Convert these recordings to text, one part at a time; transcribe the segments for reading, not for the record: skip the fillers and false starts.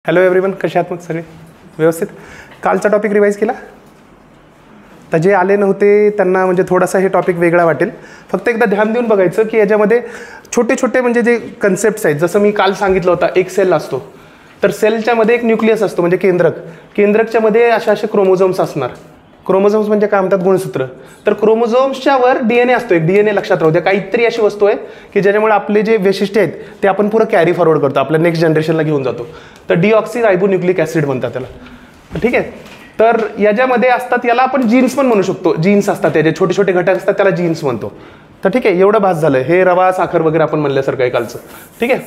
Hello everyone, कसे आहात मग सगळे? व्यवस्थित? कालचा टॉपिक रिवाईज केला? तर जे आले नव्हते त्यांना म्हणजे थोडासा हे टॉपिक वेगळा वाटेल. फक्त एकदा ध्यान देऊन बघायचं की याच्यामध्ये छोटे छोटे म्हणजे जे कन्सेप्ट्स आहेत, जसं मी काल सांगितलं होतं एक सेल असतो, तर सेलच्यामध्ये एक न्यूक्लियस असतो म्हणजे केंद्रक. केंद्रकच्यामध्ये असे क्रोमोझोम्स असणार. क्रोमोझोम्स म्हणजे काय म्हणतात? गुणसूत्र. तर क्रोमोझोम्सच्या वर DNA असतो. एक DNA लक्षात राहू द्या. काहीतरी अशी वस्तू आहे की ज्याच्यामुळे आपले जे वैशिष्ट्य आहेत ते आपण पुरं कॅरी फॉरवर्ड करतो, आपल्या नेक्स्ट जनरेशनला घेऊन जातो. तर डिऑक्सिरायबोन्यूक्लिक ॲसिड म्हणतात त्याला. ठीक आहे. तर याच्यामध्ये असतात, याला आपण जीन्स पण म्हणू शकतो. जीन्स असतात, त्याचे छोटे छोटे घटक असतात, त्याला जीन्स म्हणतो. तर ठीक आहे, एवढं भास झालं. हे रवा साखर वगैरे आपण म्हणल्यासारखं आहे कालचं. ठीक आहे.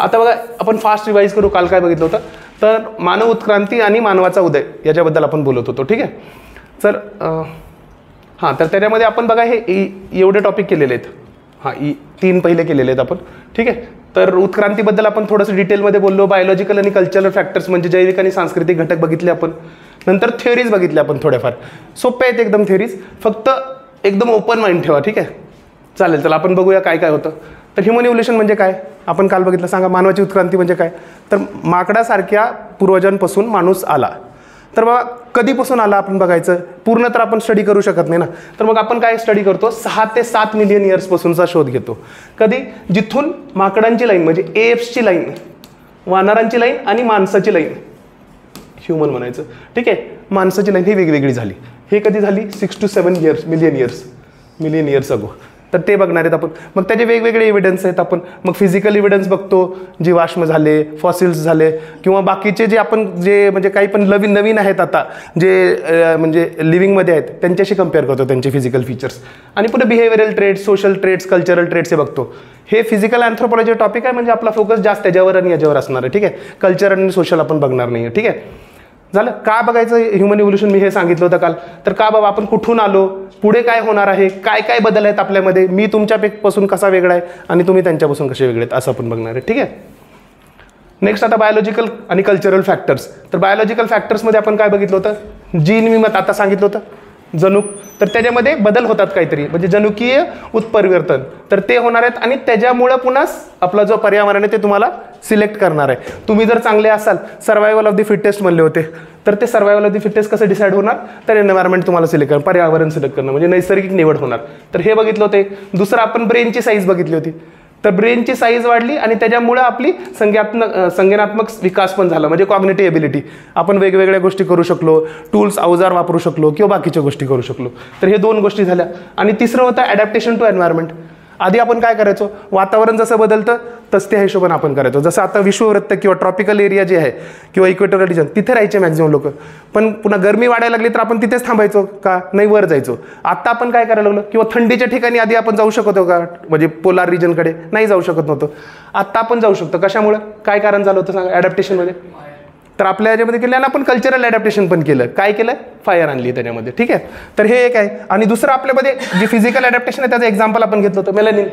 आता बघा, आपण फास्ट रिवाईज करू. काल काय बघितलं होतं? तर मानव उत्क्रांती आणि मानवाचा उदय याच्याबद्दल आपण बोलत होतो. ठीक आहे. तर हां, तर त्याच्यामध्ये आपण बघा हे एवढे टॉपिक केलेले आहेत. हां, 3 पहिले केलेले आहेत आपण. ठीक आहे. तर उत्क्रांतीबद्दल आपण थोडंसं डिटेलमध्ये बोललो. बायोलॉजिकल आणि कल्चरल फॅक्टर्स म्हणजे जैविक आणि सांस्कृतिक घटक बघितले आपण. नंतर थेअरीज बघितल्या आपण थोड्याफार. सोप्या आहेत एकदम थेअरीज, फक्त एकदम ओपन माइंड ठेवा. ठीक आहे. चालेल. चला आपण बघूया काय काय होतं. तर ह्युमन इव्होल्युशन म्हणजे काय आपण काल बघितलं. सांगा, मानवाची उत्क्रांती म्हणजे काय? तर माकडासारख्या पूर्वजांपासून माणूस आला. तर बाबा कधीपासून आला आपण बघायचं. पूर्ण तर आपण स्टडी करू शकत नाही ना. तर मग आपण काय स्टडी करतो? 6 ते 7 मिलियन इयर्सपासूनचा शोध घेतो. कधी? जिथून माकडांची लाईन म्हणजे एप्सची लाईन, वानरांची लाईन आणि माणसाची लाईन, ह्युमन म्हणायचं. ठीक आहे. माणसाची लाईन ही वेगवेगळी झाली. हे कधी झाली? 6 to 7 मिलियन इयर्स अगो. तर ते बघणार आहेत आपण. मग त्याचे वेगवेगळे एव्हिडन्स आहेत आपण. मग फिजिकल एव्हिडन्स बघतो, जीवाश्म झाले, फॉसिल्स झाले, किंवा बाकीचे जे आपण जे म्हणजे काही पण नवीन आहेत आता जे म्हणजे लिव्हिंगमध्ये आहेत त्यांच्याशी कम्पेअर करतो, त्यांचे फिजिकल फीचर्स. आणि पुढे behavioural traits, social traits, cultural traits हे बघतो. हे फिजिकल अँथ्रोपॉलॉजी टॉपिक आहे, म्हणजे आपला फोकस जास्त त्याच्यावर आणि याच्यावर असणार आहे. ठीक आहे. कल्चर आणि सोशल आपण बघणार नाही आहे. ठीक आहे. झालं. का बघायचं ह्युमन इव्होल्युशन? मी हे सांगितलं होतं काल. तर का बाबा आपण कुठून आलो, पुढे काय होणार आहे, काय काय बदल आहेत आपल्यामध्ये, मी तुमच्यापासून कसा वेगळा आहे आणि तुम्ही त्यांच्यापासून कसे वेगळे आहेत, असं आपण बघणार आहे. ठीक आहे. नेक्स्ट आता बायोलॉजिकल आणि कल्चरल फॅक्टर्स. तर बायोलॉजिकल फॅक्टर्समध्ये आपण काय बघितलं होतं? जीन विमत आता सांगितलं होतं, जनुक. तर त्याच्यामध्ये बदल होतात काहीतरी, म्हणजे जनुकीय उत्परिवर्तन. तर ते होणार आहेत आणि त्याच्यामुळं पुन्हा आपला जो पर्यावरण आहे ते तुम्हाला सिलेक्ट करणार आहे. तुम्ही जर चांगले असाल, सर्वायवल ऑफ द फिटेस्ट म्हणले होते, तर ते सर्वायवल ऑफ द फिटेस्ट कसं डिसाईड होणार? तर एन्व्हायरमेंट तुम्हाला सिलेक्ट करणं, पर्यावरण सिलेक्ट करणं, म्हणजे नैसर्गिक निवड होणार. तर हे बघितलं होते. दुसरं आपण ब्रेनची साईज बघितली होती. तर ब्रेनची साईज वाढली आणि त्याच्यामुळं आपली संज्ञानात्मक विकास पण झाला, म्हणजे कॉग्निटिव्ह एबिलिटी. आपण वेगवेगळ्या गोष्टी करू शकलो, टूल्स अवजार वापरू शकलो किंवा बाकीच्या गोष्टी करू शकलो. तर हे 2 गोष्टी झाल्या. आणि तिसरं होतं ॲडॅप्टेशन टू एन्व्हायरमेंट. आधी आपण काय करायचो? वातावरण जसं बदलतं तसं त्या हिशोबाने आपण करायचो. जसं आता विषुववृत्त किंवा ट्रॉपिकल एरिया जे आहे किंवा इक्वेटोरियल रिजन, तिथे राहायचे मॅक्झिमम लोक. पण पुन्हा गरमी वाढायला लागली तर आपण तिथेच थांबायचो का? नाही, वर जायचो. आता आपण काय करायला लागलो? किंवा थंडीच्या ठिकाणी आधी आपण जाऊ शकत होतो का? म्हणजे पोलार रिजनकडे नाही जाऊ शकत नव्हतं. आता आपण जाऊ शकतो. कशामुळं? काय कारण झालं होतं सांगा ॲडॅप्टेशनमध्ये? तर आपल्या याच्यामध्ये केलं आणि आपण कल्चरल ॲडॅप्टेशन पण केलं. काय केलं? फायर आणली त्याच्यामध्ये. ठीक आहे. तर हे एक आहे. आणि दुसरं आपल्यामध्ये जे फिजिकल ॲडॅप्टेशन आहे त्याचं एक्झाम्पल आपण घेतलं होतं, मेलॅनिन.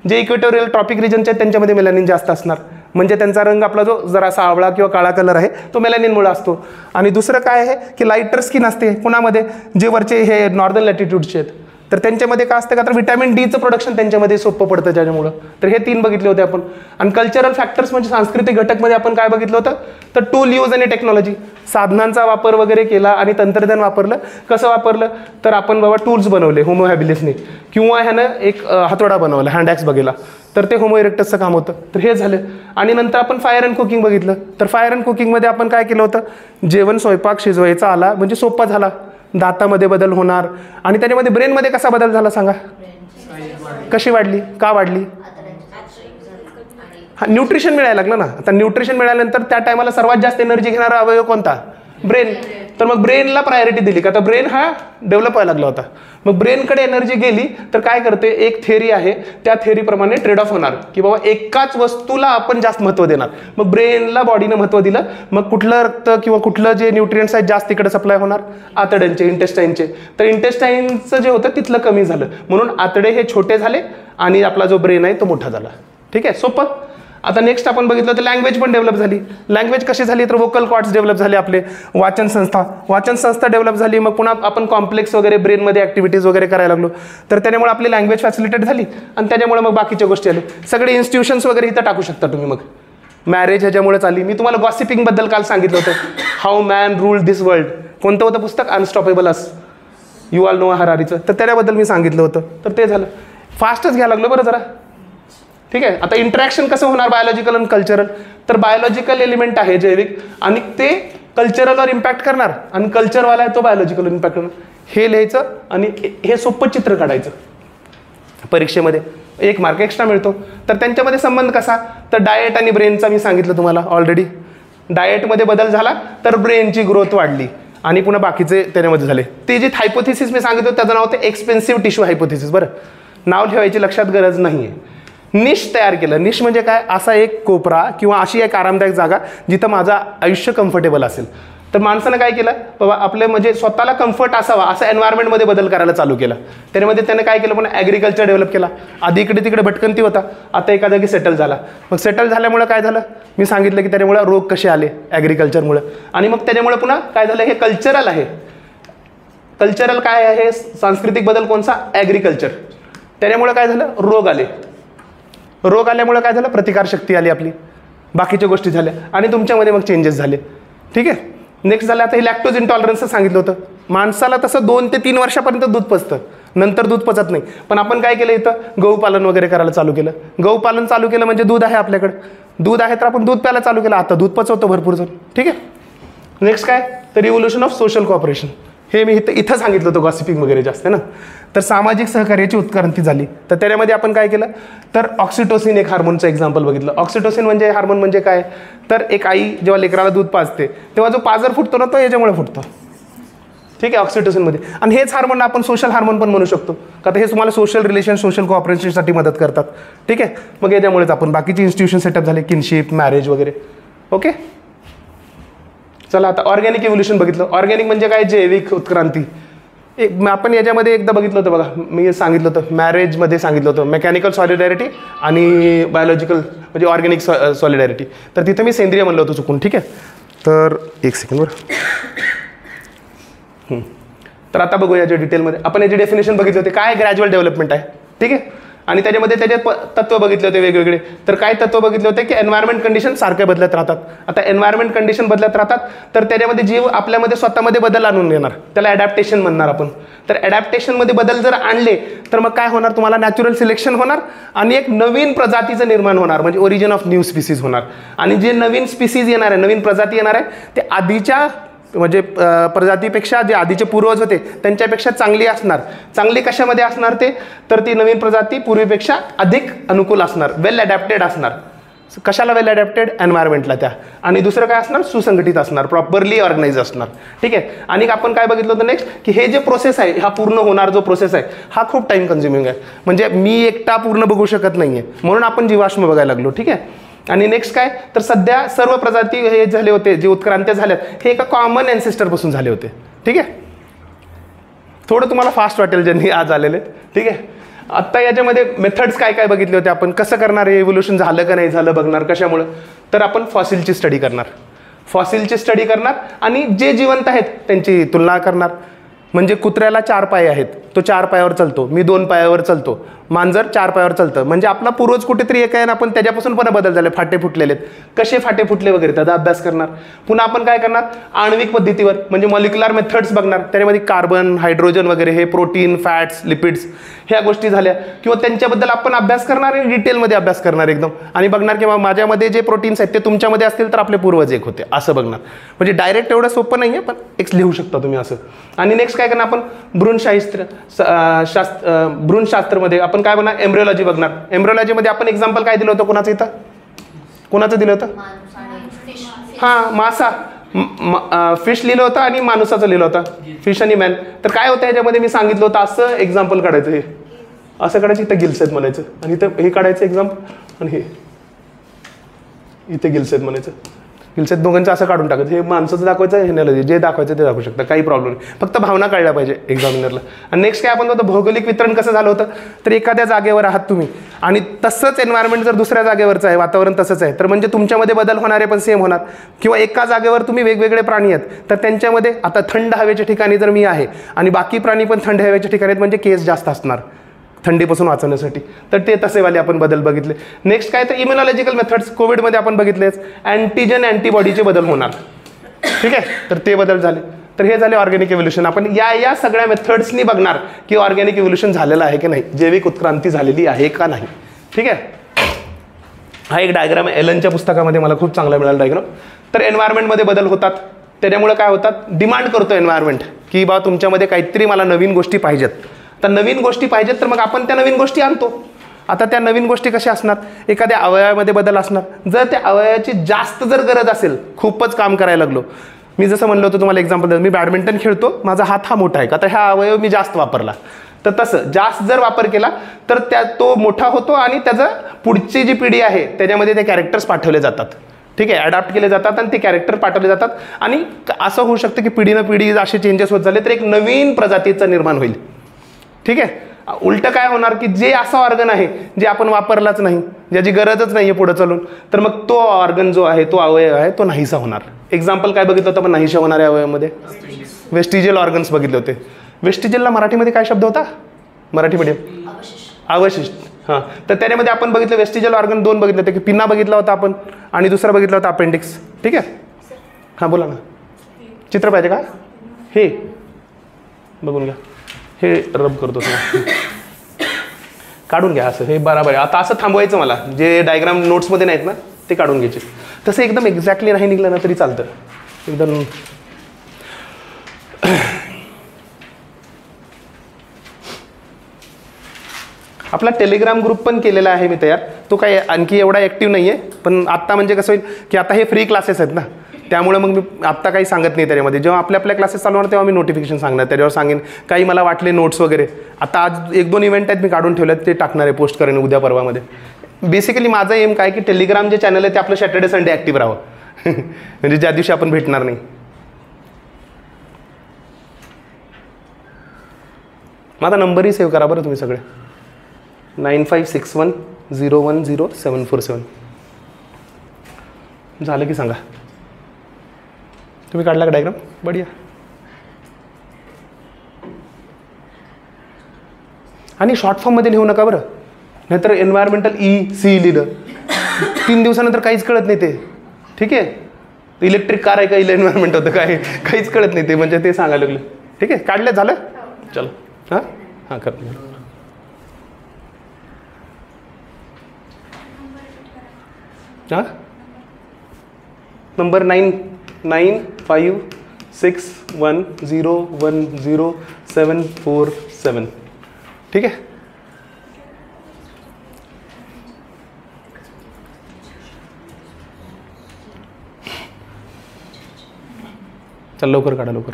जे इक्वेटोरियल ट्रॉपिक रिजनचे आहेत त्यांच्यामध्ये मेलॅनिन जास्त असणार, म्हणजे त्यांचा रंग आपला जो जरा सावळा किंवा काळा कलर आहे तो मेलॅनिनमुळे असतो. आणि दुसरं काय आहे की लाईटर स्किन असते कुणामध्ये? जे वरचे हे नॉर्दर्न लॅटिट्यूडचे आहेत, तर त्यांच्यामध्ये काय असतं का? तर व्हिटॅमिन डीचं प्रोडक्शन त्यांच्यामध्ये सोपं पडतं त्याच्यामुळं. तर हे 3 बघितले होते आपण. आणि कल्चरल फॅक्टर्स म्हणजे सांस्कृतिक घटकमध्ये आपण काय बघितलं होतं? तर टूल यूज आणि टेक्नॉलॉजी, साधनांचा वापर वगैरे केला आणि तंत्रज्ञान वापरलं. कसं वापरलं? तर आपण बाबा टूल्स बनवले होमो हॅबिलिसने, किंवा ह्यानं एक हातोडा बनवला, हँड ॲक्स बघितला, तर ते होमो इरेक्टसचं काम होतं. तर हे झालं. आणि नंतर आपण फायर अँड कुकिंग बघितलं. तर फायर अँड कुकिंगमध्ये आपण काय केलं होतं? जेवण स्वयंपाक शिजवायचा आला म्हणजे सोपा झाला. दातामध्ये बदल होणार. आणि त्याच्यामध्ये ब्रेनमध्ये कसा बदल झाला सांगा? कशी वाढली? का वाढली? हा, न्यूट्रिशन मिळायला लागलं ना. आता न्यूट्रिशन मिळाल्यानंतर त्या टायमाला सर्वात जास्त एनर्जी घेणारा अवयव कोणता? ब्रेन. तर मग ब्रेनला प्रायोरिटी दिली का? तर ब्रेन हा डेव्हलप व्हायला लागला होता. मग ब्रेनकडे एनर्जी गेली तर काय करते? एक थेअरी आहे, त्या थेअरीप्रमाणे ट्रेड ऑफ होणार की बाबा एकाच वस्तूला आपण जास्त महत्त्व देणार. मग ब्रेनला बॉडीनं महत्त्व दिलं. मग कुठलं रक्त किंवा कुठलं जे न्यूट्रियंट्स आहेत जास्त तिकडे सप्लाय होणार? आतड्यांचे, इंटेस्टाईनचे. तर इंटेस्टाईनचं जे होतं तिथलं कमी झालं, म्हणून आतडे हे छोटे झाले आणि आपला जो ब्रेन आहे तो मोठा झाला. ठीक आहे, सोपं. आता नेक्स्ट आपण बघितलं तर लँग्वेज पण डेव्हलप झाली. लँग्वेज कशी झाली? तर व्होकल कॉर्ड्स डेव्हलप झाले आपले. वाचन संस्था डेव्हलप झाली. मग पुन्हा आपण कॉम्प्लेक्स वगैरे ब्रेनमध्ये ॲक्टिव्हिटीज वगैरे करायला लागलो. तर त्याच्यामुळे आपली लँग्वेज फॅसिलिटेट झाली आणि त्याच्यामुळे मग बाकीच्या गोष्टी आल्या. सगळे इन्स्टिट्यूशन्स वगैरे इथं टाकू शकता तुम्ही. मग मॅरेज ह्याच्यामुळेच आली. मी तुम्हाला गॉसिपिंगबद्दल काल सांगितलं होतं, how man rule this world. कोणतं होतं पुस्तक? अनस्टॉपेबल अस, युवाल नोआ हरारीचं. तर त्याच्याबद्दल मी सांगितलं होतं. तर ते झालं. फास्टच घ्यायला लागलो बरं जरा. ठीक आहे. आता इंटरॅक्शन कसं होणार बायोलॉजिकल आणि कल्चरल? तर बायोलॉजिकल एलिमेंट आहे जैविक, आणि ते कल्चरलवर इम्पॅक्ट करणार, आणि कल्चरवाला आहे तो बायोलॉजिकल इम्पॅक्ट करणार. हे लिहायचं आणि हे सोपं चित्र काढायचं. परीक्षेमध्ये 1 मार्क एक्स्ट्रा मिळतो. तर त्यांच्यामध्ये संबंध कसा? तर डाएट आणि ब्रेनचा मी सांगितलं तुम्हाला ऑलरेडी. डाएटमध्ये बदल झाला तर ब्रेनची ग्रोथ वाढली, आणि पुन्हा बाकीचे त्याच्यामध्ये झाले. ते जे हायपोथेसिस मी सांगितलं त्याचं नाव होतं एक्सपेन्सिव्ह टिश्यू हायपोथेसिस. बरं, नाव ठेवायची लक्षात गरज नाही आहे. निश तयार केलं. निश म्हणजे काय? असा एक कोपरा किंवा अशी एक आरामदायक जागा जिथं माझं आयुष्य कम्फर्टेबल असेल. तर माणसानं काय केलं बाबा, आपलं म्हणजे स्वतःला कम्फर्ट असावा असं एन्व्हायरमेंटमध्ये बदल करायला चालू केला. त्यामध्ये त्याने काय केलं? पण ॲग्रिकल्चर डेव्हलप केला. आधी इकडे तिकडे भटकंती होता, आता एका जागी सेटल झाला. मग सेटल झाल्यामुळे काय झालं? मी सांगितलं की त्याच्यामुळे रोग कसे आले ॲग्रिकल्चरमुळे, आणि मग त्याच्यामुळे पुन्हा काय झालं? हे कल्चरल आहे. कल्चरल काय आहे? सांस्कृतिक बदल कोणचा? ॲग्रिकल्चर. त्याच्यामुळे काय झालं? रोग आले. रोग आल्यामुळे काय झालं? प्रतिकारशक्ती आली आपली, बाकीच्या गोष्टी झाल्या, आणि तुमच्यामध्ये मग चेंजेस झाले. ठीक आहे. नेक्स्ट झालं आता हे लॅक्टोज इंटॉलरन्सचं सांगितलं होतं. माणसाला तसं 2 ते 3 वर्षापर्यंत दूध पचतं, नंतर दूध पचत नाही. पण आपण काय केलं? इथं गहूपालन वगैरे करायला चालू केलं. गहूपालन चालू केलं म्हणजे दूध आहे आपल्याकडे, दूध आहे तर आपण दूध प्यायला चालू केलं. आता दूध पचवतो भरपूर जण. ठीक आहे. नेक्स्ट काय? तर रिव्होल्युशन ऑफ सोशल कॉपरेशन. हे मी इथं सांगितलं होतं, गॉसिपिंग वगैरे जास्त ना. तर सामाजिक सहकार्याची उत्क्रांती झाली. तर त्याच्यामध्ये आपण काय केलं? तर ऑक्सिटोसिन एक हार्मोनचं एक्झाम्पल बघितलं. ऑक्सिटोसिन म्हणजे हार्मोन म्हणजे काय? तर एक आई जेव्हा लेकराला दूध पाजते तेव्हा जो पाजर फुटतो ना, तो याच्यामुळे फुटतो. ठीक आहे, ऑक्सिटोसिनमध्ये. आणि हेच हार्मोन आपण सोशल हार्मोन पण म्हणू शकतो, का तर हे तुम्हाला सोशल रिलेशन, सोशल कॉपरेशनसाठी मदत करतात. ठीक आहे. मग याच्यामुळेच आपण बाकीचे इन्स्टिट्यूशन सेटअप झाले, किनशिप, मॅरेज वगैरे. ओके. चला आता ऑर्गॅनिक इव्होल्युशन बघितलं. ऑर्गॅनिक म्हणजे काय? जैविक उत्क्रांती. आपण याच्यामध्ये एकदा बघितलं होतं बघा, मी सांगितलं होतं मॅरेजमध्ये सांगितलं होतं मेकॅनिकल सॉलिडॅरिटी आणि बायोलॉजिकल म्हणजे ऑर्गॅनिक सॉलिडॅरिटी. तर तिथं मी सेंद्रिय म्हणलं होतं चुकून. ठीक आहे. तर 1 सेकंड बरं. तर आता बघूया जे डिटेलमध्ये. आपण याची डेफिनेशन बघितली होती. काय? ग्रॅज्युअल डेव्हलपमेंट आहे. ठीक आहे. आणि त्याच्यामध्ये त्याचे तत्व बघितले होते वेगवेगळे. तर काय तत्व बघितले होते? की एन्व्हायरमेंट कंडिशन सारखे बदलत राहतात. आता एन्व्हायरमेंट कंडिशन बदलत राहतात तर त्याच्यामध्ये जीव आपल्यामध्ये स्वतःमध्ये बदल आणून येणार, त्याला ॲडॅप्टेशन म्हणणार आपण. तर ॲडॅप्टेशनमध्ये बदल जर आणले तर मग काय होणार? तुम्हाला नॅचरल सिलेक्शन होणार, आणि एक नवीन प्रजातीचं निर्माण होणार, म्हणजे ओरिजिन ऑफ न्यू स्पीसीज होणार. आणि जे नवीन स्पीसीज येणार आहे, नवीन प्रजाती येणार आहे, ते आधीच्या म्हणजे प्रजातीपेक्षा जे आधीचे पूर्वज होते त्यांच्यापेक्षा चांगली असणार. चांगली कशामध्ये असणार ते? तर ती नवीन प्रजाती पूर्वीपेक्षा अधिक अनुकूल असणार, वेल ॲडॅप्टेड असणार. कशाला वेल ॲडॅप्टेड? एन्व्हायरमेंटला त्या. आणि दुसरं काय असणार? सुसंघटित असणार, प्रॉपरली ऑर्गनाइज असणार. ठीक आहे. आणि आपण काय बघितलं होतं नेक्स्ट? की हे जे प्रोसेस आहे, हा पूर्ण होणार जो प्रोसेस आहे हा खूप टाइम कन्झ्युमिंग आहे. म्हणजे मी एकटा पूर्ण बघू शकत नाही आहे, म्हणून आपण जीवाश्म बघायला लागलो. ठीक आहे. आणि नेक्स्ट काय? तर सध्या सर्व प्रजाती हे झाले होते, जे उत्क्रांत्या झाल्यात हे एका कॉमन अँसेस्टरपासून झाले होते. ठीक आहे. थोडं तुम्हाला फास्ट वाटेल ज्यांनी आज आलेले. ठीक आहे. आत्ता याच्यामध्ये मेथड्स काय काय बघितले होते आपण, कसं करणार हे इव्होल्युशन झालं का नाही झालं बघणार. कशामुळं? तर आपण फॉसिलची स्टडी करणार. फॉसिलची स्टडी करणार आणि जे जिवंत आहेत त्यांची तुलना करणार. म्हणजे कुत्र्याला 4 पाय आहेत, तो 4 पायावर चालतो, मी 2 पायावर चालतो, मांजर 4 पायावर चालतं. म्हणजे आपला पूर्वज कुठेतरी एक आहे ना, आपण त्याच्यापासून पण बदल झाले, फाटे फुटलेले आहेत. कसे फाटे फुटले वगैरे त्याचा अभ्यास करणार. पुन्हा आपण काय करणार? आण्विक पद्धतीवर म्हणजे मॉलिक्युलर मेथड्स बघणार. त्याच्यामध्ये कार्बन, हायड्रोजन वगैरे हे प्रोटीन, फॅट्स, लिपिड्स ह्या गोष्टी झाल्या, किंवा त्यांच्याबद्दल आपण अभ्यास करणार आणि डिटेलमध्ये अभ्यास करणार एकदम. आणि बघणार की माझ्यामध्ये जे प्रोटीन्स आहेत ते तुमच्यामध्ये असतील तर आपले पूर्वज एक होते असं बघणार. म्हणजे डायरेक्ट एवढं सोपं नाही आहे, पण एक लिहू शकता तुम्ही असं. आणि नेक्स्ट काय करणार आपण? भ्रूणशास्त्रमध्ये आपण काय बघणार? एम्ब्रिओलॉजी बघणार. एम्ब्रिओलॉजीमध्ये आपण एक्झाम्पल काय दिलं होतं? कोणाचं इथं? कोणाचं दिलं होतं? हां, मासा, फिश लिहिलं होतं आणि माणसाचं लिहिलं होतं, फिश आणि मॅन. तर काय होतं याच्यामध्ये मी सांगितलं होतं असं एक्झाम्पल काढायचं. हे असं काढायचं, इथं गिल्स आहेत म्हणायचं, आणि इथं हे काढायचं एक्झाम्पल, आणि हे इथे गिल्स आहेत म्हणायचं. गिल्स दोघांचं असं काढून टाकायचं. हे माणसाचं दाखवायचं, हे नाही, जे दाखवायचं ते दाखवू शकता, काही प्रॉब्लेम नाही. फक्त भावना कळल्या पाहिजे एक्झामिनरला. आणि नेक्स्ट काय आपण होतं? भौगोलिक वितरण कसं झालं होतं? तर एखाद्या जागेवर आहात तुम्ही आणि तसंच एन्व्हायरमेंट जर दुसऱ्या जागेवरचं आहे, वातावरण तसंच आहे, तर म्हणजे तुमच्यामध्ये बदल होणारे पण सेम होणार. किंवा एका जागेवर तुम्ही वेगवेगळे प्राणी आहेत तर त्यांच्यामध्ये आता थंड हवेच्या ठिकाणी जर मी आहे आणि बाकी प्राणी पण थंड हवेच्या ठिकाणी आहेत, म्हणजे केस जास्त असणार. थंडीपासून वाचवण्यासाठी. तर ते तसेवाले आपण बदल बघितले. नेक्स्ट काय तर इम्युनॉलॉजिकल मेथड्स. कोविडमध्ये आपण बघितलेच अँटीजन अँटीबॉडीचे बदल होणार. ठीक आहे, तर ते बदल झाले. तर हे झाले ऑर्गॅनिक इव्होल्युशन. आपण या सगळ्या मेथड्सनी बघणार की ऑर्गॅनिक इव्होल्युशन झालेलं आहे की नाही, जैविक उत्क्रांती झालेली आहे का नाही. ठीक आहे, हा एक डायग्राम एलनच्या पुस्तकामध्ये मला खूप चांगला मिळाला डायग्राम. तर एन्व्हायरमेंटमध्ये बदल होतात, त्याच्यामुळे काय होतात, डिमांड करतो एन्व्हायरमेंट की बा तुमच्यामध्ये काहीतरी मला नवीन गोष्टी पाहिजेत. तर नवीन गोष्टी पाहिजेत तर मग आपण त्या नवीन गोष्टी आणतो. आता त्या नवीन गोष्टी कशा असणार, एखाद्या अवयवामध्ये बदल असणार. जर त्या अवयवाची जास्त जर गरज असेल, खूपच काम करायला लागलो, मी जसं म्हणलं होतं तुम्हाला एक्झाम्पल द्या, मी बॅडमिंटन खेळतो, माझा हात हा मोठा आहे, आता ह्या अवयव मी जास्त वापरला, तर तसं जास्त जर वापर केला तर तो मोठा होतो आणि त्याचं पुढची जी पिढी आहे त्याच्यामध्ये ते कॅरेक्टर्स पाठवले जातात. ठीक आहे, अडॅप्ट केले जातात आणि ते कॅरेक्टर पाठवले जातात. आणि असं होऊ शकतं की पिढीनं पिढी असे चेंजेस होत झाले तर एक नवीन प्रजातीचं निर्माण होईल. ठीक आहे, उलटं काय होणार की जे असं ऑर्गन आहे जे आपण वापरलाच नाही, ज्याची गरजच नाही आहे पुढे चालून, तर मग तो ऑर्गन जो आहे, तो अवयव आहे, तो नाहीसा होणार. एक्झाम्पल काय बघितलं होतं आपण नाहीशा होणाऱ्या अवयवामध्ये? वेस्टिजियल ऑर्गन्स बघितले होते. वेस्टिजियलला मराठीमध्ये काय शब्द होता मराठी मीडियम? अवशिष्ट. हां, तर त्याच्यामध्ये आपण बघितलं वेस्टिजियल ऑर्गन 2 बघितले होते की पिन्ना बघितला होता आपण आणि दुसरा बघितला होता अपेंडिक्स. ठीक आहे, हां बोला ना. चित्र पाहिजे का? हे बघून घ्या, हे रब करतो काढून घ्या असं, हे बरोबर आहे. आता असं थांबवायचं मला, जे डायग्राम नोट्समध्ये नाहीत ना ते काढून घ्यायचे. तसं एकदम एक्झॅक्टली नाही निघलं ना तरी चालतं एकदम. आपला टेलिग्राम ग्रुप पण केलेला आहे मी तयार, तो काही आणखी एवढा ॲक्टिव्ह नाही आहे, पण आत्ता म्हणजे कसं होईल की आता हे फ्री क्लासेस आहेत ना, त्यामुळे मग मी आत्ता काही सांगत नाही त्याच्यामध्ये. जेव्हा आपल्या क्लासेस चालू होणार तेव्हा मी नोटिफिकेशन सांगणार, त्याच्यावर सांगेन काही मला वाटले नोट्स वगैरे. आता आज 1-2 इव्हेंट आहेत मी काढून ठेवलेत, ते टाकणार आहे, पोस्ट करेन उद्या परवामध्ये. बेसिकली माझं एम काय की टेलिग्राम जे चॅनल आहे ते आपलं सॅटर्डे संडे ॲक्टिव्ह राहावं म्हणजे ज्या दिवशी आपण भेटणार नाही. माझा नंबरही सेव्ह करा बरं तुम्ही सगळे, 9561010747. झालं की सांगा. तुम्ही काढला का डायग्राम? बढिया. आणि शॉर्ट फॉर्ममध्ये लिहू नका बरं, नाहीतर एन्व्हायरमेंटल EC लिहिलं 3 दिवसानंतर काहीच कळत नाही ते. ठीक आहे, इलेक्ट्रिक कार आहे का एन्व्हायरमेंट होतं काय, काहीच कळत नाही ते, म्हणजे ते सांगायला लागलं. ठीक आहे, काढलं झालं. चलो हां हां कर. हां, नंबर 995610100747. ठीक आहे, चल लवकर काढा लवकर.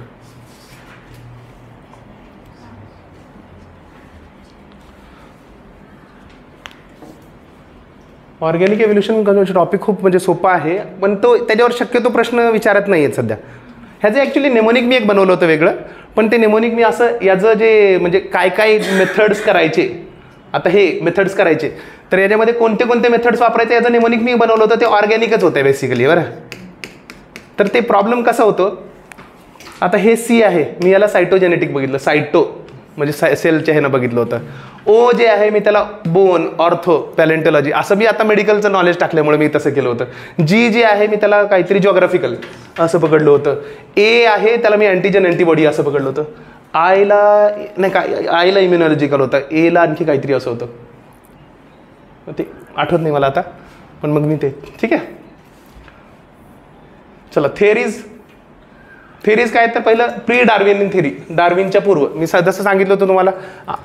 ऑर्गॅनिक इव्होल्युशन टॉपिक खूप म्हणजे सोपा आहे, पण तो त्याच्यावर शक्यतो प्रश्न विचारत नाही आहेत सध्या. ह्याचं ॲक्च्युली नेमोनिक मी एक बनवलं होतं वेगळं, पण ते नेमोनिक मी असं याचं जे म्हणजे काय काय मेथड्स करायचे, आता हे मेथड्स करायचे तर याच्यामध्ये कोणते कोणते मेथड्स वापरायचे याचं नेमोनिक मी बनवलं होतं, ते ऑर्गॅनिकच होतं बेसिकली बरं. तर ते प्रॉब्लेम कसा होतो, आता हे C आहे, मी याला सायटोजेनेटिक बघितलं, सायटो म्हणजे सेलच्या ह्यानं बघितलं होतं. O जे आहे मी त्याला बोन, ऑर्थो, पॅलेंटॉलॉजी असं मी आता मेडिकलचं नॉलेज टाकल्यामुळे मी तसं केलं होतं. G जे आहे मी त्याला काहीतरी जॉग्राफिकल असं पकडलं होतं. A आहे त्याला मी अँटीजन अँटीबॉडी असं पकडलं होतं. आयला नाही काय, आयला इम्युनॉलॉजिकल होतं, एला आणखी काहीतरी असं होतं, ते आठवत नाही मला आता, पण मग मी ते. ठीक आहे, चला थेरीज काय तर पहिलं प्री डार्विनियन थेरी, डार्विनच्या पूर्व. मी जसं सांगितलं होतं तुम्हाला,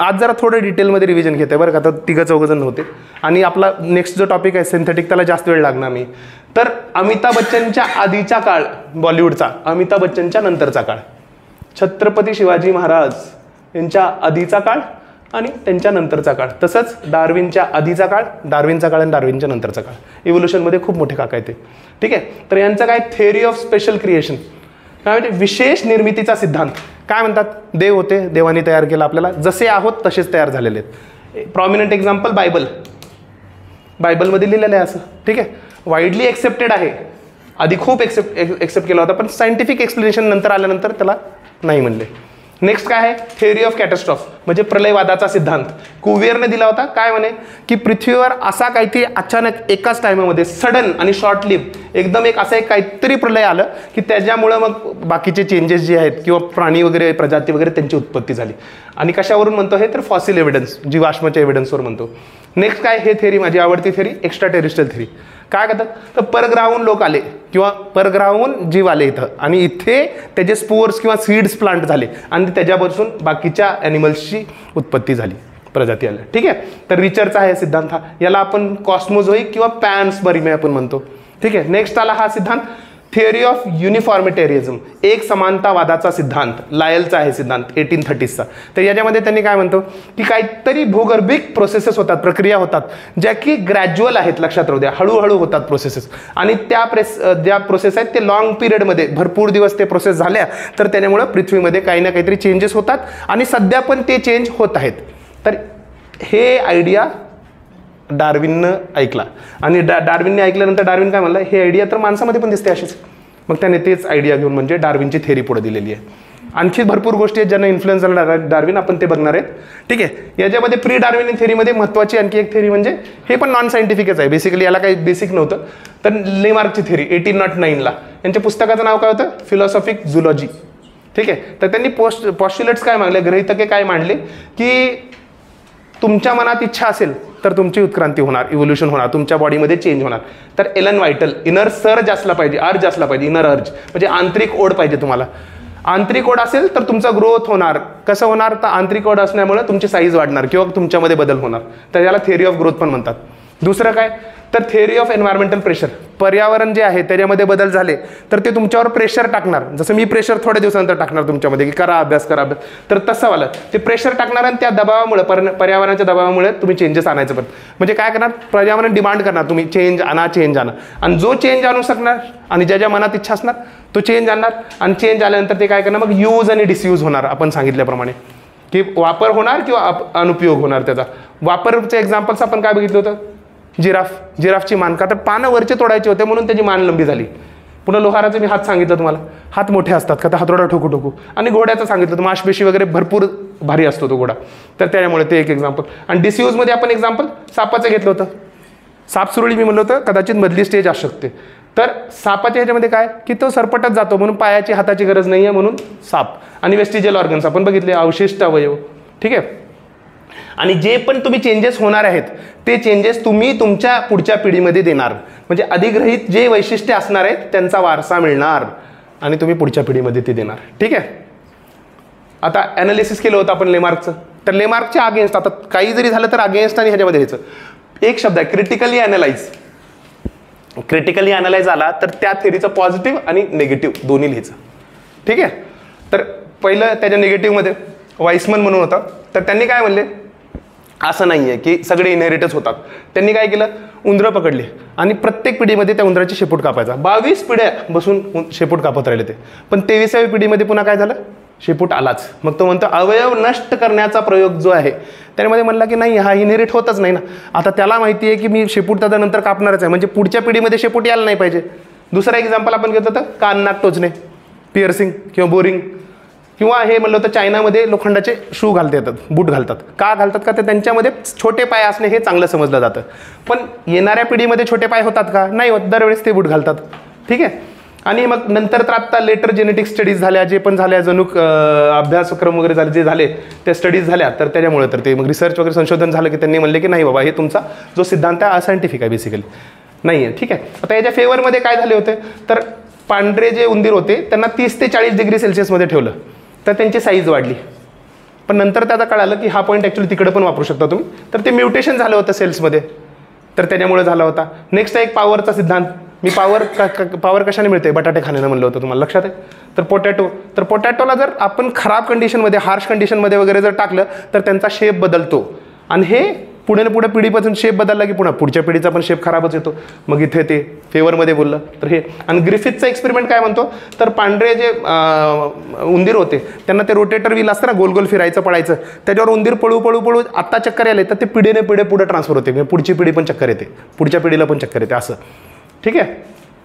आज जरा थोडं डिटेलमध्ये रिव्हिजन घेते बरं का, आता 3-4 होते. आणि आपला नेक्स्ट जो टॉपिक आहे सिंथेटिक, त्याला जास्त वेळ लागणार नाही. तर अमिताभ बच्चनच्या आधीचा काळ बॉलिवूडचा, अमिताभ बच्चनच्या नंतरचा काळ, छत्रपती शिवाजी महाराज यांच्या आधीचा काळ आणि त्यांच्या नंतरचा काळ, तसंच डार्विनच्या आधीचा काळ, डार्विनचा काळ आणि डार्विनच्या नंतरचा काळ. इव्होल्युशनमध्ये खूप मोठे काका आहेत ते. ठीक आहे, तर यांचं काय थेअरी ऑफ स्पेशल क्रिएशन, काय म्हणजे विशेष निर्मितीचा सिद्धांत. काय म्हणतात, देव होते, देवाने तयार केलं आपल्याला, जसे आहोत तसेच तयार झालेले आहेत. प्रॉमिनंट एक्झाम्पल बायबलमध्ये लिहिलेलं आहे असं. ठीक आहे, वाईडली एक्सेप्टेड आहे, आधी खूप एक्सेप्ट केला होता, पण सायंटिफिक एक्सप्लेनेशन नंतर आल्यानंतर त्याला नाही म्हणले. नेक्स्ट काय आहे, थेअरी ऑफ कॅटस्ट्रॉफ म्हणजे प्रलयवादाचा सिद्धांत. कुव्हेरने दिला होता. काय म्हणे की पृथ्वीवर असा काहीतरी अचानक एकाच टायमामध्ये सडन आणि शॉर्ट लिव्ह एकदम एक असं एक काहीतरी प्रलय आलं की त्याच्यामुळं मग बाकीचे चेंजेस जे आहेत किंवा प्राणी वगैरे प्रजाती वगैरे त्यांची उत्पत्ती झाली. आणि कशावरून म्हणतो हे, तर फॉसिल एव्हिडन्स, जीवाश्माच्या एव्हिडन्सवर म्हणतो. नेक्स्ट काय, हे थेअरी माझी आवडती थेअरी, एक्स्ट्रा टेरिस्ट्रियल थेअरी. काय करतात, तर परग्रहाहून लोक आले किंवा परग्रहाहून जीव आले इथं आणि इथे त्याचे स्पोर्स किंवा सीड्स प्लांट झाले आणि त्याच्यापासून बाकीच्या ॲनिमल्सची उत्पत्ती झाली, प्रजाती आल्या. ठीक आहे, तर रिचरचा आहे सिद्धांत हा. याला आपण कॉस्मोझोइक किंवा पॅन्सबर्ग आपण म्हणतो. ठीक आहे, नेक्स्ट आला हा सिद्धांत थिअरी ऑफ युनिफॉर्मिटेरिझम, एक समानतावादाचा सिद्धांत. लायलचा आहे सिद्धांत 1830चा. तर याच्यामध्ये त्यांनी काय म्हणतो की काहीतरी भूगर्भिक प्रोसेसेस होतात, प्रक्रिया होतात ज्या की ग्रॅज्युअल आहेत, लक्षात राहू द्या, हळूहळू होतात प्रोसेसेस. आणि त्या ज्या प्रोसेस आहेत ते लॉंग पिरियडमध्ये भरपूर दिवस ते प्रोसेस झाल्या तर त्याच्यामुळं पृथ्वीमध्ये काही ना काहीतरी चेंजेस होतात आणि सध्या पण ते चेंज होत आहेत. तर हे आयडिया डार्विननं ऐकला आणि डार्विनने ऐकल्यानंतर डार्विन काय म्हणला, हे आयडिया तर माणसामध्ये पण दिसते अशीच. मग त्याने तेच आयडिया घेऊन म्हणजे डार्विनची थेअरी पुढे दिलेली आहे. आणखी भरपूर गोष्टी आहेत ज्यांना इन्फ्लुएन्स झाला डार्विन, आपण ते बघणार आहेत. ठीक आहे, याच्यामध्ये प्री डार्विन थेअरीमध्ये महत्त्वाची आणखी एक थेअरी म्हणजे हे पण नॉन सायंटिफिकच आहे बेसिकली, याला काही बेसिक नव्हतं. तर लेमार्कची थेअरी 1809ला, यांच्या पुस्तकाचं नाव काय होतं, फिलॉसॉफिक झुलॉजी. ठीक आहे, तर त्यांनी पॉस्ट्युलेट्स काय मांडले, गृहीतके काय मांडले की तुमच्या मनात इच्छा असेल तर तुमची उत्क्रांती होणार, इव्होल्युशन होणार, तुमच्या बॉडीमध्ये चेंज होणार. तर एलन व्हायटल, इनर सर्ज असला पाहिजे, अर्ज असला पाहिजे, इनर अर्ज म्हणजे आंतरिक ओढ पाहिजे तुम्हाला. आंतरिक ओढ असेल तर तुमचा ग्रोथ होणार. कसं होणार, तर आंतरिक ओढ असल्यामुळे तुमची साईज वाढणार किंवा तुमच्यामध्ये बदल होणार. तर याला थेअरी ऑफ ग्रोथ पण म्हणतात. दुसरं काय, तर थेअरी ऑफ एन्व्हायरमेंटल प्रेशर, पर्यावरण जे आहे त्याच्यामध्ये बदल झाले तर ते तुमच्यावर प्रेशर टाकणार. जसं मी प्रेशर थोड्या दिवसानंतर टाकणार तुमच्यामध्ये की करा अभ्यास, करा अभ्यास, तर तसं वाला ते प्रेशर टाकणार आणि त्या दबावामुळे, पर्यावरणाच्या दबावामुळे तुम्ही चेंजेस आणायचं. पण म्हणजे काय करणार, पर्यावरण डिमांड करणार तुम्ही चेंज आणा, चेंज आणा. आणि जो चेंज आणू शकणार आणि ज्याच्या मनात इच्छा असणार तो चेंज आणणार. आणि चेंज आल्यानंतर ते काय करणार, मग यूज आणि डिसयूज होणार. आपण सांगितल्याप्रमाणे की वापर होणार किंवा अनुपयोग होणार. त्याचा वापरचे एक्झाम्पल्स आपण काय बघितलं होतं, जिराफची मान, का तर पानं वरचे तोडायचे होते म्हणून त्याची मान लंबी झाली. पुन्हा लोहाराचे मी हात सांगितलं तुम्हाला, हात मोठे असतात का तर हातोडा ठोकू ठोकू. आणि घोड्याचं सांगितलं, मांसपेशी वगैरे भरपूर भारी असतो तो घोडा, तर त्यामुळे ते एक एक्झाम्पल. आणि डिसयूजमध्ये आपण एक्झाम्पल सापाचं घेतलं होतं. साप सुरळी मी म्हणलं होतं कदाचित मधली स्टेज असू शकते. तर सापाच्या ह्याच्यामध्ये काय की तो सरपटत जातो म्हणून पायाची हाताची गरज नाही आहे म्हणून साप. आणि वेस्टिजियल ऑर्गन्स आपण बघितले, अवशिष्ट अवयव. ठीक आहे, आणि जे पण तुम्ही चेंजेस होणार आहेत ते चेंजेस तुम्ही तुमच्या पुढच्या पिढीमध्ये देणार. म्हणजे अधिग्रहित जे वैशिष्ट्य असणार आहेत त्यांचा वारसा मिळणार आणि तुम्ही पुढच्या पिढीमध्ये ते देणार. ठीक आहे, आता ॲनालिसिस केलं होतं आपण लेमार्कचं. तर लेमार्कच्या अगेन्स्ट, आता काही जरी झालं तर अगेन्स्ट आणि ह्याच्यामध्ये घ्यायचं. एक शब्द आहे क्रिटिकली ॲनालाइज. क्रिटिकली ॲनालाइज आला तर त्या थेअरीचं पॉझिटिव्ह आणि निगेटिव्ह दोन्ही लिहायचं. ठीक आहे, तर पहिलं त्याच्या निगेटिव्हमध्ये वाईसमन म्हणून होता. तर त्यांनी काय म्हणले, असं नाही आहे की सगळे इनहेरिटच होतात. त्यांनी काय केलं, उंदरं पकडली आणि प्रत्येक पिढीमध्ये त्या उंदराची शेपूट कापायचा. 22 पिढ्या बसून शेपूट कापत राहिले ते. पण 23व्या पिढीमध्ये पुन्हा काय झालं, शेपूट आलाच. मग तो म्हणतो अवयव नष्ट करण्याचा प्रयोग जो आहे त्यामध्ये म्हणला की नाही, हा इनहेरिट होतच नाही ना. आता त्याला माहिती आहे की मी शेपूट त्याचा नंतर कापणारच आहे, म्हणजे पुढच्या पिढीमध्ये शेपूट यायला नाही पाहिजे. दुसरा एक्झाम्पल आपण घेतो तर कान नाक टोचणे, पिअर्सिंग किंवा बोरिंग. किंवा हे म्हणलं होतं चायनामध्ये लोखंडाचे शू घालता येतात, बूट घालतात. का घालतात का, तर त्यांच्यामध्ये छोटे पाय असणे हे चांगलं समजलं जातं. पण येणाऱ्या पिढीमध्ये छोटे पाय होतात का, नाही होत, दरवेळेस ते बूट घालतात. ठीक आहे, आणि मग नंतर तर आत्ता लेटर जेनेटिक स्टडीज झाल्या, जे पण झाल्या, जणूक अभ्यासक्रम वगैरे झाले, जे झाले त्या स्टडीज झाल्या. तर त्याच्यामुळे तर ते मग रिसर्च वगैरे संशोधन झालं की त्यांनी म्हणले की नाही बाबा, हे तुमचा जो सिद्धांत आहे असायंटिफिक आहे, बेसिकली नाही आहे. ठीक आहे, आता याच्या फेवरमध्ये काय झाले होते, तर पांढरे जे उंदीर होते त्यांना 30 ते 40 डिग्री सेल्सिअसमध्ये ठेवलं तर त्यांची साईज वाढली. पण नंतर त्याला कळालं की हा पॉईंट ॲक्च्युली तिकडे पण वापरू शकता तुम्ही. तर ते म्युटेशन झालं होतं सेल्समध्ये, तर त्याच्यामुळे झाला होता. नेक्स्ट आहे एक पॉवरचा सिद्धांत. मी पॉवर कशाने मिळते, बटाटे खाण्यानं म्हणलं होतं, तुम्हाला लक्षात आहे. तर पोटॅटो, तर पोटॅटोला जर आपण खराब कंडिशनमध्ये, हार्श कंडिशनमध्ये वगैरे जर टाकलं तर त्यांचा शेप बदलतो. आणि हे पुढे पुढे पिढीपासून शेप बदलला की पुन्हा पुढच्या पिढीचा पण शेप खराबच येतो. मग इथे ते फेवरमध्ये बोललं तर हे. आणि ग्रिफिथचा एक्सपेरिमेंट काय म्हणतो, तर पांढरे जे उंदीर होते त्यांना ते रोटेटर व्हील असतं ना, गोल गोल फिरायचं, पळायचं, त्याच्यावर उंदीर पळू पळू पळू आत्ता चक्कर आले तर ते पिढीने पुढे ट्रान्सफर होते. म्हणजे पुढची पिढी पण चक्कर येते, पुढच्या पिढीला पण चक्कर येते असं. ठीक आहे,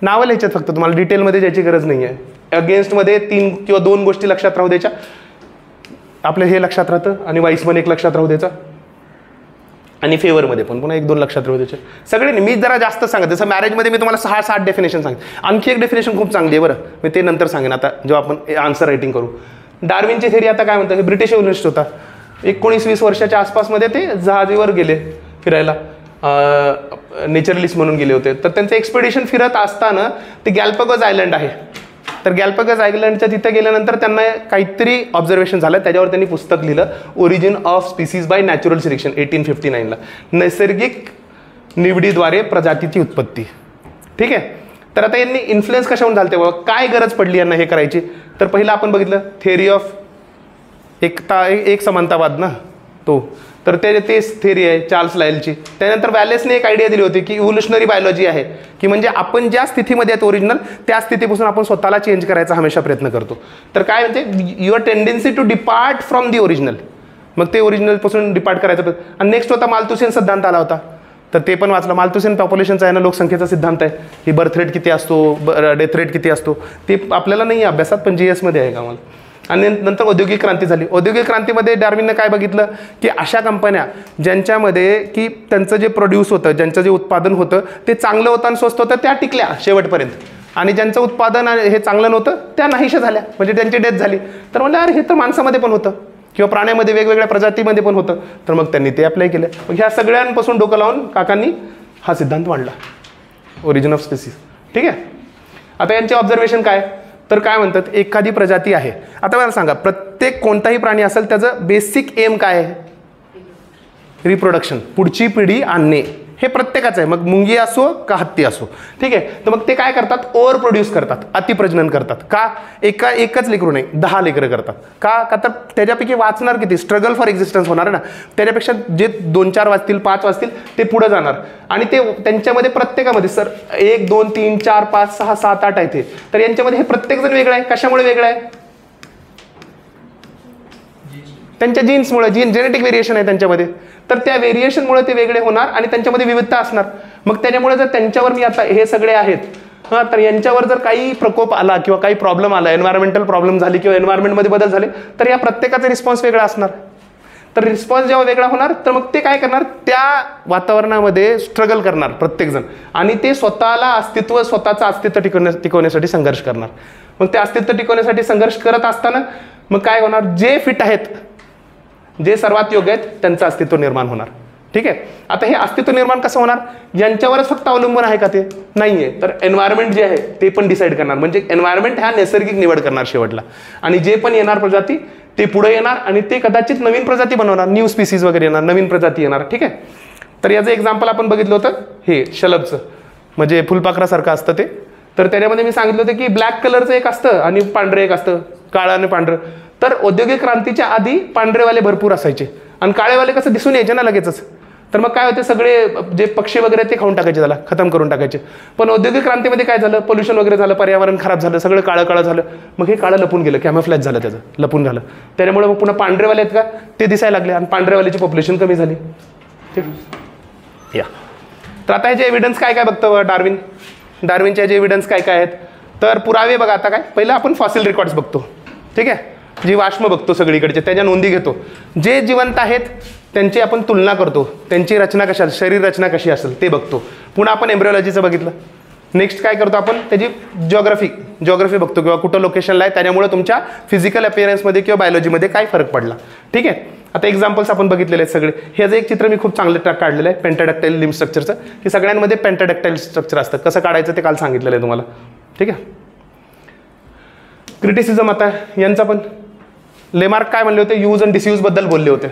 नावं लिहायच्यात फक्त, तुम्हाला डिटेलमध्ये जायची गरज नाही आहे. अगेन्स्टमध्ये 3 किंवा 2 गोष्टी लक्षात राहू द्यायच्या. आपलं हे लक्षात राहतं आणि वाईस पण एक लक्षात राहू द्यायचा आणि फेवरमध्ये पण पुन्हा 1-2 लक्षात राहू द्यायचे सगळे. मी जरा जास्त सांगत जसं मॅरेजमध्ये मी तुम्हाला 6-7 डेफिनेशन सांगेन. आणखी एक डेफिनेशन खूप चांगली आहे बरं, मी ते नंतर सांगेन आता जेव्हा आपण आन्सर रायटिंग करू. डार्विनची थेरी आता काय म्हणतात, हे ब्रिटिश इव्होल्युशनिस्ट होता. 19-20 वर्षाच्या आसपासमध्ये ते जहाजीवर गेले फिरायला, नेचरलिस्ट म्हणून गेले होते. तर त्यांचं एक्सपेडिशन फिरत असताना ते गॅलपगोस आयलंड आहे, तर गॅलपगोस आयलंडच्या तिथे गेल्यानंतर त्यांना काहीतरी ऑब्झर्वेशन झालं. त्याच्यावर त्यांनी पुस्तक लिहिलं, origin of species by natural selection 1859ला, नैसर्गिक निवडीद्वारे प्रजातीची उत्पत्ती. ठीक आहे. तर आता यांनी इन्फ्लुएन्स कशाहून झालं तेव्हा, काय गरज पडली यांना हे करायची. तर पहिलं आपण बघितलं थेअरी ऑफ एक समानतावाद ना तो, तर तेच थेरी आहे चार्ल्स लायलची. त्यानंतर वॅलेसने एक आयडिया दिली होती की इव्होल्युशनरी बायोलॉजी आहे, की म्हणजे आपण ज्या स्थितीमध्ये आहेत ओरिजिनल त्या स्थितीपासून आपण स्वतःला चेंज करायचा हमेशा प्रयत्न करतो. तर काय म्हणते, your tendency to depart from the original, मग ते ओरिजिनलपासून डिपार्ट करायचं. आणि नेक्स्ट होता माल्थुसियन सिद्धांत आला होता, तर ते पण वाचलं. माल्थुसियन पॉप्युलेशनचा आहे ना, लोकसंख्येचा सिद्धांत आहे, ही बर्थ रेट किती असतो, डेथ रेट किती असतो, ते आपल्याला नाही आहे अभ्यासात, पण GS मध्ये आहे का मला. आणि नंतर औद्योगिक क्रांती झाली. औद्योगिक क्रांतीमध्ये डार्विननं काय बघितलं की अशा कंपन्या ज्यांच्यामध्ये की त्यांचं जे प्रोड्यूस होतं, ज्यांचं जे उत्पादन होतं ते चांगलं होतं आणि स्वस्त होतं, त्या टिकल्या शेवटपर्यंत. आणि ज्यांचं उत्पादन हे चांगलं नव्हतं त्या नाहीशा झाल्या, म्हणजे त्यांची डेथ झाली. तर म्हणलं अरे हे तर माणसामध्ये पण होतं किंवा प्राण्यामध्ये वेगवेगळ्या प्रजातीमध्ये पण होतं. तर मग त्यांनी ते अप्लाय केलं. मग ह्या सगळ्यांपासून डोकं लावून काकांनी हा सिद्धांत मांडला, ओरिजिन ऑफ स्पीसीज. ठीक आहे. आता यांचे ऑब्झर्वेशन काय, तर काय म्हणतात, एखादी प्रजाती आहे. आता मला सांगा, प्रत्येक कोणताही प्राणी असेल त्याचं बेसिक एम काय आहे, रिप्रोडक्शन, पुढची पिढी आणणे, हे प्रत्येकाचं आहे. मग मुंगी असो का हत्ती असो. ठीक आहे. तर मग ते काय करतात, ओव्हर प्रोड्यूस करतात, अतिप्रजनन करतात. का, एकच लेकरू नाही 10 लेकरं करतात. का तर त्याच्यापैकी वाचणार किती, स्ट्रगल फॉर एक्झिस्टन्स होणार आहे ना, त्याच्यापेक्षा जे 2-4 वाचतील 5 वाचतील ते पुढे जाणार. आणि ते त्यांच्यामध्ये प्रत्येकामध्ये सर 1, 2, 3, 4, 5, 6, 7, 8 आहे ते. तर यांच्यामध्ये हे प्रत्येकजण वेगळं आहे. कशामुळे वेगळं आहे, त्यांच्या जीन्समुळे, जेनेटिक व्हेरिएशन आहे त्यांच्यामध्ये. तर त्या व्हेरिएशनमुळे ते वेगळे होणार आणि त्यांच्यामध्ये विविधता असणार. मग त्याच्यामुळे जर त्यांच्यावर मी आता हे सगळे आहेत हां, तर यांच्यावर जर काही प्रकोप आला किंवा काही प्रॉब्लेम आला, एन्व्हायरमेंटल प्रॉब्लेम झाली किंवा एन्व्हायरमेंटमध्ये बदल झाले, तर या प्रत्येकाचा रिस्पॉन्स वेगळा असणार. तर रिस्पॉन्स जेव्हा वेगळा होणार तर मग ते काय करणार, त्या वातावरणामध्ये स्ट्रगल करणार प्रत्येकजण आणि ते स्वतःचं अस्तित्व टिकवण्यासाठी संघर्ष करणार. मग ते अस्तित्व टिकवण्यासाठी संघर्ष करत असताना मग काय होणार, जे फिट आहेत, जे सर्वात योग्य आहेत त्यांचं अस्तित्व निर्माण होणार. ठीक आहे. आता हे अस्तित्व निर्माण कसं होणार, यांच्यावरच फक्त अवलंबून आहे का, ते नाहीये. तर एन्व्हायरमेंट जे आहे ते पण डिसाईड करणार, म्हणजे एन्व्हायरमेंट हा नैसर्गिक निवड करणार शेवटला. आणि जे पण येणार प्रजाती ते पुढे येणार आणि ते कदाचित नवीन प्रजाती बनवणार, न्यू स्पीसीज वगैरे येणार, नवीन प्रजाती येणार. ठीक आहे. तर याचं एक्झाम्पल आपण बघितलं होतं, हे शलभचं, म्हणजे फुलपाखरासारखं असतं ते. तर त्याच्यामध्ये मी सांगितलं होतं की ब्लॅक कलरचं एक असतं आणि पांढरं एक असतं, काळं आणि पांढरं. तर औद्योगिक क्रांतीच्या आधी पांढरेवाले भरपूर असायचे आणि काळेवाले कसं दिसून यायचे ना लगेचच. तर मग काय होते, सगळे जे पक्षी वगैरे ते खाऊन टाकायचे, त्याला खतम करून टाकायचे. पण औद्योगिक क्रांतीमध्ये काय झालं, पोल्युशन वगैरे झालं, पर्यावरण खराब झालं, सगळं काळं झालं. मग हे काळं लपून गेलं, कॅमोफ्लॅज झालं, त्याचं लपून झालं. त्यामुळे मग पुन्हा पांढरेवाले आहेत का ते दिसायला लागले आणि पांढरेवाल्याची पॉप्युलेशन कमी झाली. ठीक या. तर आता ह्याचे एव्हिडन्स काय काय बघतो डार्विनचे जे एव्हिडन्स काय काय आहेत, तर पुरावे बघा. आता काय, पहिलं आपण फॉसिल रेकॉर्ड्स बघतो. ठीक आहे. जीवाश्म बघतो सगळीकडचे, त्याच्या नोंदी घेतो. जे जिवंत आहेत त्यांची आपण तुलना करतो, त्यांची रचना कशी असेल, शरीर रचना कशी असेल ते बघतो. पुन्हा आपण एम्ब्रिओलॉजीचं बघितलं. नेक्स्ट काय करतो आपण, त्याची जिओग्राफी बघतो किंवा कुठं लोकेशनला आहे, त्याच्यामुळे तुमच्या फिजिकल अपिअरन्समध्ये किंवा बायोलॉजीमध्ये काय फरक पडला. ठीक आहे. आता एक्झाम्पल्स आपण बघितलेले आहेत सगळे. ह्याचं एक चित्र मी खूप चांगलं काढलेलं आहे पेंटाडक्टाईल लिम्ब स्ट्रक्चरचं, की सगळ्यांमध्ये पेंटाडक्टाईल स्ट्रक्चर असतं. कसं काढायचं ते काल सांगितलेलं आहे तुम्हाला. ठीक आहे. क्रिटिसिझम आता यांचा पण लेमार्क काय म्हणले होते, यूज अँड डिसयूज बद्दल बोलले होते,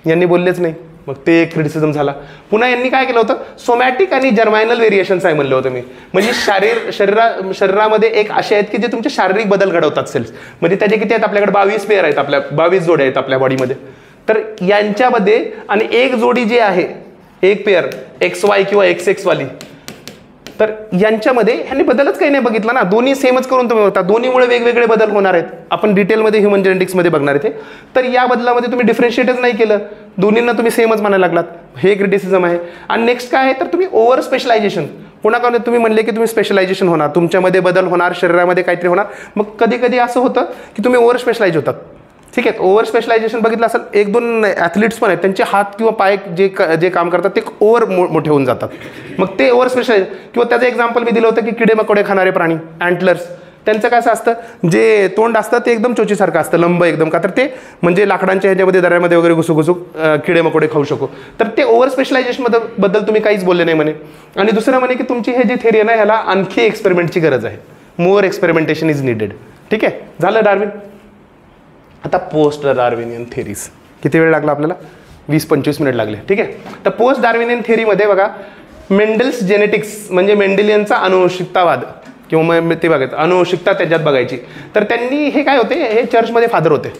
यांनी बोललेच नाही. मग ते एक क्रिटिसिझम झाला. पुन्हा यांनी काय केलं होतं, सोमॅटिक आणि जर्मायनल व्हेरिएशन्स आहे म्हणलं होतं मी. म्हणजे शरीरामध्ये एक असे आहेत की जे तुमचे शारीरिक बदल घडवतात सेल्स. म्हणजे त्याचे किती आहेत, आपल्याकडे 22 पेअर आहेत, 22 जोड्या आहेत आपल्या बॉडीमध्ये. तर यांच्यामध्ये आणि एक जोडी जी आहे, एक पेअर XY किंवा XX वाली, तर यांच्यामध्ये ह्यांनी बदलच काही नाही बघितला ना, दोन्ही सेमच करून तुम्ही बघता. दोन्हीमुळे वेगवेगळे बदल होणार आहेत. आपण डिटेलमध्ये ह्युमन जेनेटिक्समध्ये बघणार आहे ते. तर या बदलामध्ये तुम्ही डिफरन्शिएटच नाही केलं, दोन्हींना तुम्ही सेमच म्हणायला लागलात. हे क्रिटिसिझम आहे. आणि नेक्स्ट काय आहे, तर तुम्ही ओव्हर स्पेशलायझेशन. कोणाकडे तुम्ही म्हणले की तुम्ही स्पेशलायझेशन होणार, तुमच्यामध्ये बदल होणार, शरीरामध्ये काहीतरी होणार. मग कधी कधी असं होतं की तुम्ही ओव्हर स्पेशलाइज होतात. ठीक आहे. ओव्हर स्पेशलायझेशन बघितलं असेल, 1-2 ॲथलीट्स पण आहेत, त्यांचे हात किंवा पाय जे काम करतात ते ओव्हर मोठे होऊन जातात, मग ते ओव्हर स्पेशलायझेशन. किंवा त्याचं एक्झाम्पल मी दिलं होतं की किडे मकोडे खाणारे प्राणी, अँटलर्स, त्यांचं कसं असतं, जे तोंड असतं ते एकदम चोचीसारखं असतं, लंब एकदम, का तर ते म्हणजे लाकडांच्या ह्याच्यामध्ये दऱ्यामध्ये वगैरे घुसू किडे मकोडे खाऊ शकू. तर ते ओव्हर स्पेशलायझेशन बद्दल तुम्ही काहीच बोलले नाही म्हणे. आणि दुसरं म्हणे की तुमची हे जी थेरी आहे ना, ह्याला आणखी एक्सपेरिमेंटची गरज आहे, मोर एक्सपेरिमेंटेशन इज निडेड. ठीक आहे, झालं डार्विन. आता पोस्ट डार्विनियन थेरीज, किती वेळ लागला आपल्याला? 20-25 मिनिट लागले. ठीक आहे. तर पोस्ट डार्विनियन थेरीमध्ये बघा, मेंडल्स जेनेटिक्स म्हणजे मेंडेलियनचा अनुवंशिकतावाद किंवा ते बघायचं, अनुवंशिकता त्याच्यात बघायची. तर त्यांनी हे काय होते, हे चर्चमध्ये फादर होते.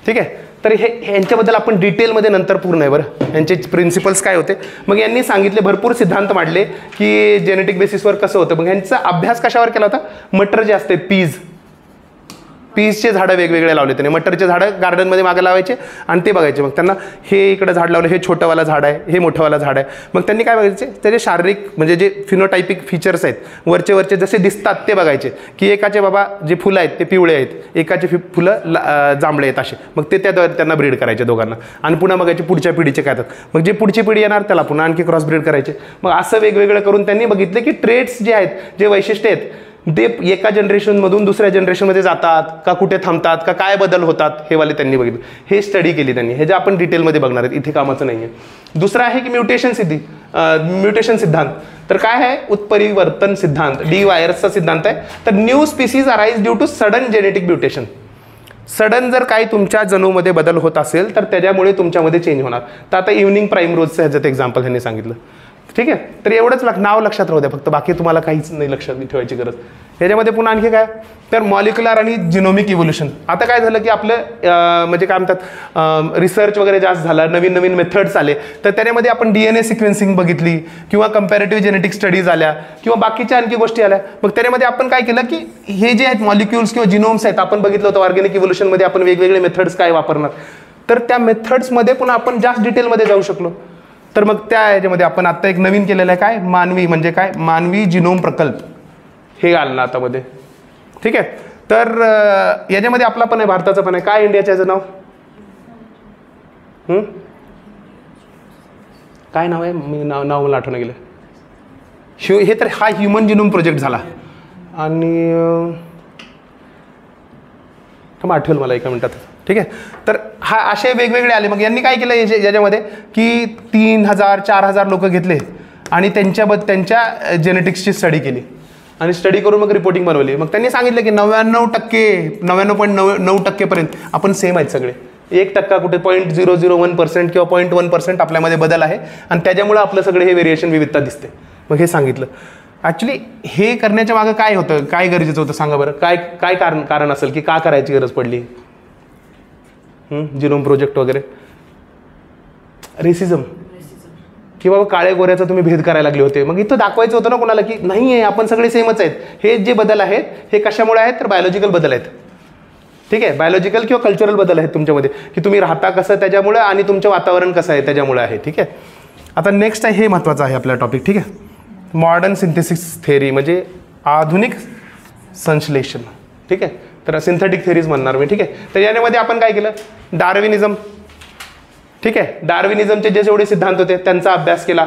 ठीक आहे. तर यांच्याबद्दल आपण डिटेलमध्ये नंतर पूर्ण आहे बरं, यांचे प्रिन्सिपल्स काय होते. मग यांनी सांगितले, भरपूर सिद्धांत मांडले की जेनेटिक बेसिसवर कसं होतं. मग यांचा अभ्यास कशावर केला होता? मटर जे असते, पीजचे झाडं वेगवेगळे लावले त्यांनी. मटरचे झाडं गार्डनमध्ये मागे लावायचे आणि ते बघायचे. मग त्यांना हे इकडं झाड लावलं, हे छोटंवालं झाड आहे, हे मोठंवालं झाड आहे. मग त्यांनी काय बघायचे, त्याचे शारीरिक म्हणजे जे फिनोटायपिक फीचर्स आहेत, वरचे जसे दिसतात ते बघायचे, की एकाचे बाबा जे फुलं आहेत ते पिवळे आहेत, एकाचे फुलं जांभळे आहेत असे. मग ते त्यांना ब्रीड करायचे दोघांना. आणि पुन्हा बघायचे पुढच्या पिढीचे काय आहेत. मग जे पुढची पिढी येणार त्याला पुन्हा आणखी क्रॉस ब्रीड करायचे. मग असं वेगवेगळं करून त्यांनी बघितले की ट्रेट्स जे आहेत, जे वैशिष्ट्य आहेत, ते एका जनरेशनमधून दुसऱ्या जनरेशनमध्ये जातात का, कुठे थांबतात का, काय बदल होतात, हे वाले त्यांनी बघितलं. हे स्टडी केली त्यांनी, हे जे आपण डिटेलमध्ये बघणार आहेत, इथे कामाचं नाही आहे. दुसरं आहे की म्युटेशन सिद्धांत. तर काय आहे? उत्परिवर्तन सिद्धांत, डी वायर्सचा सिद्धांत आहे. तर new species arise due to sudden genetic mutation. Sudden जर काही तुमच्या जनुमध्ये बदल होत असेल तर त्याच्यामुळे तुमच्यामध्ये चेंज होणार. तर आता इव्हनिंग प्राईम रोजचं ह्याच्यात एक्झाम्पल ह्यांनी सांगितलं. ठीक आहे. तर एवढंच नाव लक्षात राहू द्या फक्त, बाकी तुम्हाला काहीच नाही लक्षात ठेवायची गरज. ह्याच्यामध्ये पुन्हा आणखी काय, तर मॉलिक्युलर आणि जिनोमिक इव्होल्युशन. आता काय झालं की आपलं म्हणजे काय म्हणतात, रिसर्च वगैरे जास्त झाला, नवीन मेथड्स आले. तर त्याच्यामध्ये आपण DNA सिक्वेन्सिंग बघितली किंवा कंपॅरेटिव्ह जेनेटिक स्टडीज आल्या किंवा बाकीच्या आणखी गोष्टी आल्या. मग त्याच्यामध्ये आपण काय केलं की हे जे आहेत मॉलिक्युल्स किंवा जिनोम्स आहेत, आपण बघितलं होतं ऑर्गॅनिक इव्होल्युशनमध्ये आपण वेगवेगळे मेथड्स काय वापरणार. तर त्या मेथड्समध्ये पुन्हा आपण जास्त डिटेलमध्ये जाऊ शकलो. तर मग त्या ह्याच्यामध्ये आपण आत्ता एक नवीन केलेलं आहे, काय मानवी म्हणजे काय, मानवी जिनोम प्रकल्प, हे आलं आता मध्ये. ठीक आहे. तर याच्यामध्ये आपला पण आहे, भारताचं पण आहे. काय इंडियाचं याचं नाव, काय नाव आहे, मी नाव मला आठवण गेलं. हे तर हा ह्युमन जिनोम प्रोजेक्ट झाला. आणि आठवेल मला एका मिनिटात. ठीक आहे. तर हा असे वेगवेगळे आले. मग यांनी काय केलं याच्यामध्ये की 3000-4000 लोक घेतले आणि त्यांच्या जेनेटिक्सची स्टडी केली आणि स्टडी करून मग रिपोर्टिंग बनवली. मग त्यांनी सांगितलं की 99.9% आपण सेम आहेत सगळे. 1% कुठे 0.001% किंवा 0.1% आपल्यामध्ये बदल आहे आणि त्याच्यामुळे आपलं सगळं हे व्हेरिएशन विविधता दिसते. मग हे सांगितलं. ॲक्च्युली हे करण्याच्या मागं काय होतं, काय गरजेचं होतं सांगा बरं. काय कारण असेल की का करायची गरज पडली जिनोम प्रोजेक्ट वगैरे. रेसिझम की बाबा काळे गोऱ्याचा तुम्ही भेद करायला लागले होते. मग इथं दाखवायचं होतं ना कोणाला की नाही आहे, आपण सगळे सेमच आहेत. हे जे बदल आहेत हे कशामुळे आहेत, तर बायोलॉजिकल बदल आहेत. ठीक आहे. बायोलॉजिकल किंवा कल्चरल बदल आहेत तुमच्यामध्ये, की तुम्ही राहता कसं त्याच्यामुळे आणि तुमचं वातावरण कसं आहे त्याच्यामुळे आहे. ठीक आहे. आता नेक्स्ट आहे, हे महत्त्वाचं आहे आपला टॉपिक. ठीक आहे. मॉडर्न सिंथेसिस थेअरी म्हणजे आधुनिक संश्लेषण. ठीक आहे. तर सिंथेटिक थेरीज म्हणणार मी. ठीक आहे. तर यामध्ये आपण काय केलं, डार्विनिझम. ठीक आहे. डार्विनिझमचे जे जेवढे सिद्धांत होते त्यांचा अभ्यास केला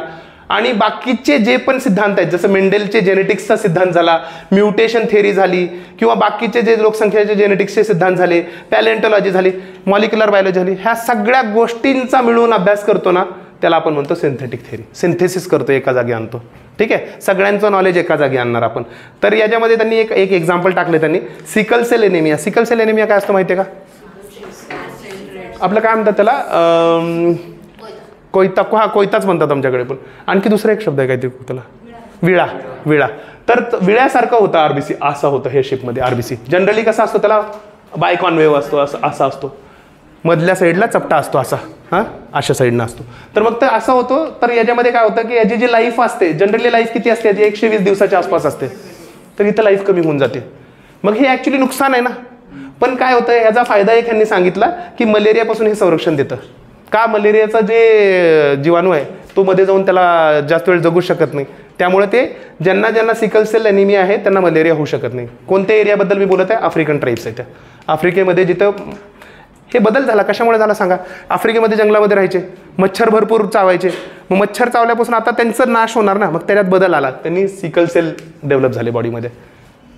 आणि बाकीचे जे पण सिद्धांत आहेत, जसं मेंडेलचे जेनेटिक्सचा सिद्धांत झाला, म्युटेशन थेरी झाली किंवा बाकीचे जे लोकसंख्येचे जेनेटिक्सचे सिद्धांत झाले, पॅलेंटॉलॉजी झाली, मॉलिक्युलर बायोलॉजी झाली, ह्या सगळ्या गोष्टींचा मिळून अभ्यास करतो ना, त्याला आपण म्हणतो सिंथेटिक थेरी. सिंथेसिस करतो, एका जागी आणतो. ठीक आहे. सगळ्यांचं नॉलेज एका जागी आणणार आपण. तर याच्यामध्ये त्यांनी एक एक्झाम्पल टाकले त्यांनी, sickle cell anaemia. Sickle cell anaemia काय असतं माहिती आहे का, आपलं काय म्हणतात त्याला, कोयता. हा, कोयताच म्हणतात आमच्याकडे पण. आणखी दुसरा एक शब्द आहे काहीतरी त्याला, विळा. तर विळ्यासारखं होतं आरबीसी, असं होतं हे शेपमध्ये आरबीसी. जनरली कसं असतो त्याला, बायकॉनवेव्ह असतो, असा असतो, मधल्या साईडला चपटा असतो असा, अशा साईडनं असतो. तर मग तर असं होतं. तर याच्यामध्ये काय होतं की याची जी लाईफ असते, जनरली लाईफ किती असते, 120 दिवसाच्या आसपास असते. तर इथं लाईफ कमी होऊन जाते. मग हे ॲक्च्युली नुकसान आहे ना. पण काय होतं, याचा फायदा एक यांनी सांगितला की मलेरियापासून हे संरक्षण देतं. का, मलेरियाचा जे जीवाणू आहे तो मध्ये जाऊन त्याला जास्त वेळ जगू शकत नाही. त्यामुळे ते ज्यांना सिकल सेल एनिमिया आहे त्यांना मलेरिया होऊ शकत नाही. कोणत्या एरियाबद्दल मी बोलत आहे, आफ्रिकन ट्राईब्स आहे त्या. आफ्रिकेमध्ये जिथं हे बदल झाला कशामुळे झाला सांगा. आफ्रिकेमध्ये जंगलामध्ये राहायचे, मच्छर भरपूर चावायचे, मग मच्छर चावल्यापासून आता त्यांचं नाश होणार ना, मग त्याच्यात बदल आला, त्यांनी सिकल सेल डेव्हलप झाले बॉडीमध्ये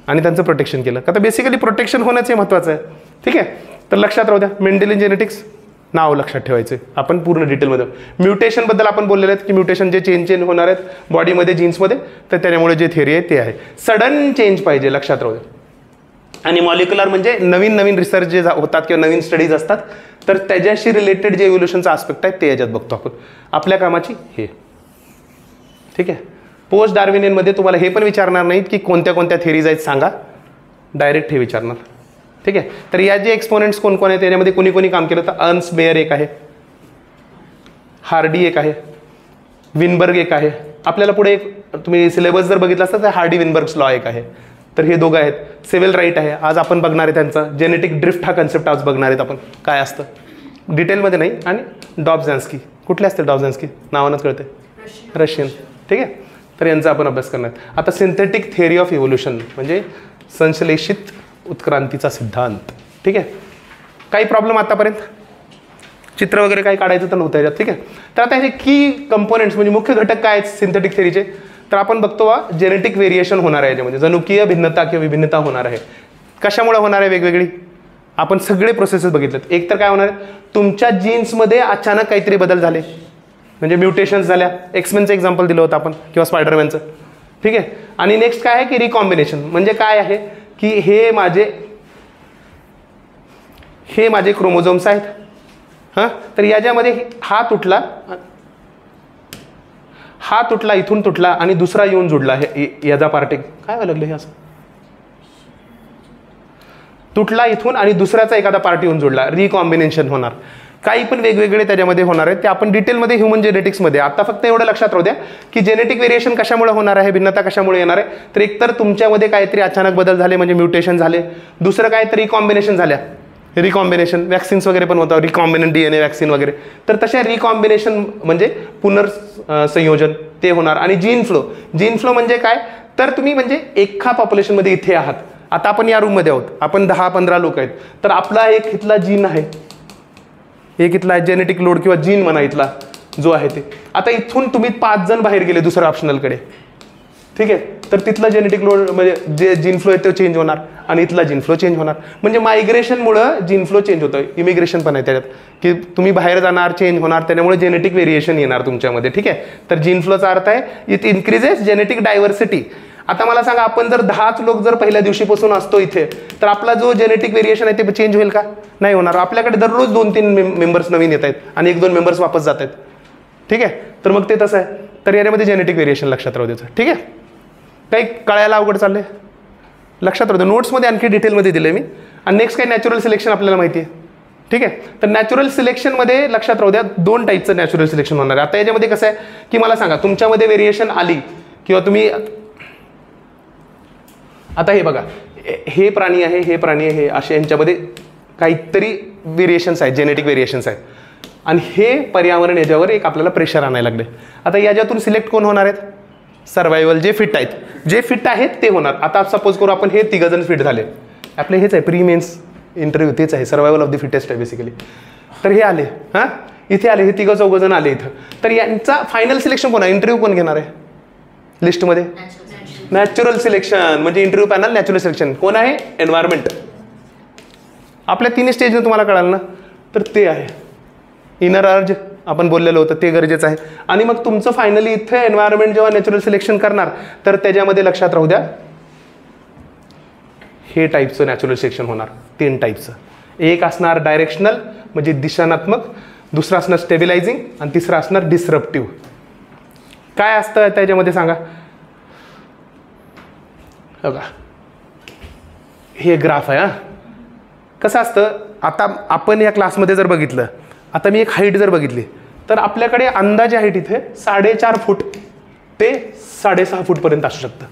आणि त्यांचं प्रोटेक्शन केलं. का तर बेसिकली प्रोटेक्शन होणंच हे महत्त्वाचं आहे. ठीक आहे, तर लक्षात राहू द्या. मेंडेलियन जेनेटिक्स नाव लक्षात ठेवायचे आपण पूर्ण डिटेलमध्ये. म्युटेशनबद्दल आपण बोललेले आहेत की म्युटेशन जे चेंज होणार आहेत बॉडीमध्ये जीन्समध्ये, तर त्याच्यामुळे जे थिअरी आहे ते आहे. सडन चेंज पाहिजे लक्षात राहू द्या. आणि मॉलिक्युलर म्हणजे नवीन नवीन रिसर्च जे होतात किंवा नवीन स्टडीज असतात, तर त्याच्याशी रिलेटेड जे इव्होल्युशनचा आस्पेक्ट आहे ते याच्यात बघतो आपण. आपल्या कामाची हे. ठीक आहे, पोस्ट डार्विनियनमध्ये तुम्हाला हे पण विचारणार नाहीत की कोणत्या कोणत्या थिअरीज आहेत सांगा, डायरेक्ट हे विचारणार. ठीक आहे, तर या जे एक्सपोनेंट्स कोण कोण आहेत त्याच्यामध्ये कोणी कोणी काम केलं, तर अर्न्स्ट मेयर एक आहे, हार्डी एक आहे, विनबर्ग एक आहे. आपल्याला पुढे एक तुम्ही सिलेबस जर बघितला असता तर हार्डी विनबर्ग्स लॉ एक आहे. तर हे दोघं आहेत. सिव्हिल राईट आहे, आज आपण बघणार आहे त्यांचा. जेनेटिक ड्रिफ्ट हा कन्सेप्ट आज बघणार आहेत आपण काय असतं डिटेलमध्ये नाही. आणि डॉब्झॅन्स्की, कुठले असते डॉब्झॅन्स्की, नावानंच कळते, रशियन. ठीक आहे, तर यांचा आपण अभ्यास करणार. आता सिंथेटिक थिअरी ऑफ इव्होल्युशन म्हणजे संश्लेषित उत्क्रांतीचा सिद्धांत. ठीक आहे, काही प्रॉब्लेम आतापर्यंत, चित्र वगैरे काही काढायचं तर नव्हतं याच्यात. ठीक आहे, तर आता हे की कंपोनेंट्स म्हणजे मुख्य घटक काय आहेत सिंथेटिक थिअरीचे, तर आपण बघतो जेनेटिक व्हेरिएशन होणार आहे याच्यामध्ये, जनुकीय भिन्नता किंवा विभिन्नता होणार आहे. कशामुळे होणार आहे वेगवेगळी, आपण सगळे प्रोसेसेस बघितलेत. एक तर काय होणार आहे, तुमच्या जीन्समध्ये अचानक काहीतरी बदल झाले म्हणजे म्युटेशन्स झाल्या. एक्समेनचं एक्झाम्पल दिलं होतं आपण किंवा स्पायडरमॅनचं. ठीक आहे, आणि नेक्स्ट काय आहे की रिकॉम्बिनेशन म्हणजे काय आहे की हे माझे क्रोमोझोम्स आहेत. हां, तर याच्यामध्ये हा तुटला इथून तुटला आणि दुसरा येऊन जुडला. हे याचा पार्ट एक काय व्हायला लागलं, हे असं तुटला इथून आणि दुसऱ्याचा एखादा पार्ट येऊन जोडला, रिकॉम्बिनेशन होणार. काही पण वेगवेगळे त्याच्यामध्ये होणार आहेत, ते आपण डिटेलमध्ये ह्युमन जेनेटिक्समध्ये. आता फक्त एवढं लक्षात राहू द्या की जेनेटिक व्हेरिएशन कशामुळे होणार आहे, भिन्नता कशामुळे येणार आहे. तर एकतर तुमच्यामध्ये काहीतरी अचानक बदल झाले म्हणजे म्युटेशन झाले, दुसरं काय तर रिकॉम्बिनेशन झाल्या. रिकॉम्बिनेशन वॅक्सिन्स वगैरे पण होतं, रिकॉम्बिनंट DNA वॅक्सिन वगैरे. तर तशा रिकॉम्बिनेशन म्हणजे पुनर्संयोजन ते होणार. आणि जीन फ्लो म्हणजे काय, तर तुम्ही म्हणजे एका पॉप्युलेशनमध्ये इथे आहात, आता आपण या रूममध्ये आहोत, आपण 10-15 लोक आहेत, तर आपला एक इथला जीन आहे, एक इथला जेनेटिक लोड किंवा जीन म्हणा इथला जो आहे ते. आता इथून तुम्ही 5 जण बाहेर गेले दुसऱ्या ऑप्शनलकडे. ठीक आहे, तर तिथला जेनेटिक लोड म्हणजे जे जीन फ्लो आहे तो चेंज होणार आणि इथला जीन फ्लो चेंज होणार. म्हणजे मायग्रेशनमुळं जीन फ्लो चेंज होतं. इमिग्रेशन पण आहे त्याच्यात की तुम्ही बाहेर जाणार, चेंज होणार, त्याच्यामुळे जेनेटिक व्हेरिएशन येणार तुमच्यामध्ये. ठीक आहे, तर जीन फ्लोचा अर्थ आहे इट इन्क्रीजेस जेनेटिक डायव्हर्सिटी. आता मला सांगा, आपण जर 10च लोक जर पहिल्या दिवशीपासून असतो इथे, तर आपला जो जेनेटिक व्हेरिएशन आहे ते चेंज होईल का, नाही होणार. आपल्याकडे दररोज 2-3 मेंबर्स नवीन येत आहेत आणि 1-2 मेंबर्स वापस जात आहेत. ठीक आहे, तर मग ते तसं आहे. तर यामध्ये जेनेटिक व्हेरिएशन लक्षात राहू द्यायचं. ठीक आहे, काही कळायला अवघड चाललंय, लक्षात राहू द्या. नोट्समध्ये आणखी डिटेलमध्ये दिलं मी. आणि नेक्स्ट काय, नॅचरल सिलेक्शन आपल्याला माहिती आहे. ठीक आहे, तर नॅचरल सिलेक्शनमध्ये लक्षात राहू द्या 2 टाईपचं नॅचरल सिलेक्शन होणार आहे. आता याच्यामध्ये कसं आहे की मला सांगा, तुमच्यामध्ये व्हेरिएशन आली किंवा तुम्ही आता हे बघा, हे प्राणी आहे, हे प्राणी आहे, असे यांच्यामध्ये काहीतरी व्हेरिएशन्स आहेत, जेनेटिक व्हेरिएशन्स आहेत. आणि हे पर्यावरण याच्यावर एक आपल्याला प्रेशर आणायला लागले. आता याच्यातून सिलेक्ट कोण होणार आहेत, सर्वायवल जे फिट आहेत, जे फिट आहेत ते होणार. आता सपोज करू आपण हे 3 जण फिट झाले, आपले हेच आहे प्री मेन्स इंटरव्ह्यू, तेच आहे सर्वायवल ऑफ द फिटेस्ट आहे बेसिकली. तर हे आले, हां इथे आले, हे 3-4 जण आले इथं. तर यांचा फायनल सिलेक्शन कोण आहे, इंटरव्ह्यू कोण घेणार आहे लिस्टमध्ये, नॅचरल सिलेक्शन म्हणजे इंटरव्ह्यू पॅनल नॅचरल सिलेक्शन कोण आहे, एन्व्हायरमेंट. आपल्या 3 स्टेजने तुम्हाला कळालं ना, तर ते आहे इनर अर्ज आपण बोललेलं होतं, ते गरजेचं आहे. आणि मग तुमचं फायनली इथे एन्व्हायरमेंट जेव्हा नॅचरल सिलेक्शन करणार, तर त्याच्यामध्ये लक्षात राहू द्या हे टाईपचं नॅचरल सिलेक्शन होणार. 3 टाईपचं, एक असणार डायरेक्शनल म्हणजे दिशानात्मक, दुसरं असणार स्टेबिलायझिंग आणि तिसरं असणार डिसरप्टिव्ह. काय असतं त्याच्यामध्ये सांगा बघा, हे ग्राफ आहे. कसं असतं, आता आपण या क्लासमध्ये जर बघितलं, आता मी एक हाईट जर बघितली, तर आपल्याकडे अंदाजे हाईट इथे 4.5 फूट ते 6.5 फूटपर्यंत असू शकतं.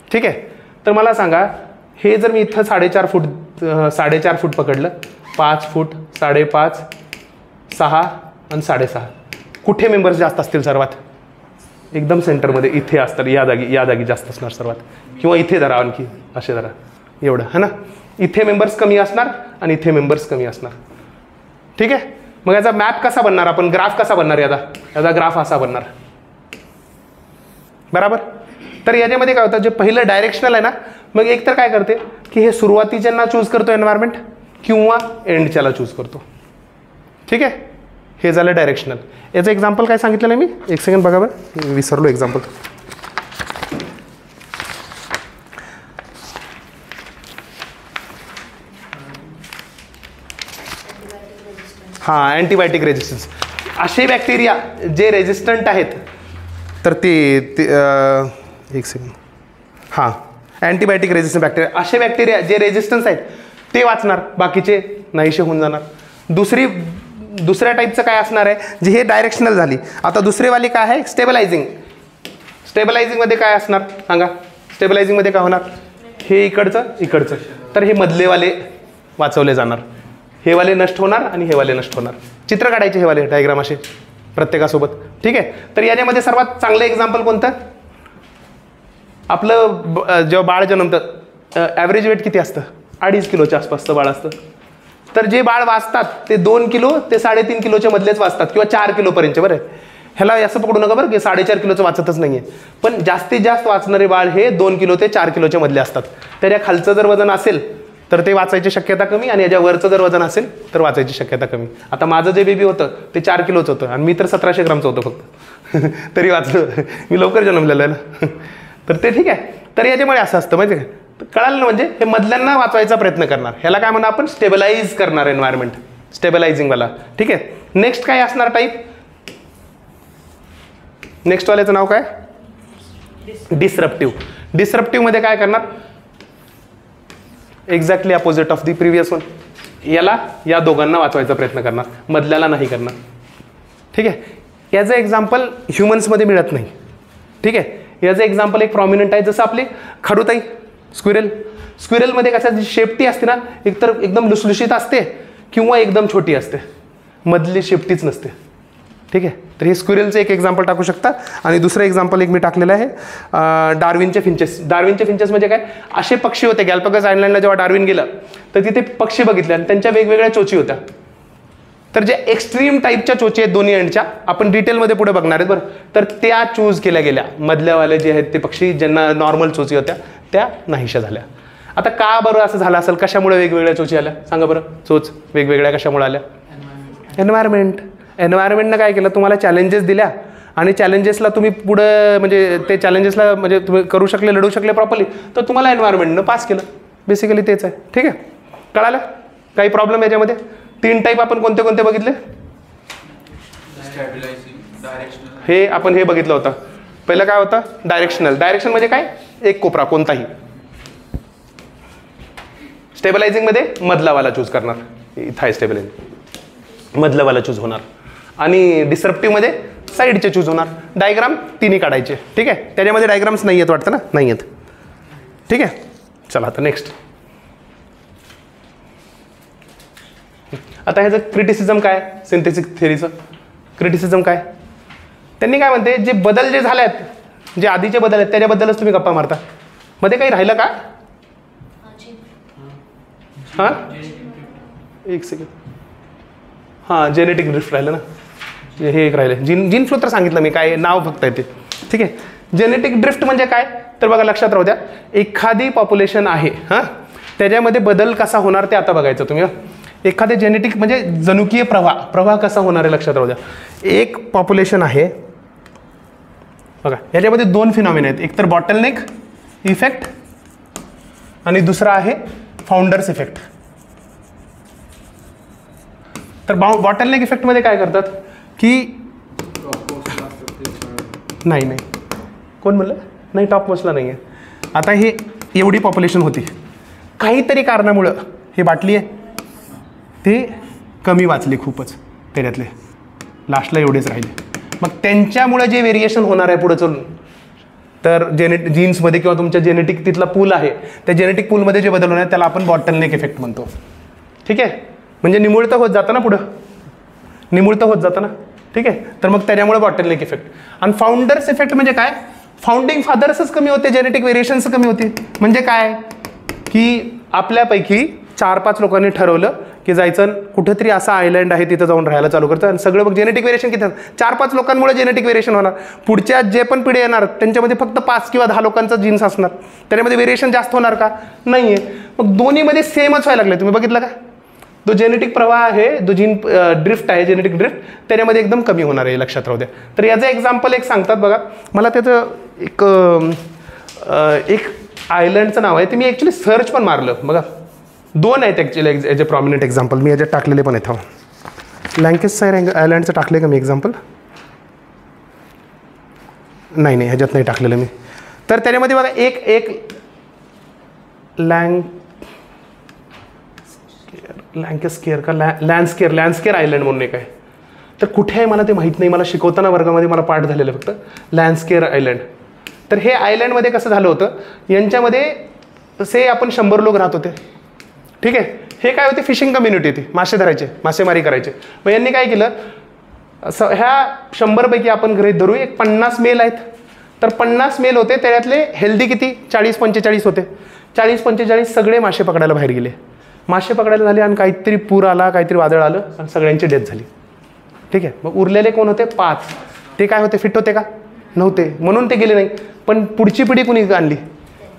ठीक आहे, तर मला सांगा, हे जर मी इथं 4.5 फूट पकडलं, 5 फूट, 5.5, 6 आणि 6.5, कुठे मेंबर्स जास्त असतील सर्वात, एकदम सेंटरमध्ये इथे असतात, या जागी जास्त असणार सर्वात, किंवा इथे धरा आणखी असे धरा, एवढं है ना. इथे मेंबर्स कमी असणार आणि इथे मेंबर्स कमी असणार. ठीक आहे. मग याचा मॅप कसा बनणार, आपण ग्राफ कसा बनणार याचा ग्राफ असा बनणार. बराबर. तर याच्यामध्ये काय होतं, जे पहिलं डायरेक्शनल आहे ना, मग एक तर काय करते की हे सुरुवातीच्यांना चूज करतो एन्व्हायरमेंट किंवा एंडच्याला चूज करतो. ठीक आहे. हे झालं डायरेक्शनल. याचं एक्झाम्पल काय सांगितलेलं आहे मी, एक सेकंड बघा बरं, विसरलो एक्झाम्पल. हां, अँटीबायोटिक रेजिस्टन्स. असे बॅक्टेरिया जे रेजिस्टंट आहेत, तर ते एक सेकंड, हां, अँटीबायोटिक रेजिस्टंट बॅक्टेरिया, असे बॅक्टेरिया जे रेजिस्टन्स आहेत ते वाचणार, बाकीचे नाहीसे होऊन जाणार. दुसऱ्या टाईपचं काय असणार आहे, जे हे डायरेक्शनल झाली. आता दुसरेवाली काय आहे, स्टेबलायझिंग. स्टेबलायझिंगमध्ये काय असणार सांगा, स्टेबलायझिंगमध्ये काय होणार, हे इकडचं, तर हे मधलेवाले वाचवले जाणार, हे वाले नष्ट होणार आणि हे वाले नष्ट होणार. चित्र काढायचे हे वाले डायग्राम असे प्रत्येकासोबत. ठीक आहे. तर याच्यामध्ये सर्वात चांगलं एक्झाम्पल कोणतं, आपलं जेव्हा बाळ जन्मतं ॲव्हरेज वेट किती असतं, 2.5 किलोच्या आसपासचं बाळ असतं. तर जे बाळ वाचतात ते 2 किलो ते 3.5 किलोच्या मधलेच वाचतात, किंवा 4 किलोपर्यंत. बरं, ह्याला असं पकडू नका बरं की 4.5 किलोचं वाचतच नाही आहे. पण जास्तीत जास्त वाचणारे बाळ हे 2 किलो ते 4 किलोच्या मधले असतात. त्याच्या खालचं जर वजन असेल तर ते वाचायची शक्यता कमी, आणि याच्या वरचं जर वजन असेल तर वाचायची शक्यता कमी. आता माझं जे बेबी होतं ते 4 किलोचं होतं आणि मी तर 1700 ग्रामचं होतं फक्त तरी वाचलं, मी लवकर जन्मलेलं आहे ना. तर ते ठीक आहे. तर याच्यामुळे असं असतं माहिती आहे का, कळालं ना, म्हणजे हे मधल्यांना वाचवायचा प्रयत्न करणार, ह्याला काय म्हणा आपण, स्टेबलाइज करणार एन्व्हायरमेंट, स्टेबलायझिंगवाला. ठीक आहे. नेक्स्ट काय असणार टाईप, नेक्स्ट वाल्याचं नाव काय, डिसरप्टिव्ह. डिसरप्टिव्हमध्ये काय करणार, exactly opposite of the previous one. याला या दोघांना वाचवायचा प्रयत्न करणार, मधल्याला नाही करणार. ठीक आहे. याचं एक्झाम्पल ह्युमन्समध्ये मिळत नाही. ठीक आहे. याचं एक्झाम्पल एक प्रॉमिनंट आहे, जसं आपली खरुताई, स्क्विरल. स्क्विरलमध्ये कसं शेपटी असते ना, एकतर एकदम लुसलुशीत असते किंवा एकदम छोटी असते, मधली शेपटीच नसते. ठीक आहे. तर हे स्क्विरलचं एक एक्झाम्पल टाकू शकता. आणि दुसरं एक्झाम्पल एक मी टाकलेलं आहे, डार्विनचे फिंचेस. डार्विनचे फिंचेस म्हणजे काय, असे पक्षी होते गॅलपॅगोस आयलंडला जेव्हा डार्विन गेलं तर तिथे पक्षी बघितले आणि त्यांच्या वेगवेगळ्या चोची होत्या. तर ज्या एक्स्ट्रीम टाईपच्या चोची आहेत दोन्ही एंडच्या, आपण डिटेलमध्ये पुढे बघणार आहेत बरं, तर त्या चूज केल्या गेल्या. मधल्यावाले जे आहेत ते पक्षी ज्यांना नॉर्मल चोची होत्या त्या नाहीशा झाल्या. आता का बरं असं झालं असेल, कशामुळे वेगवेगळ्या चोची आल्या सांगा बरं, चोच वेगवेगळ्या कशामुळे आल्या, एन्व्हायरमेंट. एन्व्हायरमेंटनं काय केलं, तुम्हाला चॅलेंजेस दिल्या आणि चॅलेंजेसला तुम्ही पुढं म्हणजे ते चॅलेंजेसला म्हणजे तुम्ही करू शकले, लढू शकले प्रॉपरली, तर तुम्हाला एन्व्हायरमेंटनं पास केलं. बेसिकली तेच आहे. ठीक आहे. कळालं, काही प्रॉब्लेम याच्यामध्ये. 3 टाईप आपण कोणते कोणते बघितले, हे आपण हे बघितलं होतं. पहिलं काय होतं, डायरेक्शनल. डायरेक्शन म्हणजे काय, एक कोपरा कोणताही. स्टेबलायझिंगमध्ये मधलावाला चूज करणार, इथं आहे स्टेबलायझिंग, मधलावाला चूज होणार. आणि डिसरप्टिव्हमध्ये साईडचे चूज होणार. डायग्राम तिन्ही काढायचे. ठीक आहे. त्याच्यामध्ये डायग्राम्स नाही आहेत वाटतं ना, नाही आहेत. ठीक आहे. चला आता नेक्स्ट. आता ह्याचं क्रिटिसिझम काय, सिंथेसिस थेअरीचं क्रिटिसिझम काय, त्यांनी काय म्हणते, जे बदल जे झाले आहेत, जे आधीचे बदल आहेत त्याच्याबद्दलच तुम्ही गप्पा मारता, मध्ये काही राहिलं का. हां, एक सेकंड. हां, जेनेटिक ड्रिफ्ट राहिलं ना, हे एक राहिलं. जीन फ्लो तर सांगितलं मी, काय नाव फक्त येते. ठीक आहे. जेनेटिक ड्रिफ्ट म्हणजे काय, तर बघा लक्षात राहू द्या, एखादी पॉप्युलेशन आहे, हां, त्याच्यामध्ये बदल कसा होणार ते आता बघायचं तुम्ही. एखादे जेनेटिक म्हणजे जनुकीय प्रवाह कसा होणार आहे लक्षात राहू द्या. एक पॉप्युलेशन आहे बघा, याच्यामध्ये 2 फिनॉमिना आहेत, एक तर बॉटलनेक इफेक्ट आणि दुसरा आहे फाउंडर्स इफेक्ट. तर बॉटलनेक इफेक्टमध्ये काय करतात की नाही कोण म्हणलं, नाही टॉप मोस्टला नाही आहे. आता हे एवढी पॉप्युलेशन होती, काहीतरी कारणामुळं हे बाटली आहे ते कमी वाचले खूपच, त्याच्यातले लास्टला एवढेच राहिले. मग त्यांच्यामुळे जे व्हेरिएशन होणार आहे पुढे चलून, तर जीन्समध्ये किंवा तुमच्या जेनेटिक तिथला पूल आहे, त्या जेनेटिक पूलमध्ये जे बदल होणार त्याला आपण बॉटलनेक इफेक्ट म्हणतो. ठीक आहे. म्हणजे निमुळतं होत जातं ना, पुढं निमुळतं होत जातं ना. ठीक आहे. तर मग त्याच्यामुळे बॉटलनेक इफेक्ट. आणि फाउंडर्स इफेक्ट म्हणजे काय, फाउंडिंग फादर्सच कमी होते, जेनेटिक व्हेरिएशन्स कमी होते. म्हणजे काय की आपल्यापैकी 4-5 लोकांनी ठरवलं की जायचं कुठेतरी असा आयलँड आहे तिथं जाऊन राहायला चालू करतं आणि सगळं मग जेनेटिक व्हेरिएशन किती 4-5 लोकांमुळे जेनेटिक व्हेरिएशन होणार. पुढच्या जे पण पिढी येणार त्यांच्यामध्ये फक्त 5 किंवा 10 लोकांचा जीन्स असणार. त्याच्यामध्ये व्हेरिएशन जास्त होणार का? नाही आहे. मग दोन्हीमध्ये सेमच व्हायला लागले. तुम्ही बघितलं का? जो जेनेटिक प्रवाह आहे, जो जीन ड्रिफ्ट आहे, जेनेटिक ड्रिफ्ट त्याच्यामध्ये एकदम कमी होणार आहे, लक्षात राहू द्या. तर याचं एक्झाम्पल एक सांगतात बघा. मला त्याचं एक आयलँडचं नाव आहे, ते मी ॲक्च्युली सर्च पण मारलं बघा. 2 आहेत ॲक्च्युली याचे प्रॉमिनंट एक्झाम्पल. मी याच्यात टाकलेले पण आहेत. लँकेशायर आयलँडचं टाकले का मी एक्झाम्पल? नाही ह्याच्यात नाही टाकलेलं मी. तर त्याच्यामध्ये बघा एक लँकेस्केअर का लँडस्केअर आयलँड म्हणून एक आहे. तर कुठे आहे मला ते माहीत नाही. मला शिकवताना वर्गामध्ये मला पाठ झालेलं फक्त लँडस्केअर आयलँड. तर हे आयलँडमध्ये कसं झालं होतं, यांच्यामध्ये से आपण 100 लोक राहत होते. ठीक आहे. हे काय होते, फिशिंग कम्युनिटी होती, मासे धरायचे, मासेमारी करायचे. मग यांनी काय केलं, ह्या 100 पैकी आपण गृहीत धरू एक 50 मेल आहेत. तर 50 मेल होते, त्याच्यातले हेल्दी किती 40-45 होते. 40-45 सगळे मासे पकडायला बाहेर गेले. मासे पकडायला झाले आणि काहीतरी पूर आला, काहीतरी वादळ आलं आणि सगळ्यांची डेथ झाली. ठीक आहे. मग उरलेले कोण होते? 5. ते काय होते, फिट होते का? नव्हते, म्हणून ते गेले नाही. पण पुढची पिढी कुणी आणली?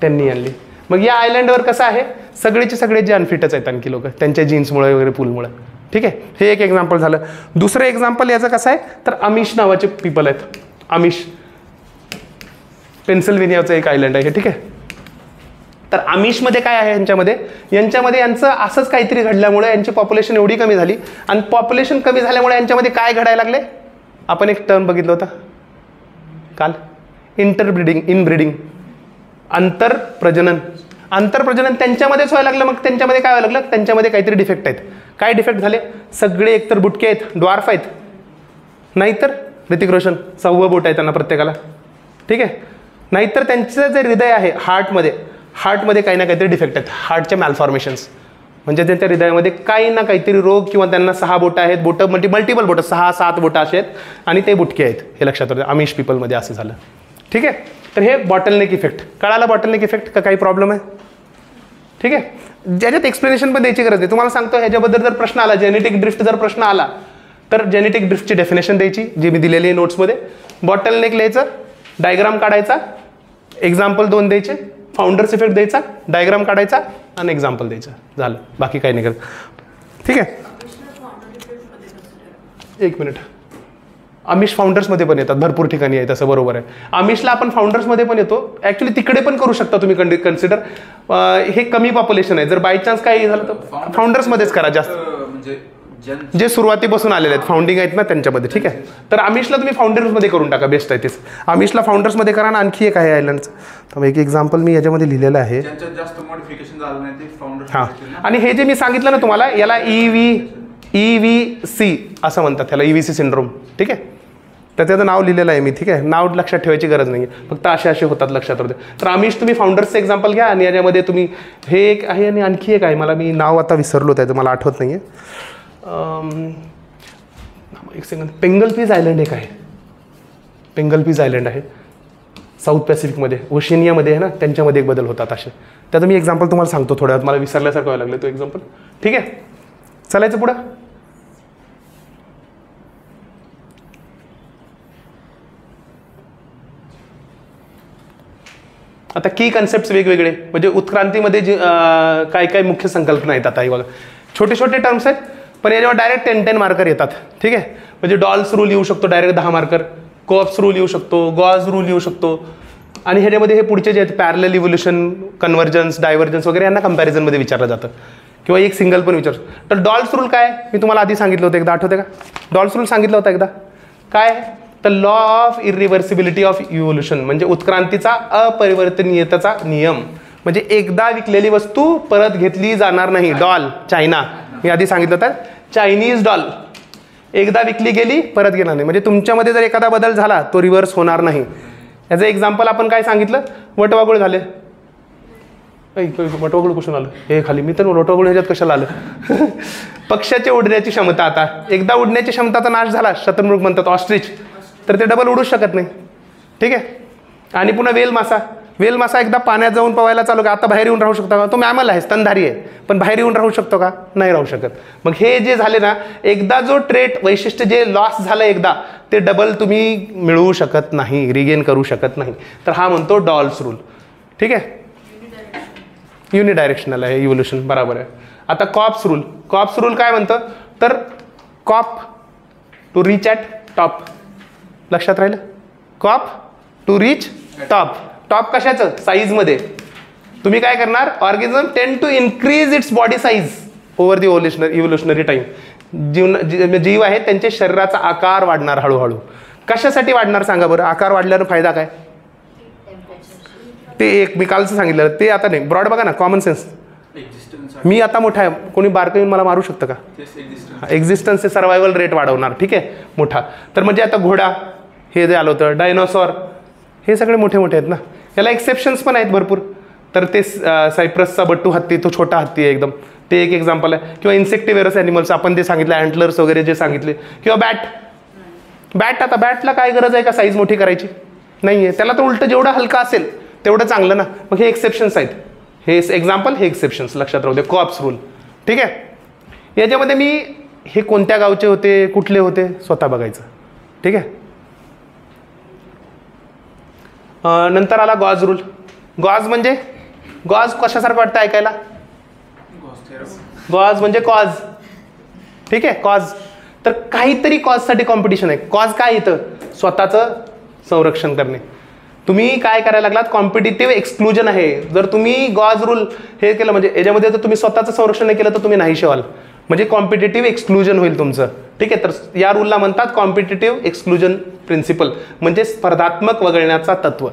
त्यांनी आणली. मग या आयलँडवर कसं आहे, सगळेचे सगळे जे अनफिटच आहेत आणखी लोक, त्यांच्या जीन्समुळे वगैरे पूलमुळे. ठीक आहे. हे एक एक्झाम्पल झालं. दुसरं एक्झाम्पल याचं कसं आहे, तर आमिश नावाचे पीपल आहेत. आमिश पेन्सिल्व्हेनियाचं एक आयलँड आहे. ठीक आहे. तर आमिषमध्ये काय आहे, यांच्यामध्ये यांचं असंच काहीतरी घडल्यामुळे यांची पॉप्युलेशन एवढी कमी झाली. आणि पॉप्युलेशन कमी झाल्यामुळे यांच्यामध्ये काय घडायला लागले, आपण एक टर्म बघितलं होता काल, इनब्रीडिंग, आंतरप्रजनन त्यांच्यामध्येच व्हायला लागलं. मग त्यांच्यामध्ये काय व्हायला लागलं, त्यांच्यामध्ये काहीतरी डिफेक्ट आहेत. काय डिफेक्ट झाले, सगळे एकतर बुटके आहेत, ड्वार्फ आहेत, नाहीतर ऋतिक रोशन 6वं बोट आहे त्यांना प्रत्येकाला. ठीक आहे. नाहीतर त्यांचं जे हृदय आहे, हार्टमध्ये काही ना काहीतरी डिफेक्ट आहेत, हार्टचे मॅलफॉर्मेशन्स. म्हणजे त्यांच्या हृदयामध्ये काही ना काहीतरी रोग, किंवा त्यांना 6 बोटं आहेत, मल्टिपल बोटं, 6-7 बोटं असे आहेत आणि ते बुटके आहेत. हे लक्षात राहतं. आमिष पीपलमध्ये असं झालं. ठीक आहे. तर हे बॉटलनेक इफेक्ट कळाला. बॉटलनेक इफेक्ट का काही प्रॉब्लेम आहे? ठीक आहे. ज्याच्यात एक्सप्लेनेशन पण द्यायची गरज नाही. तुम्हाला सांगतो, ह्याच्याबद्दल जर प्रश्न आला, जेनेटिक ड्रिफ्ट जर प्रश्न आला, तर जेनेटिक ड्रिफ्टची डेफिनेशन द्यायची, जी मी दिलेली आहे नोट्समध्ये. बॉटलनेक लिहायचं, डायग्राम काढायचा, एक्झाम्पल 2 द्यायचे, फाउंडर्स इफेक्ट द्यायचा, डायग्राम काढायचा आणि एक्झाम्पल द्यायचं, झालं. बाकी काही नाही करत. ठीक आहे. एक मिनिट. आमिष फाउंडर्समध्ये पण येतात, भरपूर ठिकाणी आहे तसं, बरोबर आहे. आमिषला आपण फाउंडर्समध्ये पण येतो. ॲक्च्युली तिकडे पण करू शकता तुम्ही कन्सिडर. हे कमी पॉप्युलेशन आहे. जर बाय चान्स काही झालं तर फाउंडर्समध्येच करा जास्त, जे सुरुवातीपासून आलेले आहेत, फाउंडिंग आहेत ना त्यांच्यामध्ये. ठीक आहे. तर आमिषला तुम्ही फाउंडर्समध्ये करून टाका, बेस्ट आहे तेच. आमिषला फाउंडर्समध्ये करा. आणि आणखी एक आहे आयलँडचं, तर एक एक्झाम्पल मी याच्यामध्ये लिहिलेलं आहे. हां. आणि हे जे मी सांगितलं ना तुम्हाला, याला EVC असं म्हणतात, त्याला EVC सिंड्रोम. ठीक आहे. तर त्याचं नाव लिहिलेलं आहे मी. ठीक आहे. नाव लक्षात ठेवायची गरज नाही आहे, फक्त असे होतात, लक्षात होते. तर आमिष तुम्ही फाउंडर्सचं एक्झाम्पल घ्या आणि याच्यामध्ये तुम्ही हे एक आहे आणि आणखी एक आहे, मी नाव आता विसरलो त्याचं, मला आठवत नाही आहे. एक सेकंड. पेंगलपीज आयलँड एक आहे. पेंगलपीज आयलँड आहे साऊथ पॅसिफिकमध्ये, ओशिनियामध्ये आहे ना, त्यांच्यामध्ये एक बदल होतात असे. त्याचं मी एक्झाम्पल तुम्हाला सांगतो थोड्या वेळात, मला विसरल्यासारखं व्हायला लागलं तो एक्झाम्पल. ठीक आहे. चालायचं पुढं. आता की कन्सेप्ट वेगवेगळे, म्हणजे उत्क्रांतीमध्ये जे काय काय मुख्य संकल्पना आहेत. आता हे बघा, छोटे छोटे टर्म्स आहेत, पण याच्यावर डायरेक्ट 10-10 मार्कर येतात. ठीक आहे. म्हणजे डॉल्स रूल येऊ शकतो डायरेक्ट 10 मार्कर, कोऑप्स रूल येऊ शकतो, गॉज रूल येऊ शकतो. आणि ह्याच्यामध्ये हे पुढचे जे आहेत, पॅरलल इव्होल्युशन, कन्व्हर्जन्स, डायव्हर्जन्स वगैरे, यांना कंपॅरिझनमध्ये विचारलं जातं, किंवा एक सिंगल पण विचारतो. तर डॉल्स रूल काय, मी तुम्हाला आधी सांगितलं होतं एकदा, आठवते का? डॉल्स रूल सांगितलं होतं एकदा. काय? तर लॉ ऑफ इरिव्हर्सिबिलिटी ऑफ इव्होल्युशन, म्हणजे उत्क्रांतीचा अपरिवर्तनीयतेचा नियम. म्हणजे एकदा विकलेली वस्तू परत घेतली जाणार नाही. डॉल, चायना, मी आधी सांगितलं होतं, चायनीज डॉल एकदा विकली गेली परत घेणार नाही. म्हणजे तुमच्यामध्ये जर एखादा बदल झाला तो रिव्हर्स होणार नाही. याचं एक्झाम्पल आपण काय सांगितलं, वटवाघूळ झाले. वटवाघूळ कुठून आलं हे खाली, मी तर वटवाघूळ ह्याच्यात कशाला आलं. पक्ष्याची उडण्याची क्षमता, आता एकदा उडण्याची क्षमताचा नाश झाला, शतुर्मुख म्हणतात, ऑस्ट्रिच, तर ते डबल उडूच शकत नाही. ठीक आहे. आणि पुन्हा वेल मासा, वेल मासा एकदा पाण्यात जाऊन पवायला चालू का, आता बाहेर येऊन राहू शकतो का? तो मॅमल आहे, स्तनधारी आहे, पण बाहेर येऊन राहू शकतो का? नाही राहू शकत. मग हे जे झाले ना, एकदा जो ट्रेट वैशिष्ट्य जे लॉस झालं एकदा, ते डबल तुम्ही मिळवू शकत नाही, रिगेन करू शकत नाही. तर हा म्हणतो डॉल्स रूल. ठीक आहे, युनिडायरेक्शनल आहे इव्होल्युशन, बरोबर आहे. आता कॉप्स रूल. कॉप्स रूल काय म्हणतं, तर Cope to reach at top. लक्षात राहिलं, Cope to reach top. Top कशाचं? साईजमध्ये. तुम्ही काय करणार, organism tend to increase its body size over the evolutionary time. जीव आहेत त्यांच्या शरीराचा आकार वाढणार हळूहळू. कशासाठी वाढणार सांगा बरं? आकार वाढल्यानं फायदा काय? ते एक मी कालचं सांगितलं, ते आता नाही, ब्रॉड बघा ना, कॉमन सेन्स. मी आता मोठा आहे, कोणी बारकं येऊन मला मारू शकतं का? एक्झिस्टन्सचे सर्वायवल रेट वाढवणार. ठीक आहे, मोठा. तर म्हणजे आता घोडा हे जे आलं होतं, डायनोसॉर, हे सगळे मोठे मोठे आहेत ना. याला एक्सेप्शन्स पण आहेत भरपूर. तर ते सायप्रसचा बट्टू हत्ती, तो छोटा हत्ती आहे एकदम, ते एक एक्झाम्पल आहे. किंवा इन्सेक्टिव्हेरस ॲनिमल्स आपण ते सांगितलं, अँटलर्स वगैरे जे सांगितले. किंवा बॅट. आता बॅटला काय गरज आहे का साईज मोठी करायची? नाही आहे, त्याला तर उलटं जेवढं हलका असेल तेवढं चांगलं ना. मग हे एक्सेप्शन्स आहेत, हे एक्झाम्पल, हे एक्सेप्शन्स लक्षात राहू दे. Cops rule. ठीक आहे, याच्यामध्ये मी हे कोणत्या गावचे होते, कुठले होते, स्वतः बघायचं. ठीक आहे. नंतर आला गॉज रूल. गॉज म्हणजे, गॉज कशासारखं वाटतं ऐकायला? गॉज म्हणजे कॉज. ठीक आहे, कॉज. तर काहीतरी कॉजसाठी कॉम्पिटिशन आहे. कॉज काय येतं? स्वतःचं संरक्षण करणे. तुम्ही काय करायला लागलात, कॉम्पिटिटिव्ह एक्सक्लुजन आहे. जर तुम्ही गॉज रूल हे केलं, म्हणजे याच्यामध्ये जर तुम्ही स्वतःचं संरक्षण नाही केलं तर तुम्ही नाही शेवाल, म्हणजे कॉम्पिटिटिव्ह एक्सक्लुजन होईल तुमचं. ठीक आहे, तर या रूलला म्हणतात कॉम्पिटिटिव्ह एक्सक्लुजन प्रिन्सिपल, म्हणजे स्पर्धात्मक वगळण्याचा तत्व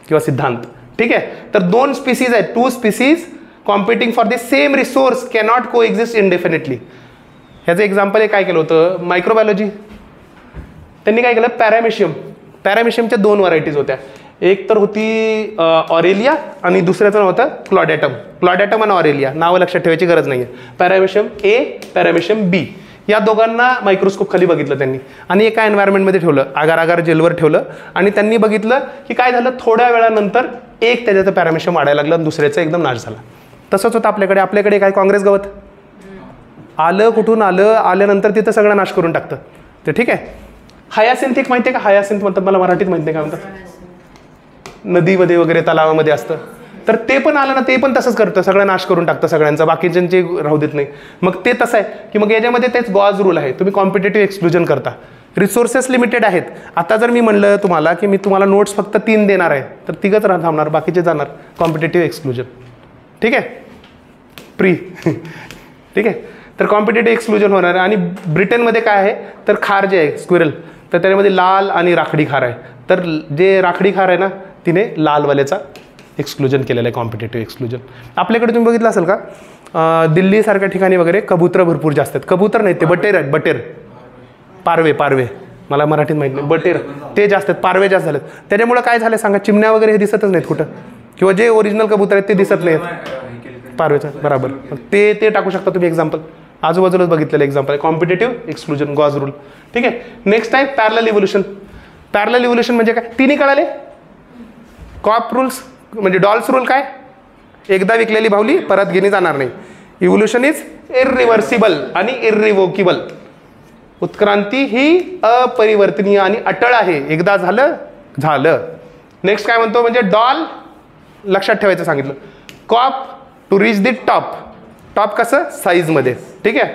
किंवा सिद्धांत. ठीक आहे, तर दोन स्पीसीज आहेत, two species competing for the same resource cannot co exist indefinitely. ह्याचं एक्झाम्पल हे काय केलं होतं, मायक्रोबायोलॉजी. त्यांनी काय केलं, पॅरामिशियमच्या दोन व्हरायटीज होत्या. एक तर होती ऑरेलिया आणि दुसऱ्याचं नाव होतं क्लॉडॅटम आणि ऑरेलिया. नावं लक्षात ठेवायची गरज नाही आहे. पॅरामिशियम ए, पॅरामिशियम बी, या दोघांना मायक्रोस्कोप खाली बघितलं त्यांनी आणि एका एन्व्हायरमेंटमध्ये ठेवलं, आगार जेलवर ठेवलं आणि त्यांनी बघितलं की काय झालं, थोड्या वेळानंतर एक त्याच्याचं पॅरामिशियम वाढायला लागलं आणि दुसऱ्याचा एकदम नाश झाला. तसंच होतं आपल्याकडे काय काँग्रेस गवत आलं, कुठून आल्यानंतर तिथं सगळं नाश करून टाकतं ते. ठीक आहे. हायासिंथिक माहिती आहे का? हायासिंथ म्हणतात, मला मराठीत माहिती नाही काय म्हणतात, नदीमध्ये वगैरे तलावामध्ये असतं. तर ते पण आलं ना, ते पण तसंच करतं, सगळं नाश करून टाकतं सगळ्यांचा, बाकीच्यांचे राहू देत नाही. मग ते तसं आहे की मग याच्यामध्ये तेच गॉज रूल आहे, तुम्ही कॉम्पिटेटिव्ह एक्सक्लुजन करता. रिसोर्सेस लिमिटेड आहेत. आता जर मी म्हणलं तुम्हाला की मी तुम्हाला नोट्स फक्त 3 देणार आहे, तर 3च थांबणार, बाकीचे जाणार. Competitive exclusion. ठीक आहे, प्री. ठीक आहे, तर कॉम्पिटेटिव्ह एक्सक्लुजन होणार आहे. आणि ब्रिटनमध्ये काय आहे, तर खार जे आहे स्क्विरल, तर त्याच्यामध्ये लाल आणि राखडी खार आहे. तर जे राखडी खार आहे ना, तिने लालवाल्याचा एक्सक्लुजन केलेलं आहे, कॉम्पिटेटिव्ह एक्सक्लुजन. आपल्याकडे तुम्ही बघितलं असेल का, दिल्लीसारख्या ठिकाणी वगैरे कबूतर भरपूर जास्त आहेत. कबूतर नाही, ते बटेर आहेत, बटेर, पारवे, मला मराठीत माहीत नाही, बटेर ते जास्त आहेत, पारवे जास्त झालेत. त्याच्यामुळे काय झालं सांगा, चिमण्या वगैरे हे दिसतच नाहीत कुठं, किंवा जे ओरिजिनल कबूतर आहेत ते दिसत नाहीत पारवेचं. बरोबर, ते टाकू शकता तुम्ही एक्झाम्पल, आजूबाजूलाच बघितलेलं एक्झाम्पल आहे. Competitive exclusion, Gause rule. ठीक आहे. नेक्स्ट आहे पॅरलल इव्होल्युशन. पॅरलल इव्होल्युशन म्हणजे काय, तिन्ही कळाले. कॉप रूल्स म्हणजे डॉल्स रूल काय, एकदा विकलेली भावली परत घेणी जाणार नाही. इव्होल्युशन इज इरिव्हर्सिबल आणि इरिव्होकेबल. उत्क्रांती ही अपरिवर्तनीय आणि अटळ आहे, एकदा झालं. नेक्स्ट काय म्हणतो, म्हणजे डॉल लक्षात ठेवायचं सांगितलं. Cope to reach the top कसं, साईजमध्ये. ठीक आहे.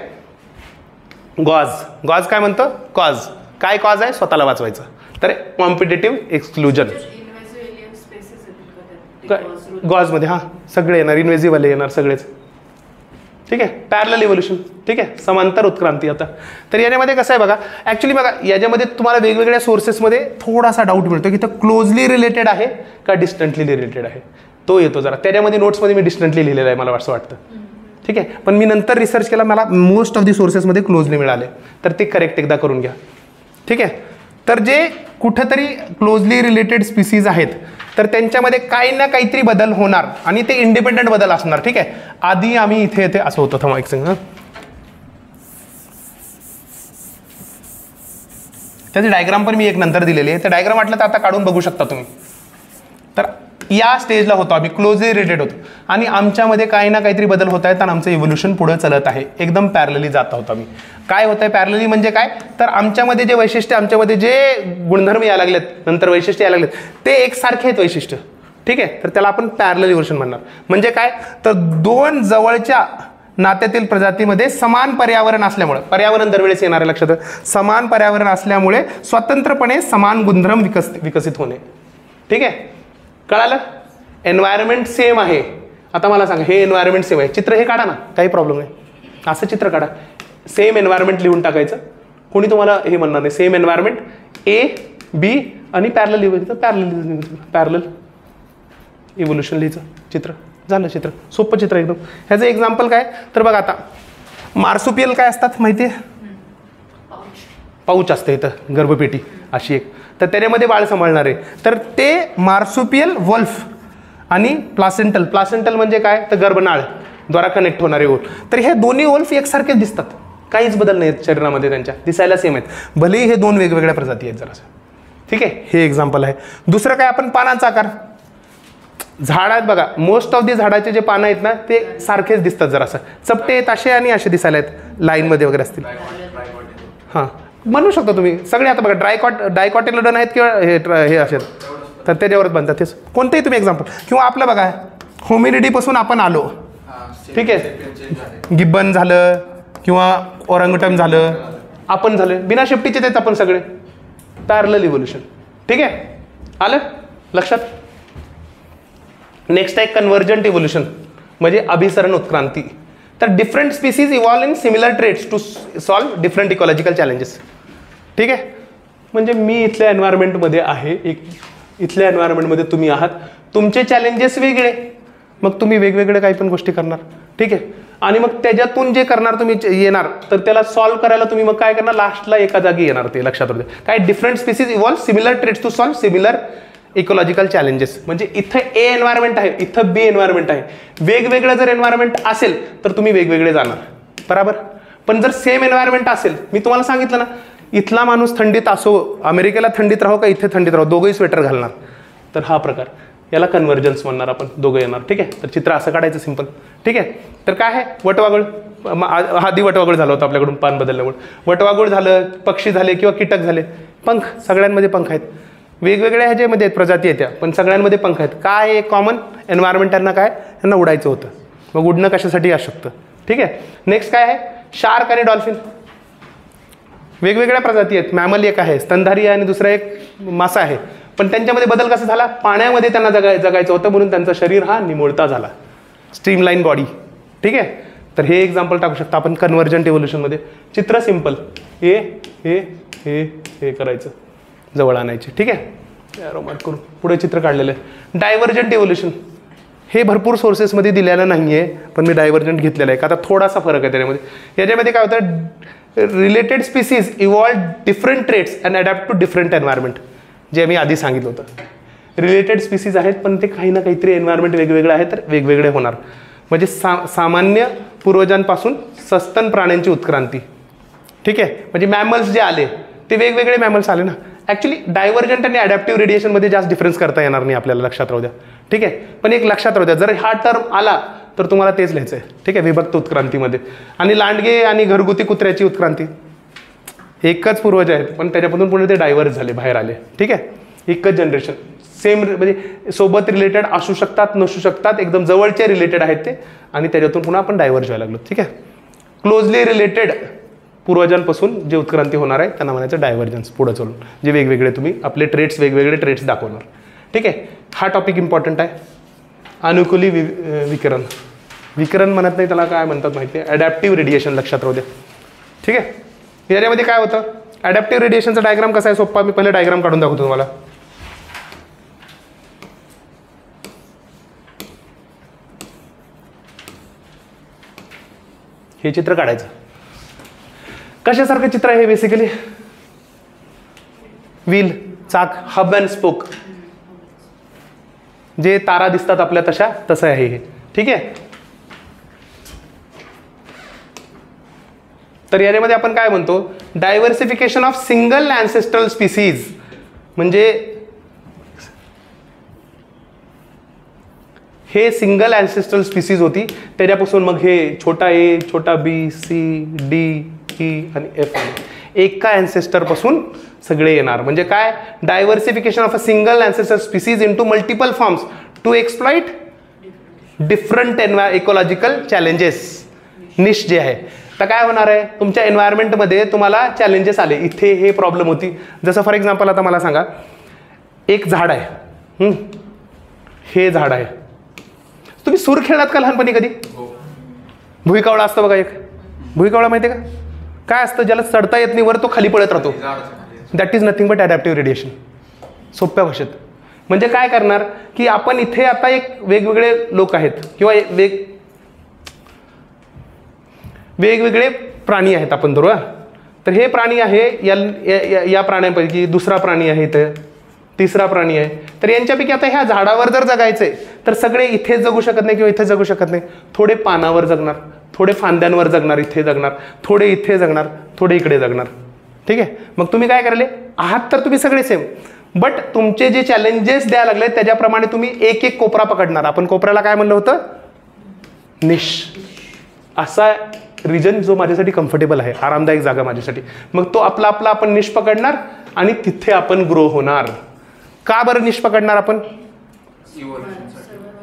गॉज काय म्हणतो, कॉज काय, कॉज आहे स्वतःला वाचवायचं. तर कॉम्पिटेटिव्ह एक्सक्लुजन गॉजमध्ये हां सगळे येणार, इन्व्हेजिव्हवाले येणार सगळेच. ठीक आहे. Parallel evolution. ठीक आहे, समांतर उत्क्रांती. आता तर याच्यामध्ये कसं आहे बघा, ॲक्च्युली बघा याच्यामध्ये तुम्हाला वेगवेगळ्या सोर्सेसमध्ये थोडासा डाऊट मिळतो की ते क्लोजली रिलेटेड आहे का डिस्टंटली रिलेटेड आहे, तो येतो जरा. त्याच्यामध्ये नोट्समध्ये मी डिस्टंटली लिहिलेलं आहे, मला असं वाटतं. ठीक आहे, पण मी नंतर रिसर्च केला, मला मोस्ट ऑफ दी सोर्सेसमध्ये क्लोजली मिळाले, तर ते करेक्ट एकदा करून घ्या. ठीक आहे. तर जे कुठेतरी क्लोजली रिलेटेड स्पीसीज आहेत तर त्यांच्यामध्ये काही ना काहीतरी बदल होणार आणि ते इंडिपेंडंट बदल असणार. ठीक आहे. आधी आम्ही इथे असं होतं, थांबा एक सेकंड, त्याची डायग्राम पण मी एक नंतर दिलेली आहे. ते डायग्राम वाटलं तर आता काढून बघू शकता तुम्ही. तर या स्टेजला होतो आम्ही, क्लोजली रिलेटेड होतो आणि आमच्यामध्ये काही ना काहीतरी बदल होत आहेत आणि आमचं इव्होल्युशन पुढे चालत आहे, एकदम पॅरलली जात आहोत आम्ही. काय होत आहे पॅरलली म्हणजे काय, तर आमच्यामध्ये जे वैशिष्ट्य, आमच्यामध्ये जे गुणधर्म यायला लागलेत, नंतर वैशिष्ट्य यायला लागलेत, ते एकसारखे आहेत वैशिष्ट्य. ठीक आहे, तर त्याला आपण पॅरलल इव्होल्युशन म्हणणार. म्हणजे काय, तर दोन जवळच्या नात्यातील प्रजातीमध्ये समान पर्यावरण असल्यामुळे, पर्यावरण दरवेळेस येणार आहे लक्षात, समान पर्यावरण असल्यामुळे स्वतंत्रपणे समान गुणधर्म विकसित होणे. ठीक आहे, कळालं. एन्व्हायरमेंट सेम आहे. आता मला सांगा, हे एन्व्हायरमेंट सेम आहे, चित्र हे काढा ना, काही प्रॉब्लेम नाही, असं चित्र काढा, सेम एन्व्हायरमेंट लिहून टाकायचं. कोणी तुम्हाला हे म्हणणार नाही. सेम एन्व्हायरमेंट ए बी आणि पॅरलल लिहायचं, पॅरलल इव्होल्युशन लिहायचं, चित्र झालं. चित्र सोपं चित्र एकदम. ह्याचं एक्झाम्पल काय, तर बघा आता मार्सुपियल काय असतात माहिती आहे, पाऊच असते इथं, गर्भपेटी अशी एक, तर त्याच्यामध्ये बाळ सांभाळणारे, तर ते मार्सुपियल वल्फ आणि प्लासेंटल. प्लासेंटल म्हणजे काय, तर गर्भनाळ द्वारा कनेक्ट होणारे वोल्फ. तर हे दोन्ही वोल्फ एकसारखेच दिसतात, काहीच बदल नाही आहेत शरीरामध्ये त्यांच्या, दिसायला सेम आहेत, भलेही हे दोन वेगवेगळ्या प्रजाती आहेत जरासं. ठीक आहे, हे एक्झाम्पल आहे. दुसरं काय, आपण पानांचा आकार, झाडात बघा मोस्ट ऑफ दी झाडाचे जे पानं आहेत ना ते सारखेच दिसतात, जरासं चपटे आहेत असे आणि असे दिसायला आहेत, लाईनमध्ये वगैरे असतील. हां, म्हणू शकता तुम्ही सगळे. आता बघा डायकॉटिलोडन आहेत किंवा हे असेल तर त्याच्यावरच बनतात. तेच कोणतेही तुम्ही एक्झाम्पल, किंवा आपलं बघा होमिनिडीपासून आपण आलो. ठीक आहे, गिब्बन झालं किंवा ओरंगुटन झालं, आपण झालं, बिना शेपटीचे आहेत आपण सगळे, पॅरलल इव्होल्युशन. ठीक आहे, आलं लक्षात. नेक्स्ट आहे कन्व्हर्जंट इव्होल्युशन, म्हणजे अभिसरण उत्क्रांती. तर different species evolve in similar traits to solve different ecological challenges. ठीक आहे, म्हणजे मी इथल्या एन्व्हायरमेंटमध्ये आहे, इथल्या एन्व्हायरमेंटमध्ये तुम्ही आहात, तुमचे चॅलेंजेस वेगळे, मग तुम्ही वेगवेगळे काही पण गोष्टी करणार. ठीक आहे, आणि मग त्याच्यातून जे करणार तुम्ही येणार, तर त्याला सॉल्व्ह करायला तुम्ही मग काय करणार, लास्टला एका जागी येणार. ते लक्षात राहू द्या. काय, different species evolve similar traits to solve similar ecological challenges. म्हणजे इथं ए एन्व्हायरमेंट आहे, इथं बी एन्व्हायरमेंट आहे, वेगवेगळं जर एन्व्हायरमेंट असेल तर तुम्ही वेगवेगळे जाणार, बरोबर. पण जर सेम एन्व्हायरमेंट असेल, मी तुम्हाला सांगितलं ना, इथला माणूस थंडीत असो, अमेरिकेला थंडीत राहो का इथे थंडीत राहो, दोघंही स्वेटर घालणार, तर हा प्रकार, याला कन्व्हर्जन्स म्हणणार आपण, दोघं येणार. ठीक आहे, तर चित्र असं काढायचं सिंपल. ठीक आहे, तर काय आहे, वटवाघूळ, आधी वटवाघूळ झालं होतं आपल्याकडून पान बदलल्यामुळे, वटवाघूळ झालं, पक्षी झाले किंवा कीटक झाले, पंख, सगळ्यांमध्ये पंख आहेत, वेगवेगळ्या ह्याच्यामध्ये आहेत, प्रजाती आहेत त्या, पण सगळ्यांमध्ये पंख आहेत. काय एक कॉमन एन्व्हायरमेंट त्यांना, काय त्यांना उडायचं होतं, मग उडणं कशासाठी असू शकतं. ठीक आहे, नेक्स्ट काय आहे, शार्क आणि डॉल्फिन, वेगवेगळ्या प्रजाती आहेत. मॅमल एक आहे, स्तनधारी आहे, आणि दुसरा एक मासा आहे, पण त्यांच्यामध्ये बदल कसा झाला, पाण्यामध्ये त्यांना जगायचं होतं म्हणून त्यांचं शरीर हा निमुळता झाला, स्ट्रीमलाईन बॉडी. ठीक आहे, तर हे एक्झाम्पल टाकू शकता आपण कन्व्हर्जंट इव्होल्युशनमध्ये. चित्र सिंपल, हे हे हे हे करायचं, जवळ आणायचे. ठीक आहे, एरो मार्क करून पुढे चित्र काढलेलं आहे. डायव्हर्जंट इव्होल्युशन, हे भरपूर सोर्सेसमध्ये दिलेलं नाही आहे, पण मी डायव्हर्जंट घेतलेलं आहे, का आता थोडासा फरक आहे त्याच्यामध्ये. याच्यामध्ये काय होतं, related species evolve different traits and adapt to different environment, जे मी आधी सांगितलं होतं. रिलेटेड स्पीसीज आहेत, पण ते काही ना काहीतरी एन्व्हायरमेंट वेगवेगळं आहे, तर वेगवेगळे होणार. म्हणजे सामान्य पूर्वजांपासून सस्तन प्राण्यांची उत्क्रांती. ठीक आहे, म्हणजे मॅमल्स जे आले ते वेगवेगळे मॅमल्स आले ना. ॲक्च्युली डायव्हर्जंट आणि अडॅप्टिव्ह रेडिएशनमध्ये जास्त डिफरन्स करता येणार नाही आपल्याला, लक्षात राहू द्या. ठीक आहे, पण एक लक्षात राहू द्या, जर हा टर्म आला तर तुम्हाला तेच लिहायचं आहे. ठीक आहे, विभक्त उत्क्रांतीमध्ये. आणि लांडगे आणि घरगुती कुत्र्याची उत्क्रांती, एकच पूर्वज आहेत, पण त्याच्यापासून पुढे ते डायव्हर्स झाले, बाहेर आले. ठीक आहे, एकच जनरेशन, सेम, म्हणजे सोबत रिलेटेड असू शकतात, नसू शकतात, एकदम जवळचे रिलेटेड आहेत ते, आणि त्याच्यातून पुन्हा आपण डायव्हर्ज व्हायला लागलो. ठीक आहे, क्लोजली रिलेटेड पूर्वजांपासून जे उत्क्रांती होणार आहे त्यांना म्हणायचं डायव्हर्जन्स. पुढे चालून जे वेगवेगळे तुम्ही आपले ट्रेट्स, वेगवेगळे ट्रेट्स दाखवणार. ठीक आहे, हा टॉपिक इम्पॉर्टंट आहे. अनुकूली विकिरण, विकिरण म्हणत नाही त्याला, काय म्हणतात माहिती आहे, अडॅप्टिव्ह रेडिएशन, लक्षात राहू द्या. ठीक आहे, याच्यामध्ये काय होतं, अडॅप्टिव्ह रेडिएशनचा डायग्राम कसा आहे, सोप्पा. मी पहिले डायग्राम काढून दाखवतो तुम्हाला. हे चित्र काढायचं, कशासारखं चित्र आहे हे, बेसिकली व्हील, चाक, हब अँड स्पोक, जे तारा दिसतात आपल्या तसं आहे हे. ठीक आहे, तर याच्यामध्ये आपण काय म्हणतो, डायव्हर्सिफिकेशन ऑफ सिंगल ॲन्सेस्ट्रल स्पीसीज, म्हणजे हे सिंगल ॲन्सेस्ट्रल स्पीसीज होती, त्याच्यापासून मग हे छोटा ए, छोटा बी, सी, डी, ई आणि एफ आले. एका ॲन्सेस्टरपासून सगळे येणार. म्हणजे काय, diversification of a single ancestor species into multiple forms to exploit different ecological challenges. Niche जे आहे, तर काय होणार आहे, तुमच्या एन्व्हायरमेंटमध्ये तुम्हाला चॅलेंजेस आले, इथे हे प्रॉब्लेम होती. जसं फॉर एक्झाम्पल आता मला सांगा, एक झाड आहे, हे झाड आहे. तुम्ही सूर खेळलात का लहानपणी कधी? भुईकावळा असतं बघा, एक भुईकावळा माहिती आहे का? काय असतं, ज्याला चढता येत नाही वर, तो खाली पडत राहतो. That is nothing but adaptive radiation. सोप्या भाषेत म्हणजे काय करणार की आपण इथे आता एक वेगवेगळे लोक आहेत किंवा वेगवेगळे प्राणी आहेत आपण धरू. तर हे प्राणी आहे, या प्राण्यांपैकी दुसरा प्राणी आहे, इथं तिसरा प्राणी आहे. तर यांच्यापैकी आता ह्या झाडावर जर जगायचंय तर सगळे इथे जगू शकत नाही किंवा इथे जगू शकत नाही. थोडे पानावर जगणार, थोडे फांद्यांवर जगणार, इथे जगणार, थोडे इथे जगणार, थोडे इकडे जगणार. ठीक आहे. मग तुम्ही काय कराले आहात, तर तुम्ही सगळे सेम, बट तुमचे जे चॅलेंजेस द्यायला लागले त्याच्याप्रमाणे तुम्ही एक एक कोपरा पकडणार. आपण कोपऱ्याला काय म्हणलं होतं, निश. असा रिजन जो माझ्यासाठी कम्फर्टेबल आहे, आरामदायक जागा माझ्यासाठी. मग तो आपला आपला आपण निश पकडणार आणि तिथे आपण ग्रो होणार. का बरं निश पकडणार आपण?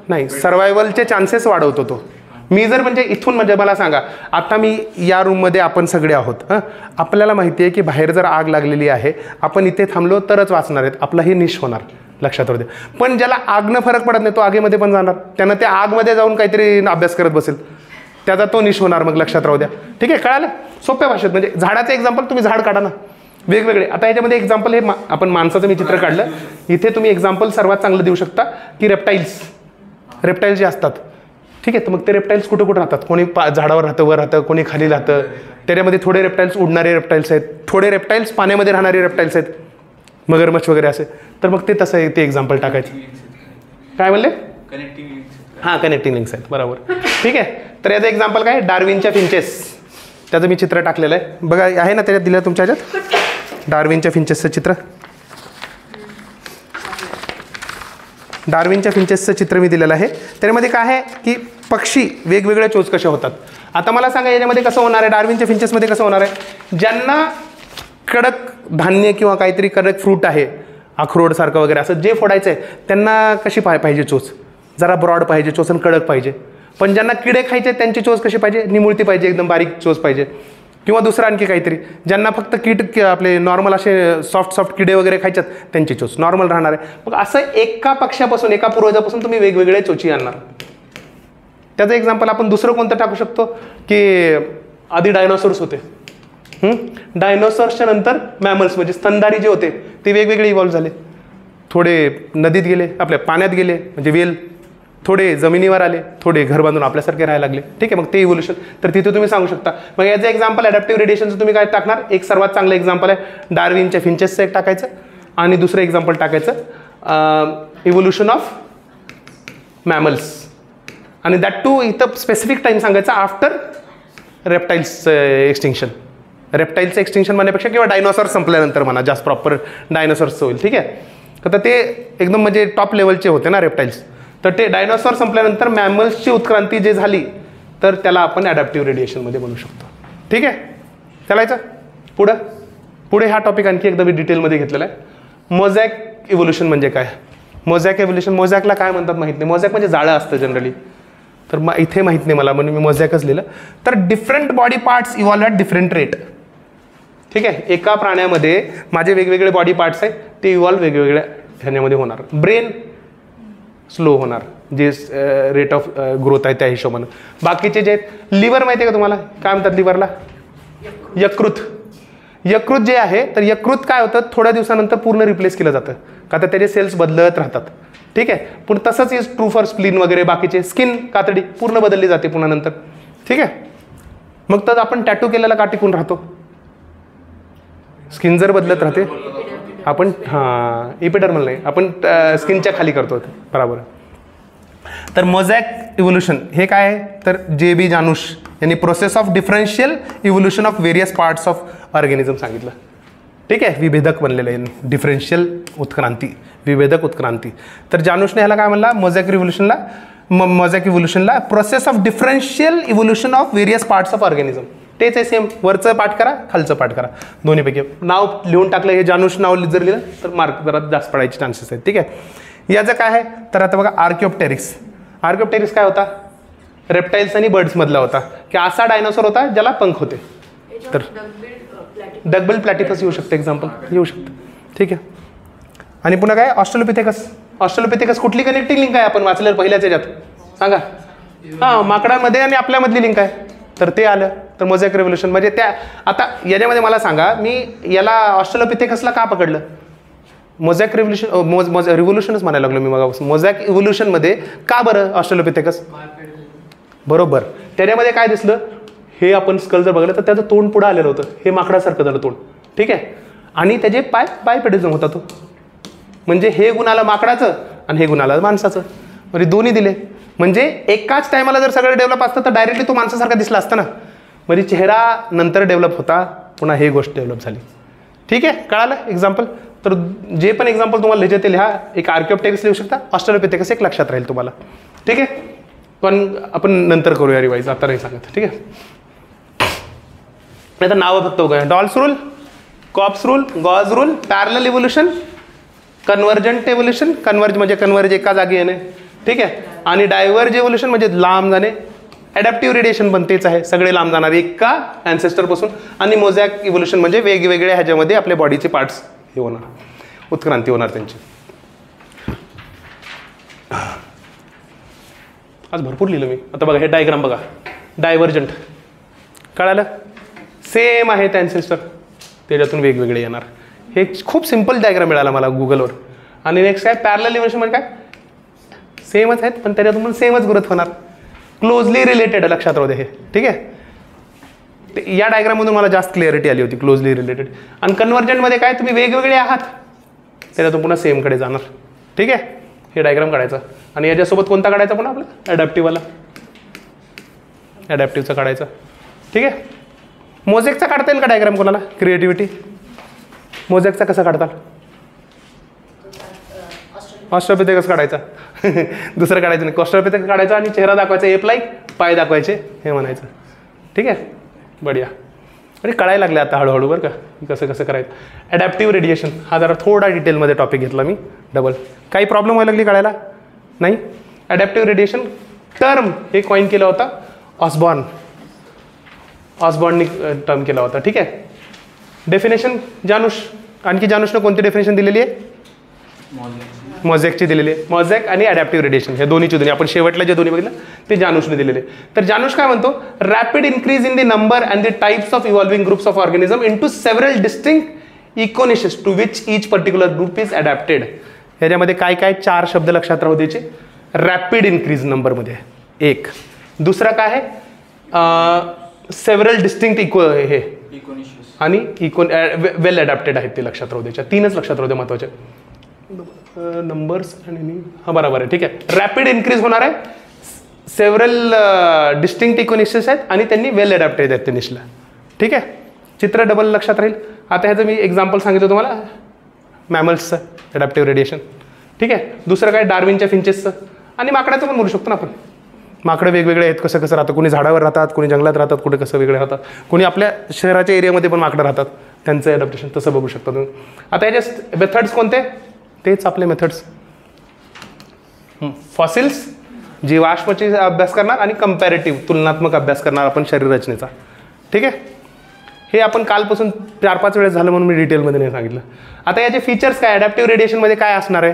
नाही, सर्वायवलचे चान्सेस वाढवतो तो. मी जर म्हणजे इथून म्हणजे मला सांगा, आता मी या रूममध्ये आपण सगळे आहोत, आपल्याला माहिती आहे की बाहेर जर आग लागलेली आहे, आपण इथे थांबलो तरच वाचणार आहेत, आपला हे निश होणार, लक्षात राहू दे. पण ज्याला आगनं फरक पडत नाही तो आगीमध्ये पण जाणार, त्यानं त्या आगमध्ये जाऊन काहीतरी अभ्यास करत बसेल, त्याचा तो निश होणार. मग लक्षात राहू द्या. ठीक आहे, कळालं? सोप्या भाषेत म्हणजे झाडाचं एक्झाम्पल तुम्ही झाड काढा ना वेगवेगळे. आता याच्यामध्ये एक्झाम्पल हे आपण माणसाचं मी चित्र काढलं, इथे तुम्ही एक्झाम्पल सर्वात चांगलं देऊ शकता की रेप्टाईल्स जे असतात. ठीक आहे, तर मग ते रेप्टाईल्स कुठं कुठं राहतात, कोणी झाडावर राहतं, वर राहतं, कोणी खाली राहतं. त्याच्यामध्ये थोडे रेप्टाईल्स उडणारे रेप्टाईल्स आहेत, थोडे रेप्टाईल्स पाण्यामध्ये राहणारे रेप्टाईल्स आहेत, मगरमच्छ वगैरे असे. तर मग ते तसं आहे, ते एक्झाम्पल टाकायचं. काय म्हणले? हां, कनेक्टिंग लिंक्स आहेत, बरोबर. ठीक आहे. तर याचं एक्झाम्पल काय, डार्विनच्या फिंचेस. त्याचं मी चित्र टाकलेलं आहे बघा, आहे ना त्याच्यात दिलं तुमच्या ह्याच्यात, डार्विनच्या फिंचेसचं चित्र. डार्विनच्या फिंचेसचं चित्र मी दिलेलं आहे. त्यामध्ये काय आहे की पक्षी वेगवेगळे चोच कसे होतात. आता मला सांगा याच्यामध्ये कसं होणार आहे, डार्विनच्या फिंचेसमध्ये कसं होणार आहे, ज्यांना कडक धान्य किंवा काहीतरी कडक फ्रूट आहे, अक्रोडसारखं वगैरे असं जे फोडायचं आहे, त्यांना कशी पाहिजे चोच, जरा ब्रॉड पाहिजे चोच आणि कडक पाहिजे. पण ज्यांना किडे खायचे त्यांची चोच कशी पाहिजे, निमुळती पाहिजे, एकदम बारीक चोच पाहिजे. किंवा दुसरं आणखी काहीतरी, ज्यांना फक्त आपले नॉर्मल असे सॉफ्ट किडे वगैरे खायच्यात त्यांची चोच नॉर्मल राहणार आहे. मग असं एका पक्षापासून, एका पूर्वजापासून तुम्ही वेगवेगळे चोची आणणार. त्याचं एक्झाम्पल आपण दुसरं कोणतं टाकू शकतो की आधी डायनोसॉर्स होते, डायनोसॉर्सच्या नंतर मॅमल्स म्हणजे स्तनधारी जे होते ते वेगवेगळे इव्हॉल्व झाले. थोडे नदीत गेले, आपल्या पाण्यात गेले म्हणजे वेल, थोडे जमिनीवर आले, थोडे घर बांधून आपल्यासारखे राहायला लागले. ठीक आहे, मग ते इव्होल्युशन. तर तिथे तुम्ही सांगू शकता. मग याचं एक्झाम्पल ॲडॅप्टिव्ह रेडिएशनचं तुम्ही काय टाकणार, एक सर्वात चांगलं एक्झाम्पल आहे डार्विनच्या फिंचेसचं एक टाकायचं आणि दुसरं एक्झाम्पल टाकायचं इव्होल्युशन ऑफ मॅमल्स. आणि दॅट टू इथं स्पेसिफिक टाईम सांगायचा आफ्टर रेप्टाईल्स एक्सटिंक्शन. रेप्टाईलचं एक्सटिंक्शन म्हणण्यापेक्षा किंवा डायनोसॉर संपल्यानंतर म्हणा, जास्त प्रॉपर डायनोसॉर्सचं होईल. ठीक आहे, तर ते एकदम म्हणजे टॉप लेवलचे होते ना रेप्टाईल्स. तर ते डायनोसॉर संपल्यानंतर मॅमल्सची उत्क्रांती जे झाली तर त्याला आपण ॲडॅप्टिव्ह रेडिएशनमध्ये बनवू शकतो. ठीक आहे, चालायचं पुढे हा टॉपिक आणखी एकदा मी डिटेलमध्ये घेतलेला आहे. मोझॅक इव्होल्युशन म्हणजे काय, मोझॅक इव्होल्युशन, मोझॅकला काय म्हणतात माहीत नाही. मोझॅक म्हणजे जाळं असतं जनरली, तर इथे माहीत नाही मला, म्हणून मी मोझॅकच लिहिलं. तर different body parts evolve at different rate. ठीक आहे, एका प्राण्यामध्ये माझे वेगवेगळे बॉडी पार्ट्स आहेत, ते इव्हॉल्व वेगवेगळ्या ह्याच्यामध्ये होणार. ब्रेन स्लो होणार, जे रेट ऑफ ग्रोथ आहे त्या हिशोबानं. बाकीचे जे आहेत, लिव्हर माहिती आहे का तुम्हाला, काय म्हणतात लिव्हरला, यकृत जे आहे, तर यकृत काय होतं थोड्या दिवसानंतर पूर्ण रिप्लेस केलं जातं, का तर त्याचे सेल्स बदलत राहतात. ठीक आहे, पण तसंच इज ट्रू फॉर स्प्लीन वगैरे बाकीचे. स्किन, कातडी पूर्ण बदलली जाते पुन्हा नंतर. ठीक आहे, मग तर आपण टॅटू केलेला का टिकून राहतो, स्किन जर बदलत राहते आपण, हां इपिडर्मल नाही, आपण स्किनच्या खाली करतो बरोबर. तर मोझॅक इव्होल्युशन हे काय आहे, तर जे.बी. जानुश यांनी process of differential evolution of various parts of organism सांगितलं. ठीक आहे, विभेदक बनलेलं आहे, डिफरन्शियल उत्क्रांती, विभेदक उत्क्रांती. तर जानुशने ह्याला काय म्हणला, मोझॅक रिव्होल्युशनला मोझॅक इव्होल्युशनला process of differential evolution of various parts of organism. तेच आहे सेम, वरचं पाठ करा खालचं पाठ करा, दोन्हीपैकी. नाव लिहून टाकलं, हे जानूश नाव जर लिहिलं तर मार्क जरा जास्त पडायचे चान्सेस आहेत. ठीक आहे, याचं काय आहे तर आता बघा आर्किओप्टेरिक्स. आर्किओप्टेरिक्स काय होता, रेप्टाईल्स आणि बर्ड्समधला होता, की असा डायनोसॉर होता ज्याला पंख होते. तर डकबिल प्लॅटिपस येऊ शकते, एक्झाम्पल येऊ शकतं. ठीक आहे, आणि पुन्हा काय ऑस्ट्रेलोपिथेकस. ऑस्ट्रेलोपिथेकस कुठली कनेक्टिंग लिंक आहे आपण वाचलेलं पहिल्याच याच्यात सांगा. हां, माकडामध्ये आणि आपल्यामधली लिंक आहे, तर ते आलं. तर मोझॅक रिव्होल्युशन म्हणजे त्या, आता याच्यामध्ये मला सांगा, मी याला ऑस्ट्रेलोपिथेकसला का पकडलं, मोझॅक रिव्होल्युशन रिव्होल्युशनच म्हणायला लागलो मी मग. मोझॅक इव्होल्युशनमध्ये का बरं ऑस्ट्रेलोपिथेकस, बरोबर. त्याच्यामध्ये काय दिसलं, हे आपण स्कल जर बघलं तर त्याचं तोंड पुढं आलेलं होतं, हे माकडासारखं झालं तोंड. ठीक आहे, आणि त्याचे पाय बायपेडिझम होता तो, म्हणजे हे गुण आलं माकडाचं आणि हे गुण आलं माणसाचं, म्हणजे दोन्ही दिले. म्हणजे एकाच टायमाला जर सगळं डेव्हलप असतं तर डायरेक्टली तो माणसासारखा दिसला असता ना. म्हणजे चेहरा नंतर डेव्हलप होता, पुन्हा हे गोष्ट डेव्हलप झाली. ठीक आहे, कळालं एक्झाम्पल. तर जे पण एक्झाम्पल तुम्हाला लिहायचे ते लिहा. एक आर्किओप्टेरिक्स लिहू शकता, ऑस्ट्रेलोपिथेकस एक लक्षात राहील तुम्हाला. ठीक आहे, पण आपण नंतर करूया रिवाईज, आता नाही सांगत. ठीक आहे, नाही तर नावं फक्त बघा. Dollo's rule, Cope's rule, Gause's rule, parallel evolution, convergent evolution. Converge म्हणजे कन्व्हर्ज एका जागी येणे. ठीक आहे, आणि डायव्हर्ज इव्होल्युशन म्हणजे लांब जाणे. ॲडॅप्टिव्ह रेडिएशन पण तेच आहे, सगळे लांब जाणार एका अँसेस्टरपासून. आणि मोझॅक इव्होल्युशन म्हणजे वेगवेगळ्या ह्याच्यामध्ये आपल्या बॉडीचे पार्ट्स हे होणार, उत्क्रांती होणार त्यांची. आज भरपूर लिहिलं मी. आता बघा हे डायग्राम बघा, डायव्हर्जंट कळालं, सेम आहे अँसेस्टर, त्याच्यातून वेगवेगळे येणार. हे खूप सिम्पल डायग्राम मिळाला मला गुगलवर. आणि नेक्स्ट काय पॅरलल इव्होल्युशन म्हणजे काय, सेमच आहेत पण त्याच्यातून पण सेमच ग्रोथ होणार, क्लोजली रिलेटेड. लक्षात राहू दे हे. ठीक आहे, या डायग्राममधून मला जास्त क्लिअरिटी आली होती, क्लोजली रिलेटेड. आणि कन्व्हर्जंटमध्ये काय, तुम्ही वेगवेगळे आहात त्याच्यातून पुन्हा सेमकडे जाणार. ठीक आहे, हे डायग्राम काढायचं. आणि याच्यासोबत कोणता काढायचा पुन्हा आपला, ॲडॅप्टिव्हवाला, ॲडॅप्टिव्हचा काढायचा. ठीक आहे, मोझॅकचा काढता येईल का डायग्राम कोणाला, क्रिएटिव्हिटी. मोझॅकचा कसा काढता, ऑस्ट्रेलोपिथेकस काढायचा दुसरं काढायचं नाही, ऑस्ट्रेलोपिथेकस काढायचा आणि चेहरा दाखवायचा एप लाईक, पाय दाखवायचे, हे म्हणायचं. ठीक आहे, बढिया. अरे कळायला लागले आता हळूहळू बरं का, कसं कसं करायचं. ॲडॅप्टिव्ह रेडिएशन हा जरा थोडा डिटेलमध्ये टॉपिक घेतला मी डबल. काही प्रॉब्लेम व्हायला लागली कळायला नाही. ॲडॅप्टिव्ह रेडिएशन टर्म हे कॉइन केला होता ऑसबॉर्ननी टर्म केला होता. ठीक आहे, डेफिनेशन जानूश, आणखी जानूशनं कोणती डेफिनेशन दिलेली आहे, मोझॅकची दिलेली आहे. मोझॅक आणि ॲडॅप्टिव्ह रेडिएशन हे दोन्हीची दोन्ही आपण शेवटला जे दोन्ही बघितलं ते जानूशने दिलेले. तर जानूश काय म्हणतो, rapid increase in the number and the types of evolving groups of organism into several distinct econiches to which each particular group is adapted. ह्याच्यामध्ये काय काय 4 शब्द लक्षात राहू द्यायचे. रॅपिड इन्क्रीज नंबरमध्ये एक, दुसरा काय आहे सेव्हरल डिस्टिंक्ट हे आणि वेल अडॅप्टेड आहेत ते लक्षात राहू द्यायच्या. 3च लक्षात राहू द्या महत्वाचे नंबर्स आणि हा बरोबर आहे. ठीक आहे, रॅपिड इन्क्रीज होणार आहे, सेव्हरल डिस्टिंक्ट इकोनिशस आहेत आणि त्यांनी वेल अडॅप्टेड आहेत ते निशला. ठीक आहे, चित्र डबल लक्षात राहील. आता ह्याचं मी एक्झाम्पल सांगितलं तुम्हाला मॅमल्सचं अडॅप्टिव्ह रेडिएशन. ठीक आहे, दुसरं काय डार्विनच्या फिंचेसचं आणि माकडाचं पण म्हणू शकतो ना आपण. माकडं वेगवेगळे आहेत, कसं कसं राहतं, कोणी झाडावर राहतात, कोणी जंगलात राहतात, कुठे कसं वेगळे राहतात, कोणी आपल्या शहराच्या एरियामध्ये पण माकडं राहतात, त्यांचं अडॅप्टेशन तसं बघू शकता तुम्ही. आता याचे मेथड्स कोणते, तेच आपले मेथड्स. फॉसिल्स जीवाश्मचे अभ्यास करणार आणि कंपॅरेटिव्ह तुलनात्मक अभ्यास करणार आपण शरीर रचनेचा. ठीक आहे, हे आपण कालपासून 4-5 वेळेस झालं म्हणून मी डिटेलमध्ये नाही सांगितलं. आता याचे फीचर्स काय, अडॅप्टिव्ह रेडिएशनमध्ये काय असणार आहे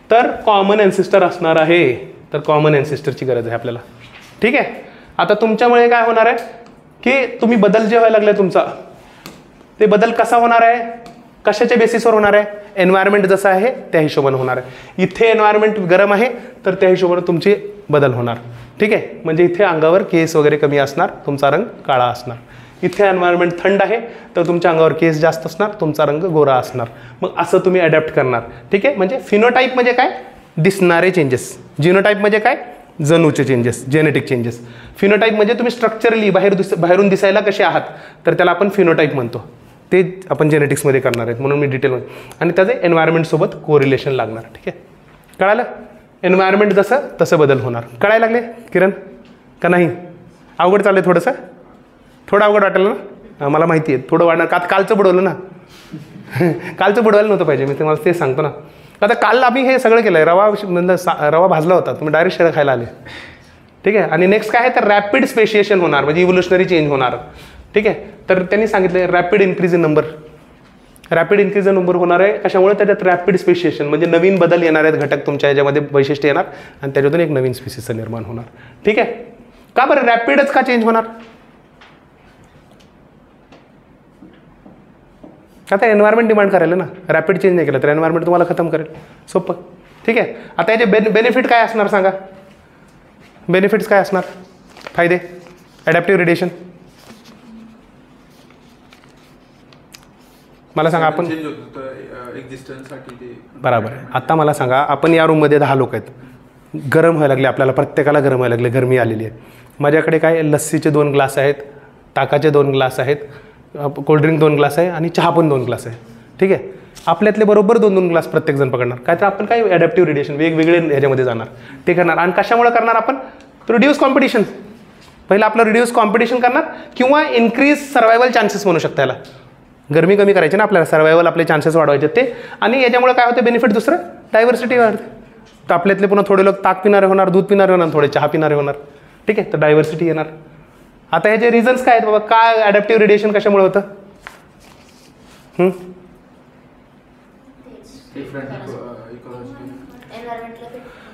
तर कॉमन एन्सिस्टर असणार आहे. तर कॉमन एन्सिस्टरची गरज आहे आपल्याला. ठीक आहे, आता तुमच्यामुळे काय होणार आहे की तुम्ही बदल जे व्हायला लागले तुमचा, ते बदल कसा होणार आहे, कशाच्या बेसिसवर होणार आहे, एन्व्हायरमेंट जसं आहे त्या हिशोबाने होणार आहे. इथे एन्व्हायरमेंट गरम आहे तर त्या हिशोबाने तुमचे बदल होणार. ठीक आहे, म्हणजे इथे अंगावर केस वगैरे कमी असणार, तुमचा रंग काळा असणार. इथे एन्व्हायरमेंट थंड आहे तर तुमच्या अंगावर केस जास्त असणार, तुमचा रंग गोरा असणार. मग असं तुम्ही अडॅप्ट करणार. ठीक आहे, म्हणजे फिनोटाईप म्हणजे काय, दिसणारे चेंजेस. जिनोटाईप म्हणजे काय, जणूचे चेंजेस, जेनेटिक चेंजेस. फिनोटाईप म्हणजे तुम्ही स्ट्रक्चरली बाहेरून दिसायला कसे आहात तर त्याला आपण फिनोटाईप म्हणतो. ते आपण जेनेटिक्समध्ये करणार आहेत म्हणून मी डिटेलमध्ये. आणि त्याचे एन्व्हायरमेंटसोबत कोरिलेशन लागणार. ठीक आहे, कळालं. एन्व्हायरमेंट जसं तसं बदल होणार. कळायला लागले किरण का नाही? अवघड चाललंय थोडंसं, थोडं अवघड वाटेल ना, मला माहिती आहे थोडं वाढणार. कालचं बुडवलं ना कालचं बुडवायला नव्हतं पाहिजे, मी तुम्हाला तेच सांगतो ना. आता काल आम्ही हे सगळं केलं आहे, रवा भाजला होता, तुम्ही डायरेक्ट शिळं खायला आले. ठीक आहे. आणि नेक्स्ट काय आहे तर रॅपिड स्पेशिएशन होणार, म्हणजे इव्होल्युशनरी चेंज होणार. ठीक आहे. तर त्यांनी सांगितलं rapid increase in number. Rapid increase in number होणार आहे कशामुळे? त्याच्यात रॅपिड स्पेशिएशन म्हणजे नवीन बदल येणार आहेत, घटक तुमच्या याच्यामध्ये वैशिष्ट्य येणार आणि त्याच्यातून एक नवीन स्पीसीचं निर्माण होणार. ठीक आहे. का बरं रॅपिडच का चेंज होणार? आता एन्व्हायरमेंट डिमांड करायला ना, रॅपिड चेंज नाही केलं तर एन्व्हायरमेंट तुम्हाला खतम करेल. सोपं. ठीक आहे. आता याचे बेनिफिट काय असणार सांगा? बेनिफिट्स काय असणार? फायदे. ॲडॅप्टिव्ह रेडिएशन मला सांगा. आपण बरोबर आहे. आता मला सांगा, आपण या रूममध्ये 10 लोक आहेत, गरम व्हायला लागले आपल्याला, प्रत्येकाला गरम व्हायला लागले, गरमी आलेली आहे. माझ्याकडे काय लस्सीचे 2 ग्लास आहेत, ताकाचे 2 ग्लास आहेत, कोल्ड्रिंक 2 ग्लास आहे आणि चहा पण 2 ग्लास आहे. ठीक आहे. आपल्यातले बरोबर 2-2 ग्लास प्रत्येकजण पकडणार. काय तर आपण काय ॲडॅप्टिव्ह रेडिएशन वेगवेगळे ह्याच्यामध्ये जाणार, ते करणार. आणि कशामुळे करणार आपण? Reduce competition. पहिलं आपलं रिड्यूस कॉम्पिटिशन करणार किंवा इन्क्रीज सर्वायवल चान्सेस म्हणू शकता याला. गरमी कमी करायची ना आपल्याला, सर्वायवल आपले चान्सेस वाढवायचे ते. आणि याच्यामुळे काय होते बेनिफिट दुसरं? डायव्हर्सिटी वाढते. तर आपल्यातले पुन्हा थोडे लोक ताक पिणारे होणार, दूध पिणारे होणार, थोडे चहा पिणारे होणार. ठीक आहे. तर डायव्हर्सिटी येणार. आता ह्याचे रिझन्स काय आहेत बाबा? काय ॲडॅप्टिव्ह रेडिएशन कशामुळे होतं?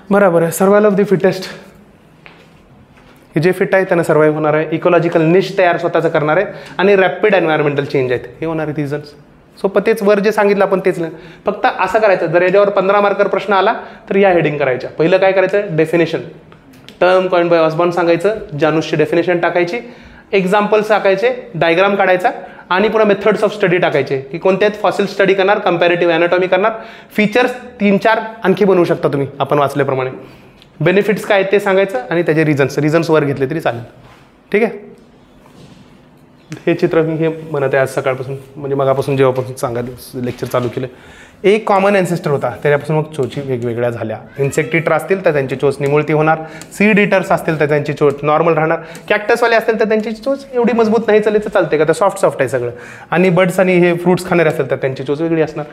बरोबर आहे. Survival of the fittest. जे फिट आहे त्यांना सर्वाईव्ह होणार आहे, इकोलॉजिकल निश तयार स्वतःचं करणार आहे आणि रॅपिड एन्व्हायरमेंटल चेंज आहेत, हे होणार आहेत रिझन्स. सोपं तेच वर जे सांगितलं आपण तेच नाही. फक्त असं करायचं, जर याच्यावर 15 मार्कर प्रश्न आला तर या हेडिंग करायच्या. पहिलं काय करायचं? Definition. Term coined by Osborn सांगायचं, जानूसची डेफिनेशन टाकायची, एक्झाम्पल्स टाकायचे, डायग्राम काढायचा आणि पुन्हा मेथड्स ऑफ स्टडी टाकायचे की कोणत्यात फॉसिल स्टडी करणार, कंपॅरेटिव्ह ॲनाटॉमी करणार, फीचर्स 3-4 आणखी बनवू शकता तुम्ही आपण वाचल्याप्रमाणे. बेनिफिट्स काय आहेत ते सांगायचं आणि त्याचे रिझन्स वर घेतले तरी चालेल. ठीक आहे. हे चित्र मी हे म्हणत आहे आज सकाळपासून, म्हणजे मगापासून जेव्हापासून सांगायला लेक्चर चालू केलं. एक कॉमन ॲन्सेस्टर होता, त्याच्यापासून मग चोची वेगवेगळ्या झाल्या. इन्सेक्टिटर असतील तर त्यांची चोच निमुळती होणार, सीड इटर्स असतील तर त्यांची चोच नॉर्मल राहणार, कॅक्टसवाले असतील तर त्यांची चोच एवढी मजबूत नाही चालली तर चालते का, तर सॉफ्ट आहे सगळं. आणि बर्ड्स आणि हे फ्रुट्स खाणारे असतील तर त्यांची चोच वेगळी असणार.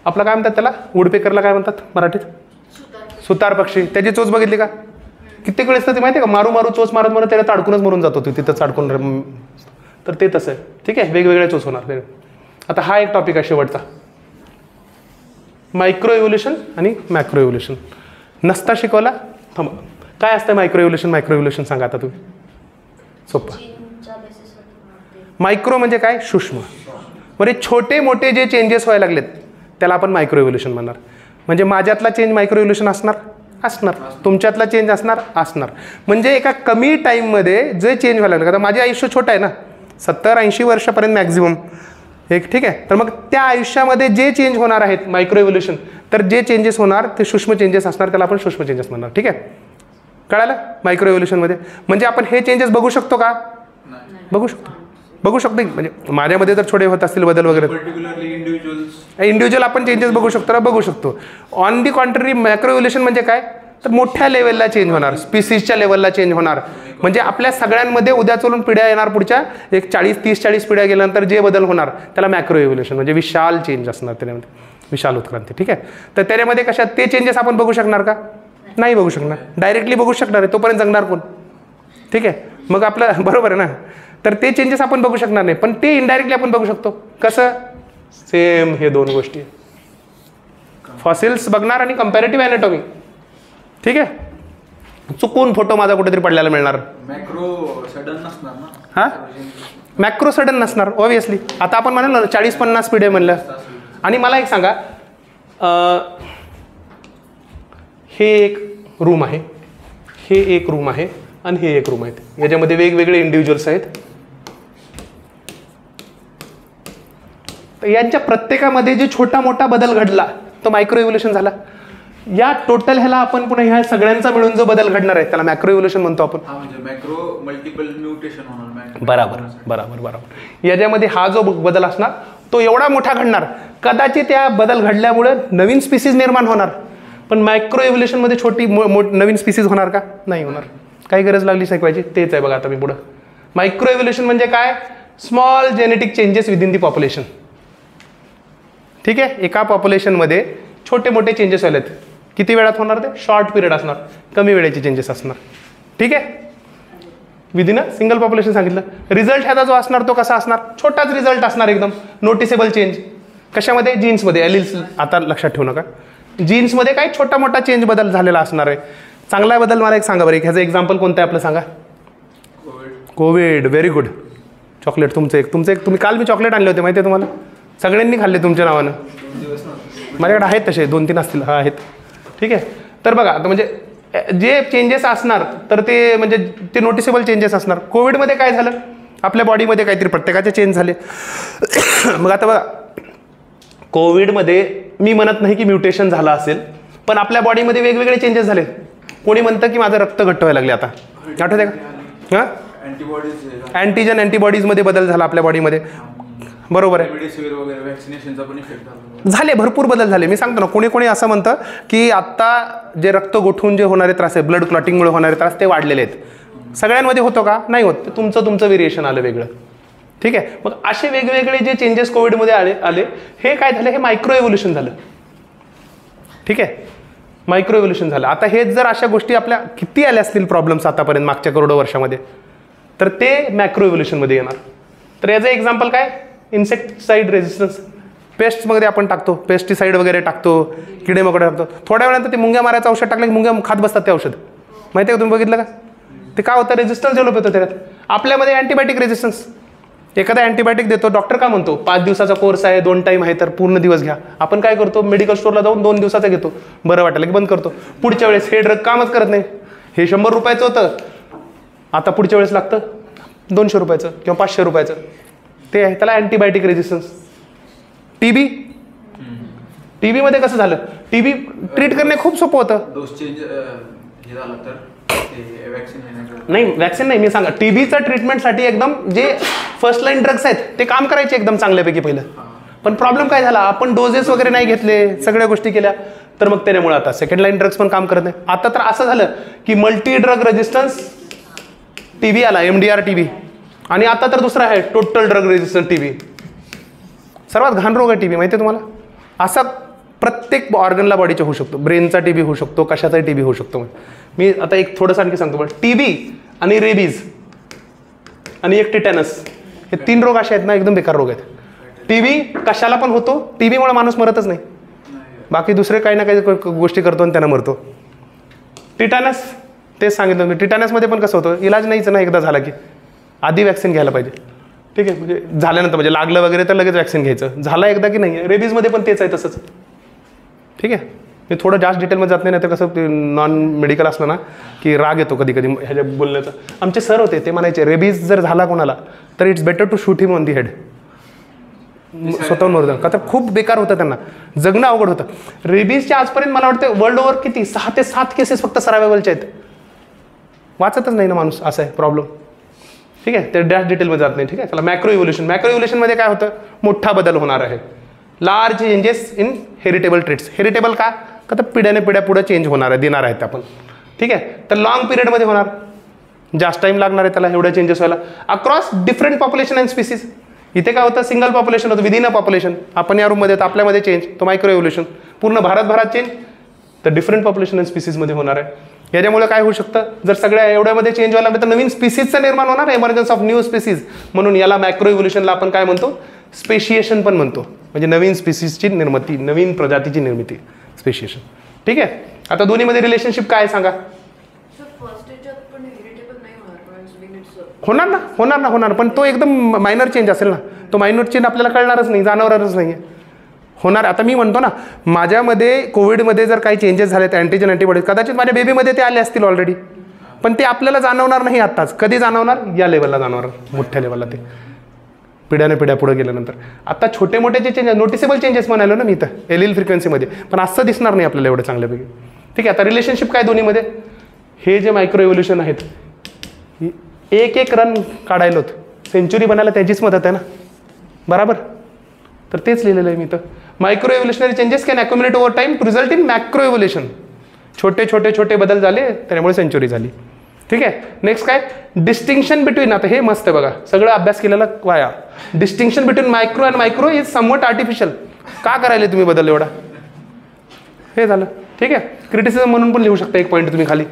आपलं काय म्हणतात त्याला, वुडपेकरला काय म्हणतात मराठीत? सुतार पक्षी. त्याची चोच बघितली का? कित्येक वेळेस तर ते माहिती आहे का, मारू चोच मारत मारत त्याला ताडकूनच मरून जातो तो, तिथंच अडकून. तर ते तसं आहे. ठीक आहे. वेगवेगळ्या चोच होणार. आता हा एक टॉपिक आहे शेवटचा, मायक्रो इव्होल्युशन आणि मॅक्रो इव्होल्युशन. नसता शिकवला. थांबा, काय असतं मायक्रो इव्होल्युशन सांगा आता तुम्ही. सोपं. मायक्रो म्हणजे काय? सूक्ष्म. म्हणजे छोटे मोठे जे चेंजेस व्हायला लागलेत त्याला आपण मायक्रो इव्होल्युशन म्हणणार. म्हणजे माझ्यातला चेंज मायक्रो इव्होल्युशन असणार, तुमच्यातला चेंज असणार. म्हणजे एका कमी टाईममध्ये जे चेंज व्हायला लागलं. आता माझे आयुष्य छोटं आहे ना, 70-80 वर्षापर्यंत मॅक्झिमम. ठीक आहे. तर मग त्या आयुष्यामध्ये जे चेंज होणार आहेत मायक्रो इव्होल्युशन, तर जे चेंजेस होणार ते सूक्ष्म चेंजेस असणार, त्याला आपण सूक्ष्म चेंजेस म्हणणार. ठीक आहे. कळालं? मायक्रो इव्होल्युशनमध्ये म्हणजे आपण हे चेंजेस बघू शकतो का? बघू शकतो. म्हणजे माझ्यामध्ये जर छोटे होत असतील बदल वगैरे, इंडिव्हिज्युअल आपण चेंजेस बघू शकतो. On the contrary macro evolution म्हणजे काय, तर मोठ्या लेवलला चेंज होणार, स्पीसीजच्या लेवलला चेंज होणार. म्हणजे आपल्या सगळ्यांमध्ये उद्या चलून पिढ्या येणार, पुढच्या एक 30-40 पिढ्या गेल्यानंतर जे बदल होणार त्याला मॅक्रो इव्होल्युशन म्हणजे विशाल चेंज असणार, त्याच्यामध्ये विशाल उत्क्रांती. ठीक आहे. तर त्याच्यामध्ये कशा ते चेंजेस आपण बघू शकणार का? नाही बघू शकणार. डायरेक्टली बघू शकणार आहे, तोपर्यंत जगणार कोण? ठीक आहे. मग आपलं बरोबर आहे ना. तर ते चेंजेस आपण बघू शकणार नाही, पण ते इनडायरेक्टली आपण बघू शकतो. कसं? सेम हे 2 गोष्टी, फॉसिल्स बघणार आणि कंपॅरेटिव्ह ॲनाटॉमी. ठीक आहे. चुकून फोटो माझा कुठेतरी पडल्याला मिळणार. मॅक्रो सडन नसणार ना. हां, मॅक्रो सडन नसणार ऑब्विसली. आता आपण म्हणाल ना 40-50 पिढ्या म्हणलं. आणि मला एक सांगा, हे एक रूम आहे, हे एक रूम आहे आणि हे एक रूम आहेत. याच्यामध्ये वेगवेगळे इंडिव्हिज्युअल्स आहेत. तर यांच्या प्रत्येकामध्ये जे छोटा मोठा बदल घडला तो मायक्रो इव्होल्युशन झाला. या टोटल ह्याला आपण पुन्हा ह्या सगळ्यांचा मिळून जो बदल घडणार आहे त्याला मॅक्रो इव्होल्युशन म्हणतो आपण. मॅक्रो मल्टिपल म्युटेशन होणार. बरोबर. याच्यामध्ये हा जो बदल असणार तो एवढा मोठा घडणार, कदाचित त्या बदल घडल्यामुळे नवीन स्पीसीज निर्माण होणार. पण मायक्रो इव्होल्युशनमध्ये छोटी नवीन स्पीसीज होणार का? नाही होणार. काही गरज लागली शिकवायची? तेच आहे बघा आता मी पुढं. मायक्रो इव्होल्युशन म्हणजे काय? स्मॉल जेनेटिक चेंजेस विदिन दी पॉप्युलेशन. ठीक आहे, एका पॉप्युलेशनमध्ये छोटे मोठे चेंजेस आलेत. किती वेळात होणार ते? शॉर्ट पिरियड असणार, कमी वेळेचे चेंजेस असणार. ठीक आहे, विदिन अ सिंगल पॉप्युलेशन सांगितलं. रिझल्ट ह्याचा जो असणार तो कसा असणार? छोटाच रिझल्ट असणार, एकदम नोटिसेबल चेंज. कशामध्ये? जीन्समध्ये. एलिल्स. आता लक्षात ठेवू नका, जीन्समध्ये काही छोटा मोठा चेंज बदल झालेला असणार आहे. चांगला बदल मला एक सांगा बरं, ह्याचं एक्झाम्पल कोणतं आहे आपलं सांगा. कोविड. Very good. चॉकलेट तुमचं एक तुम्ही काल मी चॉकलेट आणले होते माहिती आहे तुम्हाला? सगळ्यांनी खाल्ले तुमच्या नावानं. माझ्याकडे आहेत तसे 2-3 असतील. हा आहेत. ठीक आहे, तर बघा आता म्हणजे जे चेंजेस असणार तर ते म्हणजे ते नोटिसेबल चेंजेस असणार. कोविडमध्ये काय झालं? आपल्या बॉडीमध्ये काहीतरी प्रत्येकाचे चेंज झाले. मग आता बघा, कोविडमध्ये मी म्हणत नाही की म्युटेशन झालं असेल, पण आपल्या बॉडीमध्ये वेगवेगळे चेंजेस झाले. कोणी म्हणतं की माझं रक्त घट्ट व्हायला लागले आता, आठवते का? हां, अँटीजन अँटीबॉडीजमध्ये बदल झाला आपल्या बॉडीमध्ये. बरोबर आहे, झाले, भरपूर बदल झाले. मी सांगतो ना, कोणी कोणी असं म्हणतं की आत्ता जे रक्त गोठून जे होणारे त्रास आहे, ब्लड क्लॉटिंगमुळे होणारे त्रास, ते वाढलेले आहेत. सगळ्यांमध्ये होतो का? नाही होत. तुमचं व्हेरिएशन आलं वेगळं. ठीक आहे, मग असे वेगवेगळे जे चेंजेस कोविडमध्ये आले हे काय झालं? हे मायक्रो इव्होल्युशन झालं. ठीक आहे, मायक्रो इव्होल्युशन झालं. आता हेच जर अशा गोष्टी आपल्या किती आल्या असतील प्रॉब्लेम्स आतापर्यंत मागच्या करोडो वर्षामध्ये, तर ते मॅक्रो इव्होल्युशनमध्ये येणार. तर याचं एक्झाम्पल काय? Insecticide resistance. पेस्टमध्ये आपण टाकतो, पेस्टिसाइड वगैरे टाकतो, किडे मकोडे टाकतो. थोड्या वेळानंतर ते मुंग्या मारायचं औषध टाकलं की मुंग्या खात बसतात ते औषध. माहिती आहे का? तुम्ही बघितलं का? ते काय होतं? रेजिस्टन्स डेव्हलप होतं त्याच्यात. आपल्यामध्ये अँटीबायोटिक रेजिस्टन्स. एखादा अँटीबायोटिक देतो, डॉक्टर का म्हणतो 5 दिवसाचा कोर्स आहे, 2 टाईम आहे, तर पूर्ण दिवस घ्या. आपण काय करतो? मेडिकल स्टोअरला जाऊन 2 दिवसाचा घेतो, बरं वाटायला की बंद करतो. पुढच्या वेळेस हे ड्रग कामच करत नाही. हे 100 रुपयाचं होतं, आता पुढच्या वेळेस लागतं 200 रुपयाचं किंवा 500 रुपयाचं. ते आहे, त्याला अँटीबायोटिक रेजिस्टन्स. टीबीमध्ये कसं झालं? टीबी ट्रीट करणे खूप सोपं होतं. नाही, वॅक्सिन नाही, मी सांगा, टीबीच्या ट्रीटमेंटसाठी एकदम जे फर्स्ट लाईन ड्रग्स आहेत ते काम करायचे एकदम चांगल्यापैकी पहिलं. पण प्रॉब्लेम काय झाला? आपण डोजेस वगैरे नाही घेतले, सगळ्या गोष्टी केल्या, तर मग त्यामुळे आता सेकंड लाईन ड्रग्स पण काम करत नाही. आता तर असं झालं की मल्टी ड्रग रेजिस्टन्स टीबी आला, MDR टीबी. आणि आता तर दुसरा आहे टोटल ड्रग रेजिस्टन्स टीबी. सर्वात घाण रोग आहे टीबी, माहिती आहे तुम्हाला? असा प्रत्येक ऑर्गनला बॉडीचा होऊ शकतो. ब्रेनचा टीबी होऊ शकतो, कशाचाही टीबी होऊ शकतो. मी आता एक थोडंसं आणखी सांगतो. पण टीबी आणि रेबीज आणि एक टिटॅनस, हे 3 रोग असे आहेत ना, एकदम बेकार रोग आहेत. टीबी कशाला पण होतो, टीबीमुळे माणूस मरतच नाही, बाकी दुसरे काही ना काही गोष्टी करतो आणि त्यांना मरतो. टिटॅनस तेच सांगितलं मी. टिटॅनसमध्ये पण कसं होतं? इलाज नाहीच ना, एकदा झाला की आधी वॅक्सिन घ्यायला पाहिजे. ठीक आहे, म्हणजे झाल्यानंतर म्हणजे लागलं वगैरे तर लगेच वॅक्सिन घ्यायचं. झालं एकदा की नाही. रेबीजमध्ये पण तेच आहे तसंच. ठीक आहे, मी थोडं जास्त डिटेलमध्ये जात नाही, तर कसं नॉन मेडिकल असलं ना की राग येतो कधी कधी ह्याच्या बोलण्याचं. आमचे सर होते, ते म्हणायचे रेबीज जर झाला कोणाला तर it's better to shoot him on the head. स्वतःहून मरू द्या, का तर खूप बेकार होतं, त्यांना जगणं अवघड होतं. रेबीजच्या आजपर्यंत मला वाटतं वर्ल्ड ओव्हर किती 6 ते 7 केसेस फक्त सर्वायवलच्या आहेत. वाचतच नाही ना माणूस, असा आहे प्रॉब्लेम. ठीक आहे, ते डॅश डिटेलमध्ये जात नाही. ठीक आहे, चला मॅक्रो इव्होल्युशन. मॅक्रो इव्होल्युशनमध्ये काय होतं? मोठा बदल होणार आहे. Large changes in heritable traits. Heritable का तर पिढ्याने पिढ्या पुढे चेंज होणार आहे, देणार आहेत आपण. ठीक आहे, तर लॉंग पिरियडमध्ये होणार, जास्त टाईम लागणार आहे त्याला एवढ्या चेंजेस व्हायला, across different population and species. इथे काय होतं? सिंगल पॉप्युलेशन होतं, विदिन अ पॉप्युलेशन. आपण या रूममध्ये तर आपल्यामध्ये चेंज, तो मायक्रो इव्होल्युशन. पूर्ण भारतभरात चेंज, तर डिफरंट पॉप्युलेशन अँड स्पीसीजमध्ये होणार आहे. याच्यामुळे काय होऊ शकतं? जर सगळ्या एवढ्यामध्ये चेंज व्हायला लागलं तर नवीन स्पीसीजचं निर्माण होणार, एमर्जन्स ऑफ न्यू स्पीसीज. म्हणून याला मॅक्रो इव्होल्युशनला आपण काय म्हणतो? स्पेशिएशन पण म्हणतो. म्हणजे नवीन स्पीसीजची निर्मिती, नवीन प्रजातीची निर्मिती, स्पेशिएशन. ठीक आहे, आता दोन्हीमध्ये रिलेशनशिप काय सांगा? होणार, पण तो एकदम मायनर चेंज असेल ना. तो मायनर चेंज आपल्याला कळणारच नाही, जाणवणारच नाही होणार. आता मी म्हणतो ना, माझ्यामध्ये कोविडमध्ये जर काही चेंजेस झाले, अँटीजन अँटीबॉडीज, कदाचित माझ्या बेबीमध्ये ते आले असतील ऑलरेडी, पण ते आपल्याला जाणवणार नाही आत्ताच. कधी जाणवणार? या लेवलला जाणवणार, मोठ्या लेवलला, ते पिढ्याने पिढ्या पुढे गेल्यानंतर. आता छोटे मोठे जे चेंजेस, नोटिसेबल चेंजेस म्हणालो ना मी इथं एलील फ्रिक्वेन्सीमध्ये, पण असं दिसणार नाही आपल्याला एवढं चांगल्यापैकी. ठीक आहे, आता रिलेशनशिप काय दोन्हीमध्ये? हे जे मायक्रो इव्होल्युशन आहेत, एक रन काढायला होत, सेंचुरी बनायला त्याचीच मदत आहे ना, बरोबर? तर तेच लिहिलेलं आहे मी तर. Micro evolutionary changes can accumulate over time to result in macro evolution. छोटे छोटे छोटे बदल झाले त्यामुळे सेंचुरी झाली. ठीक आहे. नेक्स्ट काय, डिस्टिंक्शन बिटवीन, आता हे मस्त आहे बघा, सगळं अभ्यास केलेला वाया. Distinction between micro and micro is somewhat artificial. का करायला तुम्ही बदल एवढा, हे झालं. ठीक आहे. क्रिटिसिझम म्हणून पण लिहू शकता एक पॉईंट तुम्ही खाली,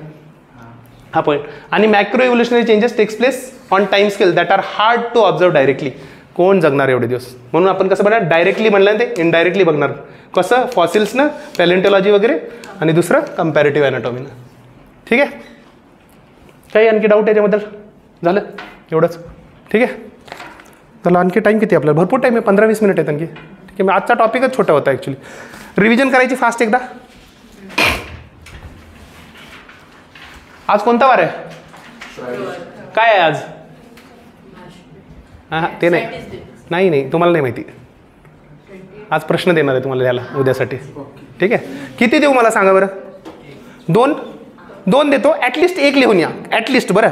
हा पॉईंट. आणि macro evolutionary changes takes place on time scale that are hard to observe directly. कोण जगणार एवढे दिवस, म्हणून आपण कसं बघणार, डायरेक्टली म्हणलं ते इनडायरेक्टली बघणार. कसं, फॉसिल्सनं, पॅलेंटॉलॉजी वगैरे, आणि दुसरं कम्पॅरेटिव्ह अॅनाटॉमीनं. ठीक आहे. काही आणखी डाऊट याच्याबद्दल, झालं एवढंच. ठीक आहे. चला, आणखी टाईम किती आपल्याला, भरपूर टाईम आहे, 15-20 मिनिट आहेत आणखी. ठीक आहे. मग आजचा टॉपिकच छोटा होता ॲक्च्युली. रिव्हिजन करायची फास्ट एकदा. आज कोणता वार आहे, काय आहे आज? हां ते नाही तुम्हाला नाही माहिती. आज प्रश्न देणार आहे तुम्हाला द्यायला उद्यासाठी. ठीक आहे. किती देऊ मला सांगा बरं? 2 देतो. ॲटलिस्ट 1 लिहून या, ॲटलिस्ट. बरं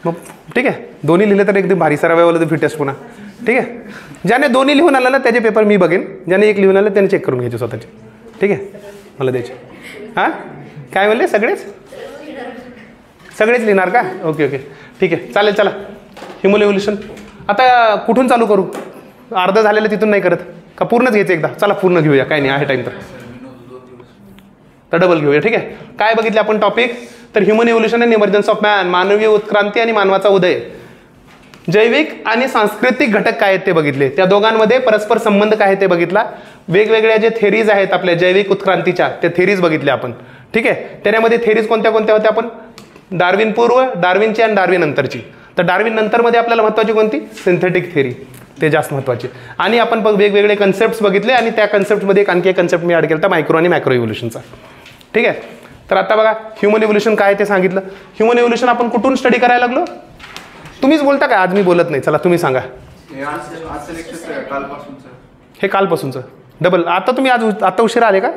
मग ठीक आहे. दोन्ही लिहिले तर एकदम भारी सराव्यावाला तर फिटेस्ट पुन्हा. ठीक आहे. ज्याने दोन्ही लिहून आलं ना त्याचे पेपर मी बघेन, ज्याने 1 लिहून आलं त्याने चेक करून घ्यायचे स्वतःचे. ठीक आहे. मला द्यायचे. हां काय म्हणले, सगळेच लिहिणार का? ओके ठीक आहे, चालेल. चला, ह्युमन इव्होल्युशन आता कुठून चालू करू? अर्ध झालेलं तिथून नाही करत का, पूर्णच घ्यायचं एकदा? चला पूर्ण घेऊया, काय नाही आहे टाईम तर डबल घेऊया. ठीक आहे. काय बघितले आपण टॉपिक, तर human evolution and emergence of man, मानवीय उत्क्रांती आणि मानवाचा उदय. जैविक आणि सांस्कृतिक घटक काय आहेत ते बघितले, त्या दोघांमध्ये परस्पर संबंध काय आहे ते बघितला. वेगवेगळ्या जे थेरीज आहेत आपल्या जैविक उत्क्रांतीच्या, त्या थेरीज बघितल्या आपण. ठीक आहे. त्याच्यामध्ये थेरीज कोणत्या कोणत्या होत्या आपण, डार्विन पूर्व, डार्विनची आणि डार्विन नंतरची. तर डार्विन नंतरमध्ये आपल्याला महत्त्वाची कोणती, सिंथेटिक थेरी, ते जास्त महत्त्वाचे. आणि आपण वेगवेगळे कन्सेप्ट्स बघितले, आणि त्या कन्सेप्टमध्ये आणखी एक कन्सेप्ट मी ॲड केला, मायक्रो आणि मॅक्रो इव्होल्युशनचा. ठीक आहे. तर आता बघा, ह्युमन इव्होल्युशन काय ते सांगितलं. ह्युमन इव्होल्युशन आपण कुठून स्टडी करायला लागलो? तुम्हीच बोलता का, आज मी बोलत नाही. चला तुम्ही सांगा. हे कालपासूनचं डबल. आता तुम्ही आता उशिरा आले का?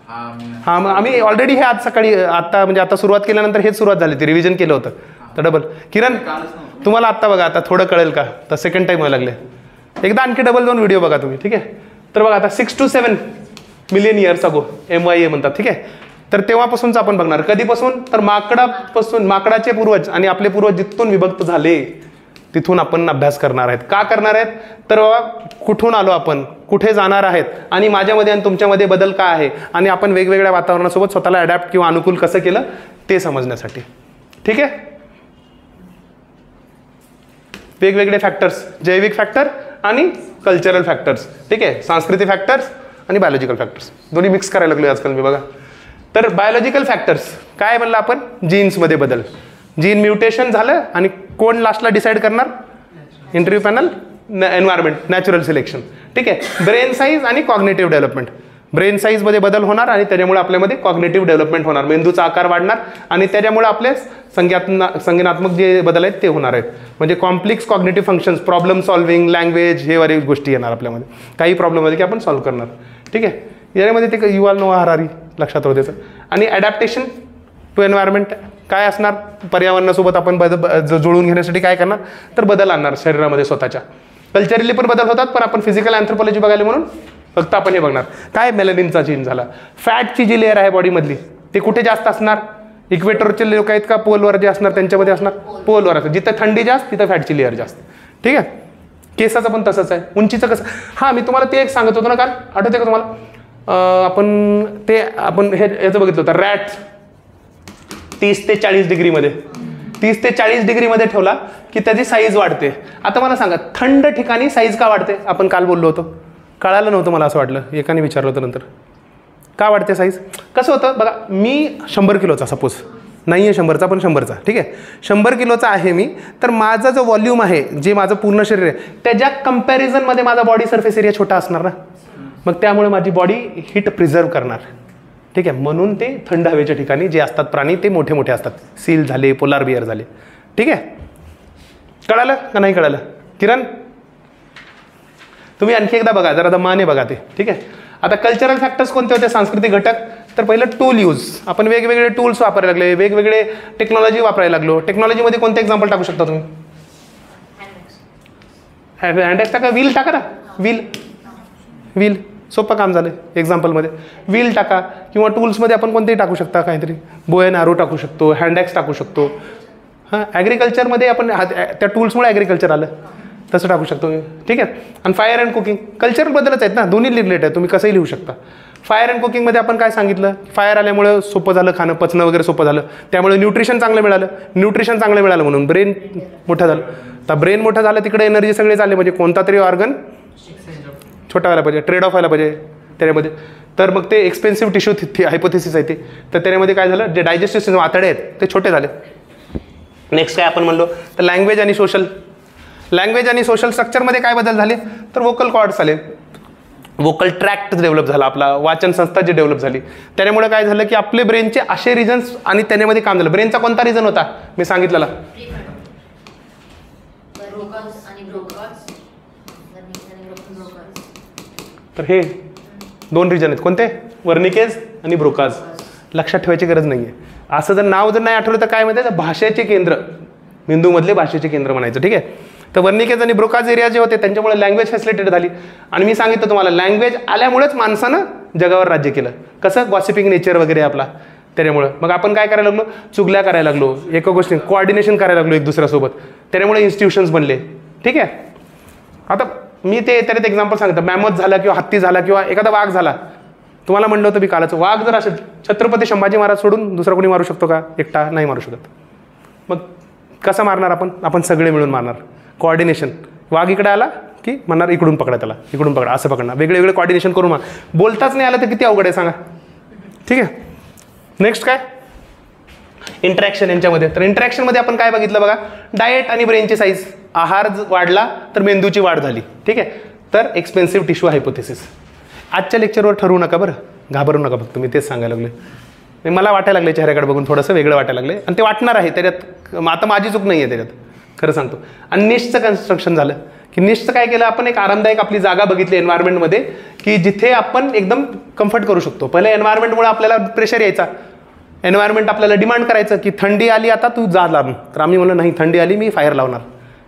हां मग आम्ही ऑलरेडी हे आज सकाळी आता सुरुवात केल्यानंतर हेच सुरुवात झाली, ती रिव्हिजन केलं होतं. तर डबल. किरण तुम्हाला आत्ता बघा, आता थोडं कळेल का, तर सेकंड टाईम व्हायला लागले. एकदा आणखी डबल 2 व्हिडिओ बघा तुम्ही. ठीक आहे. तर बघा आता 6 to 7 million years ago, MYA म्हणतात. ठीक आहे. तर तेव्हापासूनच आपण बघणार. कधीपासून, तर माकडापासून, माकडाचे पूर्वज आणि आपले पूर्वज जिथून विभक्त झाले तिथून आपण अभ्यास करणार आहेत. का करणार आहेत, तर बाबा कुठून आलो आपण, कुठे जाणार आहेत, आणि माझ्यामध्ये आणि तुमच्यामध्ये बदल काय आहे, आणि आपण वेगवेगळ्या वातावरणासोबत स्वतःला अडॅप्ट किंवा अनुकूल कसं केलं ते समजण्यासाठी. ठीक आहे. वेगवेगळे फॅक्टर्स, जैविक फॅक्टर आणि कल्चरल फॅक्टर्स. ठीक आहे. सांस्कृतिक फॅक्टर्स आणि बायोलॉजिकल फॅक्टर्स दोन्ही मिक्स करायला लागलो आजकाल मी बघा. तर बायोलॉजिकल फॅक्टर्स काय म्हणलं आपण, जीन्समध्ये बदल, जीन म्युटेशन झालं, आणि कोण लास्टला डिसाईड करणार, interview panel, environment, natural selection. ठीक आहे. ब्रेन साईज आणि कॉग्नेटिव्ह डेव्हलपमेंट. ब्रेन साईजमध्ये बदल होणार, आणि त्याच्यामुळे आपल्यामध्ये कॉग्नेटिव्ह डेव्हलपमेंट होणार, मेंदूचा आकार वाढणार, आणि त्याच्यामुळे आपले संज्ञानात्मक जे बदल आहेत ते होणार आहेत. म्हणजे complex cognitive functions, problem solving, language, हे वारी गोष्टी येणार आपल्यामध्ये. काही प्रॉब्लेम आले की आपण सॉल्व्ह करणार. ठीक आहे. याच्यामध्ये ते युवाल नोआ हरारी लक्षात राहू त्याचं. आणि ॲडॅप्टेशन टू एन्व्हायरमेंट काय असणार, पर्यावरणासोबत आपण जुळून घेण्यासाठी काय करणार, तर बदल आणणार शरीरामध्ये स्वतःच्या. कल्चरली पण बदल होतात, पण आपण फिजिकल अँथ्रोपॉलॉजी बघायला म्हणून फक्त आपण हे बघणार. काय मेलॅनिनचा चेंज झाला. फॅटची जी लेअर आहे बॉडीमधली ते कुठे जास्त असणार, इक्वेटरचे लोक आहेत का पोलवर जे असणार त्यांच्यामध्ये असणार, पोलवर असणार. जिथं थंडी जास्त तिथं फॅटची लेअर जास्त. ठीक आहे. केसाचं पण तसंच आहे. उंचीचं कसं, हां मी तुम्हाला ते एक सांगत होतो ना काल, आठवते का तुम्हाला, आपण हे याचं बघितलं होतं, रॅट 30 ते 40 डिग्रीमध्ये, 30 ते 40 डिग्रीमध्ये ठेवला की त्याची साईज वाढते. आता मला सांगा, थंड ठिकाणी साईज का वाढते, आपण काल बोललो होतो, कळालं नव्हतं मला असं वाटलं, एकाने विचारलं होतं नंतर का वाढते साईज. कसं होतं बघा, मी 100 किलोचा सपोज, नाही आहे 100चा पण 100चा, ठीक आहे, 100 किलोचा आहे मी, तर माझा जो व्हॉल्यूम आहे, जे माझं पूर्ण शरीर आहे, त्याच्या कम्पॅरिझनमध्ये माझा बॉडी सरफेस एरिया छोटा असणार ना, मग त्यामुळे माझी बॉडी हीट प्रिझर्व करणार. ठीक आहे. म्हणून ते थंड हवेच्या ठिकाणी जे असतात प्राणी ते मोठे मोठे असतात, सील झाले, पोलार बिअर झाले. ठीक आहे. कळालं का नाही कळालं किरण? तुम्ही आणखी एकदा बघा, जरा दमाने बघा ते. ठीक आहे. आता कल्चरल फॅक्टर्स कोणते होते, सांस्कृतिक घटक, तर पहिलं टूल यूज, आपण वेगवेगळे टूल्स वापरायला लागले, वेगवेगळे टेक्नॉलॉजी वापरायला लागलो. टेक्नॉलॉजीमध्ये कोणते एक्झाम्पल टाकू शकता तुम्ही? हँडॅक्स टाका, व्हील टाका ना, व्हील व्हील, सोपं काम झालं एक्झाम्पलमध्ये. व्हील टाका किंवा टूल्समध्ये आपण कोणतेही टाकू शकता, काहीतरी बो अँड ॲरो टाकू शकतो, हँडॅक्स टाकू शकतो. हां, ॲग्रिकल्चरमध्ये आपण त्या टूल्समुळे ॲग्रिकल्चर आलं तसं टाकू शकतो. ठीक आहे. आणि फायर अँड कुकिंग कल्चरबद्दलच आहेत ना, दोन्ही रिलेटेड आहे, तुम्ही कसंही लिहू शकता. फायर अँड कुकिंगमध्ये आपण काय सांगितलं, फायर आल्यामुळे सोपं झालं, खाणं पचणं वगैरे सोपं झालं, त्यामुळे न्यूट्रिशन चांगलं मिळालं. न्यूट्रिशन चांगलं मिळालं म्हणून ब्रेन मोठं झालं. तर ब्रेन मोठं झालं, तिकडे एनर्जी सगळे चालले, म्हणजे कोणता तरी ऑर्गन छोटा व्हायला पाहिजे, ट्रेड ऑफ व्हायला पाहिजे त्याच्यामध्ये. तर मग ते एक्सपेन्सिव्ह टिश्यू हायपोथेसिस आहे ते. तर त्याच्यामध्ये काय झालं, जे डायजेस्टिव्ह सिस्टम आतडे आहेत ते छोटे झाले. नेक्स्ट काय आपण म्हणलो तर लँग्वेज आणि सोशल. लँग्वेज आणि सोशल स्ट्रक्चरमध्ये काय बदल झाले तर वोकल कॉर्ड्स आले, वोकल ट्रॅक्ट डेव्हलप झाला, आपला वाचन संस्था जी डेव्हलप झाली. त्यामुळे काय झालं की आपले ब्रेनचे असे रिजन्स आणि त्याच्यामध्ये काम झालं. ब्रेनचा कोणता रिजन होता मी सांगितलेला, तर हे दोन रिजन आहेत कोणते, वर्निकेज आणि ब्रोकाज. लक्षात ठेवायची गरज नाही आहे. असं जर नाव जर नाही आठवलं तर काय माहिती आहे, भाषेचे केंद्र, मेंदूमधले भाषेचे केंद्र म्हणायचं. ठीक आहे. तर वर्निकेज आणि ब्रोकाज एरिया जे होते त्यांच्यामुळे लँग्वेज फॅसिलिटेट झाली. आणि मी सांगितलं तुम्हाला लँग्वेज आल्यामुळेच माणसानं जगावर राज्य केलं. कसं, गॉसिपिंग नेचर वगैरे आपला त्याच्यामुळं. मग आपण काय करायला लागलो, चुगल्या करायला लागलो, एका गोष्टी कोऑर्डिनेशन करायला लागलो एक दुसऱ्यासोबत, त्याच्यामुळे इन्स्टिट्यूशन्स बनले. ठीक आहे. आता मी ते त्याच्यात एक्झाम्पल सांगतो, मॅमथ झाला किंवा हत्ती झाला किंवा एखादा वाघ झाला. तुम्हाला म्हणलं होतं मी कालच, वाघ जर असेल, छत्रपती संभाजी महाराज सोडून दुसरा कोणी मारू शकतो का, एकटा नाही मारू शकत. मग कसं मारणार आपण सगळे मिळून मारणार. कोऑर्डिनेशन, वाघ इकडे आला की म्हणणार इकडून पकडा त्याला, इकडून पकडा, असं पकडणार, वेगळे वेगळे कोऑर्डिनेशन करून मार. बोलताच नाही आलं तर किती अवघड आहे सांगा. ठीक आहे. नेक्स्ट काय, इंटरॅक्शन यांच्यामध्ये. तर इंटरॅक्शनमध्ये आपण काय बघितलं बघा, डाएट आणि ब्रेनची साईज, आहार वाढला तर मेंदूची वाढ झाली. ठीक आहे. तर एक्सपेन्सिव्ह टिश्यू हायपोथेसिस. आजच्या लेक्चरवर ठरवू नका बरं, घाबरू नका, फक्त मी तेच सांगायला लागले. मला वाटायला लागले चेहऱ्याकडे बघून थोडंसं वेगळं वाटायला लागले, आणि ते वाटणार आहे त्याच्यात. आता माझी चूक नाही आहे त्याच्यात, खरं सांगतो. आणि निशचं कन्स्ट्रक्शन झालं की निशचं काय केलं आपण, एक आरामदायक आपली जागा बघितली एन्व्हायरमेंटमध्ये की जिथे आपण एकदम कम्फर्ट करू शकतो. पहिले एन्व्हायरमेंटमुळे आपल्याला प्रेशर यायचा, एन्व्हायरमेंट आपल्याला डिमांड करायचं की थंडी आली आता तू जा लावून. तर आम्ही म्हणलं नाही, थंडी आली मी फायर लावणार,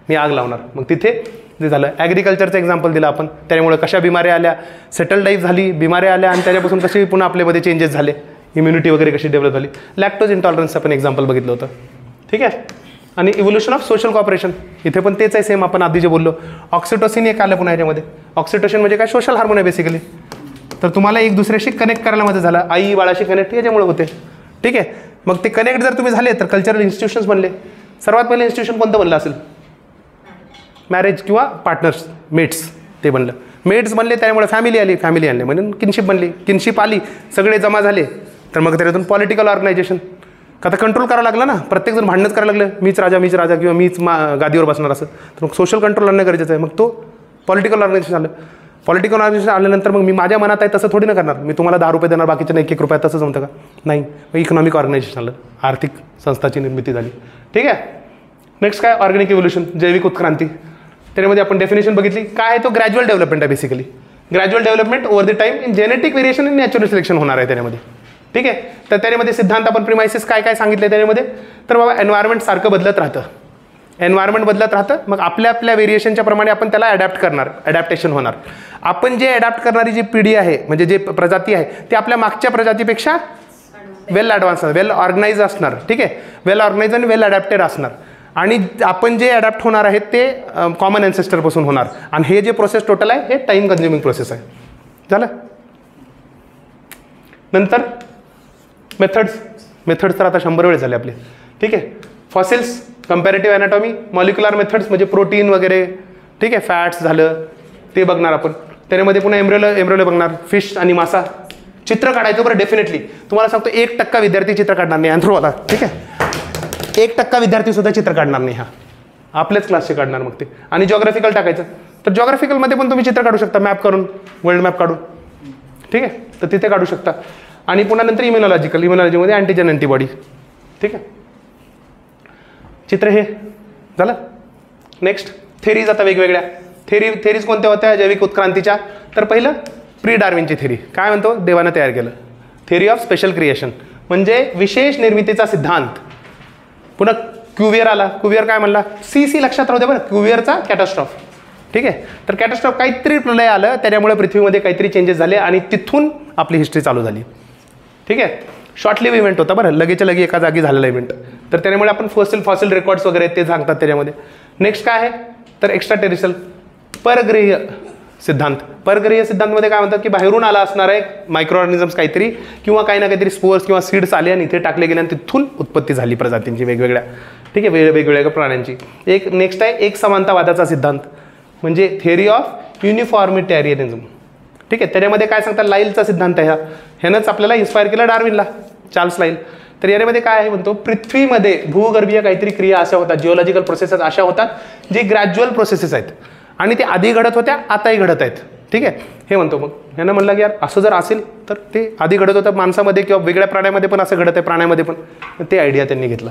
मी आग लावणार. मग तिथे जे झालं, ॲग्रिकल्चरचं एक्झाम्पल दिलं आपण. त्यामुळे कशा बिमाऱ्या आल्या, सेटल लाईफ झाली, बिमाऱ्या आल्या, आणि त्याच्यापासून कशी पुन्हा आपल्यामध्ये चेंजेस झाले, इम्युनिटी वगैरे कशी डेव्हलप झाली. लॅक्टोज इंटॉलरन्सचं पण एक्झाम्पल बघितलं होतं. ठीक आहे. आणि इव्होल्युशन ऑफ सोशल कॉपरेशन, इथे पण तेच आहे सेम, आपण आधी जे बोललो. ऑक्सिटोसिन एक आलं पुन्हा याच्यामध्ये. ऑक्सिटोसिन म्हणजे काय, सोशल हार्मोन आहे बेसिकली. तर तुम्हाला एक दुसऱ्याशी कनेक्ट करायला मध्ये झाला, आई बाळाशी कनेक्ट याच्यामुळे होते. ठीक आहे. मग ते कनेक्ट जर तुम्ही झाले तर कल्चरल इन्स्टिट्यूशन्स बनले. सर्वात पहिले इन्स्टिट्यूशन कोणतं बनलं असेल, मॅरेज किंवा पार्टनर्स, मेट्स, ते बनलं. मेट्स बनले त्यामुळे फॅमिली आली, फॅमिली आणली म्हणून किनशिप बनली, किनशिप आली, सगळे जमा झाले. तर मग त्याच्यातून पॉलिटिकल ऑर्गनायझेशन, का तर कंट्रोल करावं लागलं ना, प्रत्येकजण भांडणच करायला लागलं, मीच राजा किंवा मीच गादीवर बसणार असं. तर मग सोशल कंट्रोल आणणं गरजेचं आहे. मग तो पॉलिटिकल ऑर्गनायझेशन आलं. पॉलिटिकल ऑर्गनायझेशन आल्यानंतर मग मी माझ्या मनात आहे तसं थोडी ना करणार, मी तुम्हाला 10 रुपये देणार, बाकीच्या 1-1 रुपया, तसं जमतं का, नाही. मग इकॉनॉमिक ऑर्गनायझेशन आलं, आर्थिक संस्थाची निर्मिती झाली. ठीक आहे. नेक्स्ट काय, ऑर्गॅनिक इव्होल्युशन, जैविक उत्क्रांती. त्याच्यामध्ये आपण डेफिनेशन बघितली, काय आहे तो, ग्रॅज्युअल डेव्हलपमेंट आहे basically. Gradual development over the time in genetic variation in natural selection होणार आहे त्याच्यामध्ये. ठीक आहे. तर त्याच्यामध्ये सिद्धांत आपण प्रिमायसिस काय काय सांगितले त्याच्यामध्ये, तर बाबा एन्व्हायरमेंट सारखं बदलत राहतं, एन्व्हायरमेंट बदलत राहतं. मग आपल्या व्हेरिएशनच्या प्रमाणे आपण त्याला अडॅप्ट करणार, अडॅप्टेशन होणार. आपण जे अडॅप्ट करणारी जी पिढी आहे, म्हणजे जे प्रजाती आहे, ती आपल्या मागच्या प्रजातीपेक्षा वेल ॲडव्हान्स, वेल ऑर्गनाइज असणार. ठीक आहे. वेल ऑर्गनाइज आणि वेल अडॅप्टेड असणार. आणि आपण जे अडॅप्ट होणार आहेत ते कॉमन अँसेस्टरपासून होणार. आणि हे जे प्रोसेस टोटल आहे हे टाईम कन्झ्युमिंग प्रोसेस आहे. झालं. नंतर मेथड्स तर आता 100 वेळ झाले आपले. ठीक आहे. Fossils, comparative anatomy, molecular methods म्हणजे प्रोटीन वगैरे. ठीक आहे. फॅट्स झालं ते बघणार आपण. त्याच्यामध्ये पुन्हा एम्ब्रियो बघणार, फिश आणि मासा. चित्र काढायचं बरं, डेफिनेटली तुम्हाला सांगतो 1% विद्यार्थी चित्र काढणार नाही अँथ्रोवाला. ठीक आहे. 1% विद्यार्थी सुद्धा चित्र काढणार नाही, हा आपल्याच क्लासचे काढणार. मग ते आणि जॉग्राफिकल टाकायचं, तर जॉग्राफिकलमध्ये पण तुम्ही चित्र काढू शकता, मॅप करून, वर्ल्ड मॅप काढून. ठीक आहे. तर तिथे काढू शकता. आणि पुन्हा नंतर इम्युनॉलॉजीमध्ये अँटीजन अँटीबॉडी. ठीक आहे. चित्र हे झालं. नेक्स्ट थेरीज, आता वेगवेगळ्या थेरीज कोणत्या होत्या जैविक उत्क्रांतीच्या, तर पहिलं प्री डार्विनची थेरी. काय म्हणतो, देवानं तयार केलं, थेरी ऑफ स्पेशल क्रिएशन म्हणजे विशेष निर्मितीचा सिद्धांत. पुन्हा क्युवियर आला. क्युवियर काय म्हणला, सी लक्षात राहू दे बरं, क्युवियरचा कॅटॅस्ट्रॉफ. ठीक आहे. तर कॅटस्ट्रॉफ काहीतरी प्रलय आलं, त्याच्यामुळे पृथ्वीमध्ये काहीतरी चेंजेस झाले आणि तिथून आपली हिस्ट्री चालू झाली. ठीक आहे. शॉर्ट लिव्ह इव्हेंट होता बरं, लगेच्या लगे एका जागी झालेला इव्हेंट. तर त्यामुळे आपण फॉसिल रेकॉर्ड्स वगैरे ते सांगतात त्याच्यामध्ये. नेक्स्ट काय आहे तर एक्स्ट्रा टेरिस्ट्रियल परग्रहीय सिद्धांत. परग्रहीय सिद्धांतमध्ये काय म्हणतात की बाहेरून आला असणार आहे मायक्रो ऑर्गॅनिझम्स काहीतरी किंवा काही ना काहीतरी स्पोर्स किंवा सीड्स आले आणि इथे टाकले गेले आणि तिथून उत्पत्ती झाली प्रजातींची वेगवेगळ्या. ठीक आहे, वेगवेगळ्या प्राण्यांची. एक नेक्स्ट आहे एक समानतावादाचा सिद्धांत म्हणजे थेअरी ऑफ युनिफॉर्मिटॅरियनिझम. ठीक आहे. त्याच्यामध्ये काय सांगतात लाईलचा सिद्धांत आहे. ह्यानंच आपल्याला इन्स्पायर केलं डार्विनला, चार्ल्स लाईल. तर यामध्ये काय आहे म्हणतो पृथ्वीमध्ये भूगर्भीय काहीतरी क्रिया अशा होतात, जिओलॉजिकल प्रोसेसेस अशा होतात जे ग्रॅज्युअल प्रोसेसेस आहेत आणि ते आधी घडत होत्या आताही घडत आहेत. ठीक आहे, हे म्हणतो. मग ह्यानं म्हणलं की यार असं जर असेल तर ते आधी घडत होतं माणसामध्ये किंवा वेगळ्या प्राण्यामध्ये पण असं घडत आहे, प्राण्यामध्ये पण. ते आयडिया त्यांनी घेतला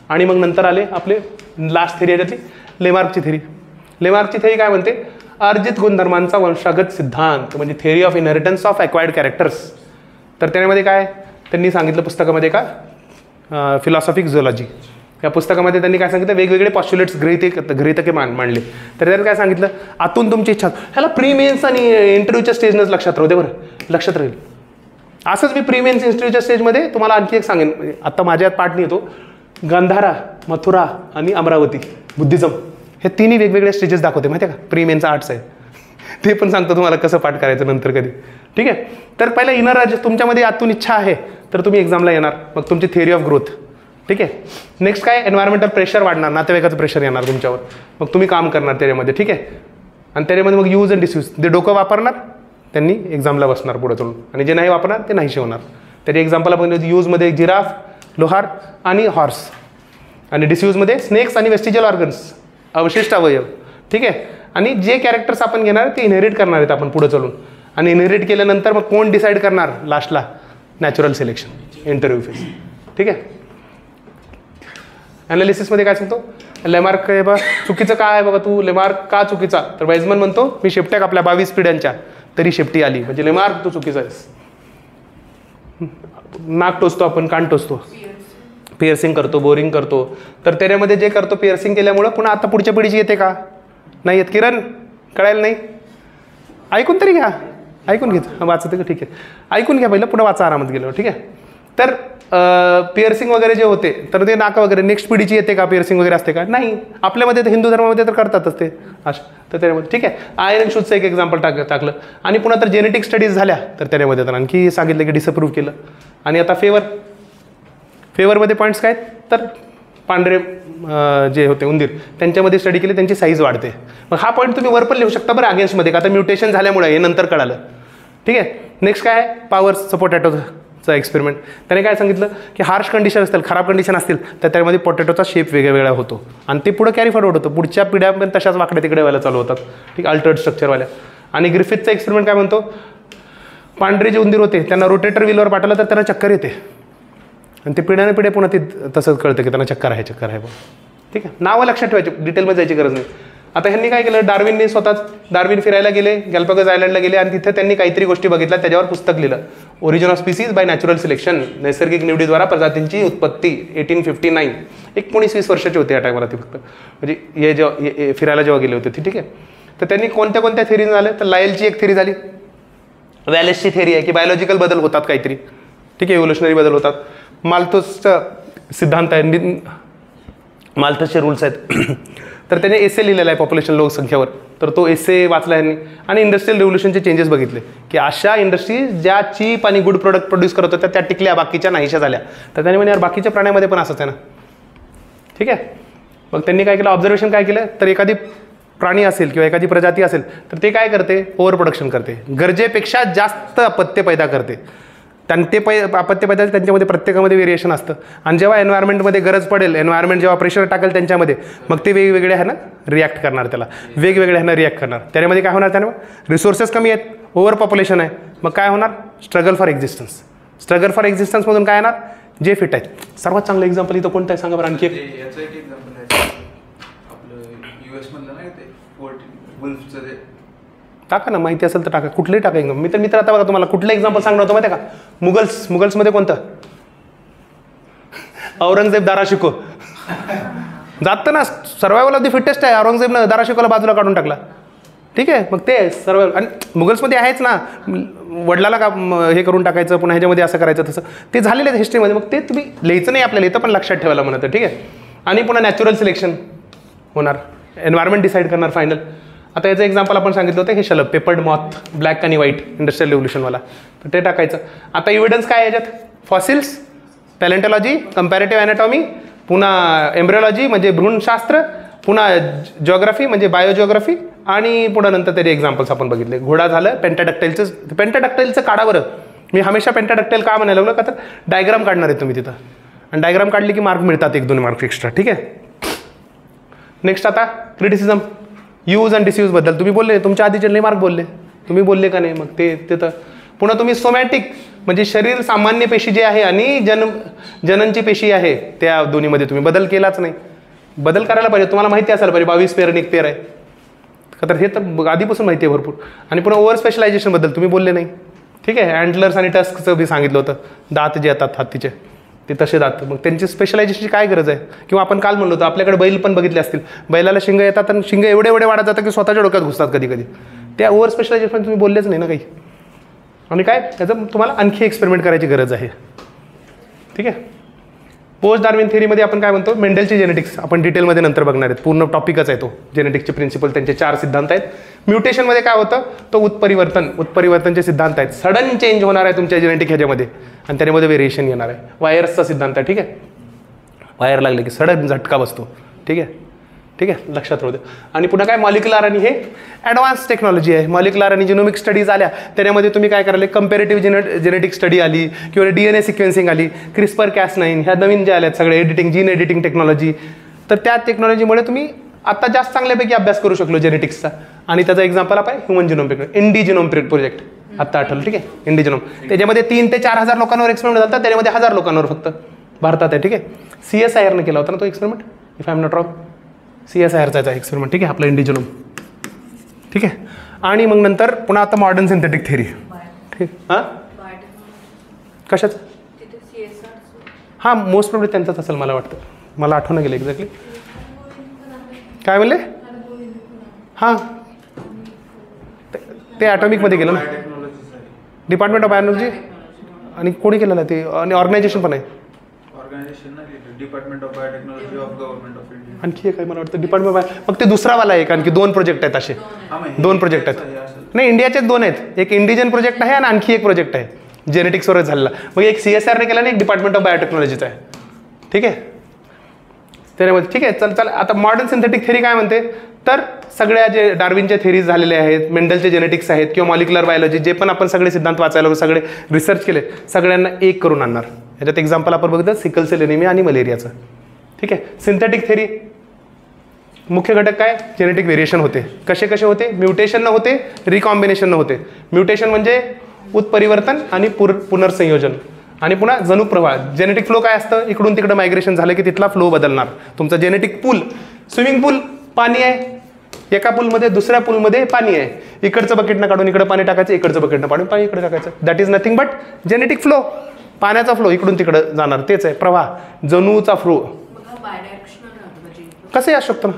आणि मग नंतर आले आपले लास्ट थेरी आहे त्यातली लेमार्कची थेरी. लेमार्कची थेरी काय म्हणते अर्जित गुणधर्मांचा वंशागत सिद्धांत म्हणजे theory of inheritance of acquired characters. तर त्यामध्ये काय त्यांनी सांगितलं पुस्तकामध्ये का फिलॉसॉफिक झुलॉजी या पुस्तकामध्ये त्यांनी काय सांगितलं वेगवेगळे पॉस्च्युलेट्स गृहीतके मांडले. तर त्यात काय सांगितलं आतून तुमची इच्छा ह्याला प्रीमेन्स आणि इंटरव्ह्यूच्या स्टेजनंच लक्षात राहू दे बरं, लक्षात राहील. असंच मी प्रीमेन्स इंटरव्ह्यूच्या स्टेजमध्ये तुम्हाला आणखी एक सांगेन. आता माझ्यात पाठ नाही येतो. गांधारा, मथुरा आणि अमरावती बुद्धिझम हे तिन्ही वेगवेगळे स्टेजेस दाखवते माहिती आहे का. प्रीमेन्सचा आर्ट्स आहे ते पण सांगतो तुम्हाला कसं पाठ करायचं नंतर कधी. ठीक आहे. तर पहिलं इनर राज्य तुमच्यामध्ये आतून इच्छा आहे तर तुम्ही एक्झामला येणार, मग तुमची थेअरी ऑफ ग्रोथ. ठीक आहे. नेक्स्ट काय एन्व्हायरमेंटल प्रेशर वाढणार, नातेवाईकाचं प्रेशर येणार तुमच्यावर, मग तुम्ही काम करणार त्याच्यामध्ये. ठीक आहे. आणि त्याच्यामध्ये मग यूज अँड डिसयूज जे डोकं वापरणार त्यांनी एक्झामला बसणार पुढे चढून आणि जे नाही वापरणार ते नाहीशी होणार. त्याची एक्झाम्पल आपण यूजमध्ये जिराफ, लोहार आणि हॉर्स आणि डिसयूजमध्ये स्नेक्स आणि वेस्टिजल ऑर्गन्स अवशिष्ट अवयव. ठीक आहे. आणि जे कॅरेक्टर्स आपण घेणार ते इनहेरिट करणार आहेत आपण पुढे चलून आणि इनहेरिट केल्यानंतर मग कोण डिसाईड करणार लास्टला नॅचरल सिलेक्शन इंटरव्ह्यू फेज. ठीक आहे. ॲनालिसिसमध्ये काय सांगतो लेमार्क बा चुकीचं काय आहे बाबा तू लेमार्क का चुकीचा. तर वाईजमन म्हणतो मी शेपट्या आपल्या 22 पिढ्यांच्या तरी शेपटी आली म्हणजे लेमार्क तू चुकीचा आहेस. नाक टोचतो आपण, कान टोचतो, पिअर्सिंग करतो, बोरिंग करतो. तर त्याच्यामध्ये जे करतो पिअर्सिंग केल्यामुळं पुन्हा आता पुढच्या पिढीची येते का नाही येत. किरण कळायला नाही, ऐकून तरी घ्या, ऐकून घेत वाचतं का. ठीक आहे, ऐकून घ्या पहिलं, पुढं वाचा आरामात गेलो. ठीक आहे. तर पिअर्सिंग वगैरे जे होते तर ते नाका वगैरे नेक्स्ट पिढीची येते का पिअर्सिंग वगैरे असते का नाही. आपल्यामध्ये तर हिंदू धर्मामध्ये तर करतातच ते अशा. तर त्याच्यामध्ये ठीक आहे आयरन अँड शूजचं एक एक्झाम्पल टाकलं आणि पुन्हा तर जेनेटिक स्टडीज झाल्या तर त्याच्यामध्ये तर आणखी सांगितलं की डिसअप्रूव्ह केलं. आणि आता फेवरमध्ये पॉईंट्स काय तर पांढरे जे होते उंदीर त्यांच्यामध्ये स्टडी केली त्यांची साईज वाढते. मग हा पॉईंट तुम्ही वर पण लिहू शकता बरं अगेन्स्टमध्ये का आता म्युटेशन झाल्यामुळे हे नंतर कळालं. ठीक आहे. नेक्स्ट काय आहे पॉवर्स पोटॅटोचा एक्सपेरिमेंट. त्याने काय सांगितलं की हार्श कंडिशन असतील, खराब कंडिशन असतील तर त्यामध्ये पोटॅटोचा शेप वेगळा होतो आणि ते पुढं कॅरी फॉरवर्ड होतं. पुढच्या पिढ्या पण तशाच वाकड्या तिकडे व्हायला चालू होतात. ठीक अल्टर्ड स्ट्रक्चरवाल्या. आणि ग्रिफिथचा एक्सपेरिमेंट काय म्हणतो पांढरे जे उंदीर होते त्यांना रोटेटर व्हीलवर पाठवलं तर त्यांना चक्कर येते आणि ते पिढ्याने पिढ्या पुन्हा ते तसंच कळतं की त्यांना चक्कर आहे बघ. ठीक आहे. नावं लक्षात ठेवायची, डिटेलमध्ये जायची गरज नाही. आता ह्यांनी काय केलं डार्विनने स्वतःच डार्विन फिरायला गेले, गॅलपागोस आयलंडला गेले आणि तिथे त्यांनी काहीतरी गोष्टी बघितल्या त्याच्यावर पुस्तक लिहिलं origin of species by natural selection नैसर्गिक निवडीद्वारा प्रजातींची उत्पत्ती 1859. 19-20 वर्षाची होते या टायमाला ती फक्त म्हणजे हे जेव्हा फिरायला जेव्हा गेले होते ती. ठीक आहे. तर त्यांनी कोणत्या थेरी झाल्या तर लायलची एक थेरी झाली, वॅलेसची थेरी आहे की बायोलॉजिकल बदल होतात काहीतरी. ठीक आहे, इव्होल्युशनरी बदल होतात. माल्थसचा सिद्धांत आहे, माल्थसचे रूल्स आहेत. तर त्याने एसे लिहिलेला आहे पॉप्युलेशन लोकसंख्येवर. तर तो एसे वाचला यांनी आणि इंडस्ट्रियल रिव्होल्युशनचे चेंजेस बघितले की अशा इंडस्ट्रीज ज्या चीप आणि गुड प्रोडक्ट प्रोड्यूस करत होत्या त्या टिकल्या, बाकीच्या नाहीशा झाल्या. तर त्यांनी म्हणजे यार बाकीच्या प्राण्यामध्ये पण असंच आहे ना. ठीक आहे. मग त्यांनी काय केलं ऑब्झर्वेशन काय केलं तर एखादी प्राणी असेल किंवा एखादी प्रजाती असेल तर ते काय करते ओव्हर प्रोडक्शन करते, गरजेपेक्षा जास्त अपत्य पैदा करते. ते अपत्य पैदा त्यांच्यामध्ये प्रत्येकामध्ये व्हेरिएशन असतं आणि जेव्हा एन्व्हायरमेंटमध्ये गरज पडेल एन्व्हायरमेंट जेव्हा प्रेशर टाकेल त्यांच्यामध्ये मग ते वेगवेगळ्या ह्यानं रिॲक्ट करणार, त्याला वेगवेगळ्या ह्यानं रिॲक्ट करणार. त्यामध्ये काय होणार त्यानं रिसोर्सेस कमी आहेत, ओव्हर पॉप्युलेशन आहे, मग काय होणार struggle for existence. Struggle for एक्झिस्टन्समधून काय येणार जे फिट आहेत. सर्वात चांगलं एक्झाम्पल इथं कोणतं आहे सांगा बरं आणखी एक. याचं एक एक्झाम्पल आहे आपलं US मधलं नाही ते वुल्फचं ते टाका ना, माहिती असेल तर टाका, कुठलंही टाका एकदम. मी तर आता बघा तुम्हाला कुठलं एक्झाम्पल सांगणार होतो माहिती आहे का. मुघल्समध्ये कोणतं औरंगजेब दारा शिको जातं ना, सर्वायवल ऑफ द फिटेस्ट आहे. औरंगजेबनं दारा शिकोला बाजूला काढून टाकला. ठीक आहे. मग ते सर्व आणि मुघल्समध्ये आहेच ना, वडिलाला का हे करून टाकायचं, पुन्हा ह्याच्यामध्ये असं करायचं तसं, ते झालेलं आहे हिस्ट्रीमध्ये. मग ते तुम्ही लिहायचं नाही आपल्याला, इथं पण लक्षात ठेवायला म्हणतं. ठीक आहे. आणि पुन्हा नॅचरल सिलेक्शन होणार, एन्व्हायरमेंट डिसाईड करणार फायनल. आता याचं एक्झाम्पल आपण सांगितलं होतं, हे शलभ पेपर्ड मॉथ, ब्लॅक आणि व्हाईट इंडस्ट्रियल रिव्होल्युशनवाला, तर ते टाकायचं. आता इव्हिडन्स काय याच्यात, फॉसिल्स, पॅलेंटॉलॉजी, कंपॅरेटिव्ह ॲनाटॉमी, पुन्हा एम्ब्रिओलॉजी म्हणजे भ्रूणशास्त्र, पुन्हा जिओग्राफी म्हणजे बायोजिओग्राफी, आणि पुन्हा नंतर तरी एक्झाम्पल्स आपण बघितले. घोडा झालं, पेंटाडक्टाईलचं काढा बरं. मी हमेशा पेंटाडक्टाईल का म्हणायला लागलो, का तर डायग्राम काढणार आहे तुम्ही तिथं, आणि डायग्राम काढली की मार्क मिळतात, 1-2 मार्क एक्स्ट्रा. ठीक आहे. नेक्स्ट आता क्रिटिसिझम, यूज अँड डिसयूजबद्दल तुम्ही बोलले, तुमच्या आधीचे लई मार्क बोलले, तुम्ही बोलले का नाही, मग ते तर. पुन्हा तुम्ही सोमॅटिक म्हणजे शरीर सामान्य पेशी जे आहे आणि जननची पेशी आहे, त्या दोन्हीमध्ये तुम्ही बदल केलाच नाही. बदल करायला पाहिजे, तुम्हाला माहिती असायला पाहिजे 22 पेअर आणि 1 पेअर आहे, का तर हे तर आधीपासून माहिती आहे भरपूर. आणि पुन्हा ओव्हर स्पेशलायझेशनबद्दल तुम्ही बोलले नाही. ठीक आहे. अँटलर्स आणि टस्कचं बी सांगितलं होतं, दात जे येतात हत्तीचे ते तसे दात, मग त्यांची स्पेशलायझेशनची काय गरज आहे. किंवा आपण काल म्हणलो होतो, आपल्याकडे बैल पण बघितले असतील, बैलाला शिंग येतात आणि शिंग एवढे वाढत जातात की स्वतःच्या डोक्यात घुसतात कधी कधी. त्या ओव्हर स्पेशलायझेशन तुम्ही बोललेच नाही ना काही. आणि काय त्याचं तुम्हाला आणखी एक्सपेरिमेंट करायची गरज आहे. ठीक आहे. पोस्ट डार्विन थेरीमध्ये आपण काय म्हणतो, मेंडलची जेनेटिक्स आपण डिटेलमध्ये नंतर बघणार आहेत, पूर्ण टॉपिकच आहे तो. जेनेटिक्सचे प्रिन्सिपल, त्यांचे 4 सिद्धांत आहेत. म्युटेशनमध्ये काय होतं, तो उत्परिवर्तनचे सिद्धांत आहेत. सडन चेंज होणार आहे तुमच्या जेनेटिक ह्याच्यामध्ये, आणि त्यामध्ये व्हेरिएशन येणार आहे. वायर्सचा सिद्धांत आहे. ठीक आहे. वायर लागले की सडन झटका बसतो. ठीक आहे. ठीक आहे, लक्षात राहू दे. आणि पुन्हा काय, मॉलिक्युलर आणि हे ॲडव्हान्स टेक्नॉलॉजी आहे. मॉलिक्युलर आणि जिनोमिक स्टडीज आल्या, त्याच्यामध्ये तुम्ही काय करायला, कंपॅरेटिव्ह जेनेटिक स्टडी आली, किंवा DNA सिक्वेन्सिंग आली, CRISPR-Cas9 ह्या नवीन ज्या आल्यात सगळे एडिटिंग, जीन एडिटिंग टेक्नॉलॉजी. तर त्या टेक्नॉलॉजीमुळे तुम्ही आता जास्त चांगल्यापैकी अभ्यास करू शकलो जेनेटिक्सचा. आणि त्याचा एक्झाम्पल आपण ह्युमन जिनोम इंडिजिनोम प्रोजेक्ट आता आठवलं. ठीक आहे. इंडिजिनोम, त्याच्यामध्ये 3,000 ते 4,000 लोकांवर एक्सपेरिमेंट झाला, त्याच्यामध्ये 1000 लोकांवर फक्त भारतात आहे. ठीक आहे. CSIRने केला होता ना तो experiment, if I am not wrong. CSIRचा एक्सपेरिमेंट. ठीक आहे, आपलं इंडिजिनोम. ठीक आहे. आणि मग नंतर पुन्हा आता मॉडर्न सिंथेटिक थेरी. ठीक. हां, कशाचं, हां मोस्ट प्रॉब्ली त्यांचाच असेल मला वाटतं, मला आठवणं गेलं एक्झॅक्टली. काय म्हणले, हां ते ॲटॉमिकमध्ये गेलं ना, डिपार्टमेंट ऑफ बायोटेक्नॉलॉजी. आणि कोणी केलेलं ते, आणि ऑर्गनायझेशन पण आहे, department of biotechnology of government of India. आणखी एक आहे मला वाटतं डिपार्टमेंट ऑफ, मग ते दुसरावाला आहे, आणखी 2 प्रोजेक्ट आहेत असे. 2 प्रोजेक्ट आहेत, नाही इंडियाचेच 2 आहेत. एक इंडिजन प्रोजेक्ट आहे आणि आणखी एक प्रोजेक्ट आहे जेनेटिक्सवरच झालेला. मग एक CSIRने केला आणि एक डिपार्टमेंट ऑफ बायोटेक्नॉलॉजीचा आहे. ठीक आहे. त्याच्यामध्ये ठीक आहे. चल आता मॉडर्न सिंथेटिक थेरी काय म्हणते, तर सगळ्या जे डार्विनच्या थेरीज झालेल्या आहेत, मेंडलचे जेनेटिक्स आहेत, किंवा मॉलिक्युलर बायोलॉजी, जे पण आपण सगळे सिद्धांत वाचायला सगळे रिसर्च केले, सगळ्यांना एक करून आणणार. याच्यात एक्झाम्पल आपण बघितलं सिकल सेल एनिमिया आणि मलेरियाचं. ठीक आहे. सिंथेटिक थेरी मुख्य घटक काय, जेनेटिक व्हेरिएशन होते. कसे कसे होते, म्युटेशन न होते, रिकॉम्बिनेशन न होते. म्युटेशन म्हणजे उत्परिवर्तन आणि पुनर्संयोजन. आणि पुन्हा जनुप्रवाह, जेनेटिक फ्लो काय असतं, इकडून तिकडं मायग्रेशन झालं की तिथला फ्लो बदलणार. तुमचं जेनेटिक पूल, स्विमिंग पूल पाणी आहे, एका पूलमध्ये दुसऱ्या पूलमध्ये पाणी आहे, इकडचं बकेटनं काढून इकडं पाणी टाकायचं, इकडचं बकेटनं काढून पाणी इकडे टाकायचं. That is nothing but genetic flow. पाण्याचा फ्लो इकडून तिकडं जाणार, तेच आहे प्रवाह, जणूचा फ्लो. कसंही असू शकतो ना,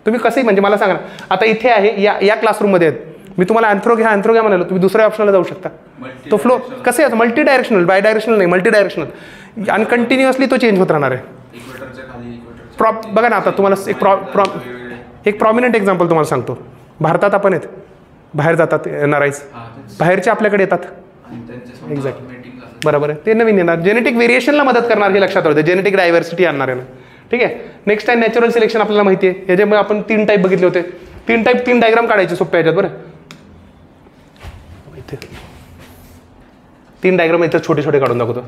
तुम्ही कसंही, म्हणजे मला सांगा ना, आता इथे आहे या क्लासरूममध्ये आहेत, मी तुम्हाला अँथ्रो घ्या म्हणालो, तुम्ही दुसऱ्या ऑप्शनला जाऊ शकता. तो फ्लो कसं आहे, मल्टी डायरेक्शनल, बाय डायरेक्शनल नाही, मल्टी डायरेक्शनल, आणि कंटिन्युअसली तो चेंज होत राहणार आहे. बघा ना, आता तुम्हाला एक प्रॉमिनंट एक्झाम्पल तुम्हाला सांगतो. भारतात आपण आहेत, बाहेर जातात NRIs, बाहेरचे आपल्याकडे येतात. एक्झॅक्ट, बरोबर आहे, ते नवीन येणार, जेनेटिक व्हेरिएशनला मदत करणार, हे लक्षात राहते, जेनेटिक डायव्हर्सिटी आणणार आहे ना. ठीक आहे. नेक्स्ट आहे नॅचरल सिलेक्शन. आपल्याला माहिती आहे, याच्यामुळे आपण 3 टाईप बघितले होते. 3 डायग्राम काढायचे सोप्या ह्याच्यात. बरं, इथे 3 डायग्राम इथं छोटे छोटे काढून दाखवतो.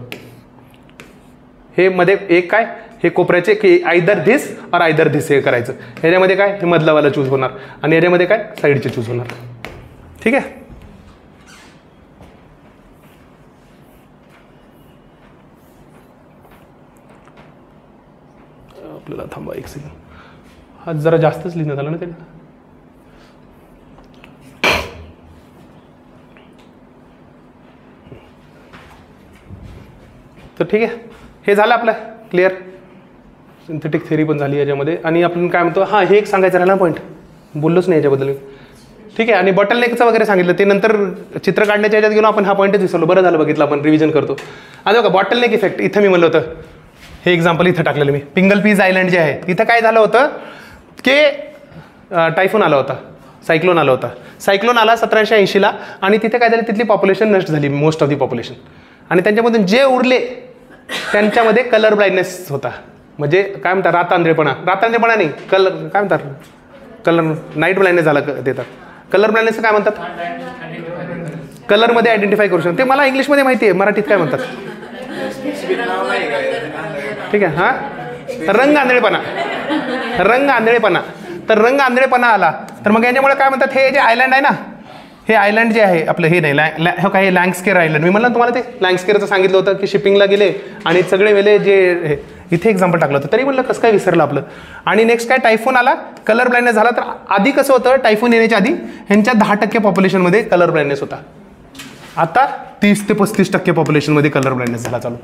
हे मध्ये एक काय, हे कोपऱ्याचे की आयदर धिस और आयदर धिस हे करायचं. ह्याच्यामध्ये काय, हे मधलावाला चूज होणार, आणि ह्याच्यामध्ये काय, साईडचे चूज होणार. ठीक आहे. आपल्याला थांबा 1 सेकंड, हा जरा जास्तच लिहिण्यात आलं ना ते. तर ठीक आहे, हे झालं आपलं क्लिअर. सिंथेटिक थेरी पण झाली याच्यामध्ये. आणि आपण काय म्हणतो, हां हे एक सांगायचं राहिला पॉईंट, बोललोच नाही याच्याबद्दल. ठीक आहे. आणि बॉटलनेकचं वगैरे सांगितलं, ते नंतर चित्र काढण्याच्या ह्याच्यात गेलो आपण, हा पॉईंटच विसरलो. बरं झालं बघितलं आपण, रिव्हिजन करतो. आता बघा बॉटलनेक इफेक्ट, इथं मी म्हणलं होतं, हे एक्झाम्पल इथं टाकलेलं मी, पिंगल पीस आयलंड जे आहे, इथं काय झालं होतं की टायफून आला होता, सायक्लोन आला होता. सायक्लोन आला 1780ला आणि तिथे काय झालं, तिथली पॉप्युलेशन नष्ट झाली, मोस्ट ऑफ दी पॉप्युलेशन. आणि त्यांच्यामधून जे उरले त्यांच्यामध्ये कलर ब्लाइंडनेस होता. म्हणजे काय म्हणतात, रातांधळेपणा नाही, कलर काय म्हणतात, कलर नाईट ब्लाइंडनेस झाला देतात. कलर ब्लाइंडनेस काय म्हणतात, कलरमध्ये आयडेंटिफाय करू शकतो. ते मला इंग्लिशमध्ये माहिती आहे, मराठीत काय म्हणतात. ठीक आहे. हां, रंग आंधळेपणा. तर रंग आंधळेपणा आला तर मग याच्यामुळे काय म्हणतात, हे जे आयलंड आहे ना, हे आयलंड जे आहे आपलं, हे नाही हो काय, हे लँग्सकेर आयलंड. मी म्हणलं तुम्हाला ते लँग्सकेरचं सांगितलं होतं की शिपिंगला गेले आणि सगळे वेळे जे इथे एक्झाम्पल टाकलं होतं, तरी म्हणलं कसं काय विसरलं आपलं. आणि नेक्स्ट काय, टायफून आला, कलर ब्लाइंडनेस झाला. तर आधी कसं होतं, टायफून येण्याच्या आधी ह्यांच्या 10% पॉप्युलेशनमध्ये कलर ब्लाइंडनेस होता. आता 30 ते 35% पॉप्युलेशनमध्ये कलर ब्लाइंडनेस झाला चालू.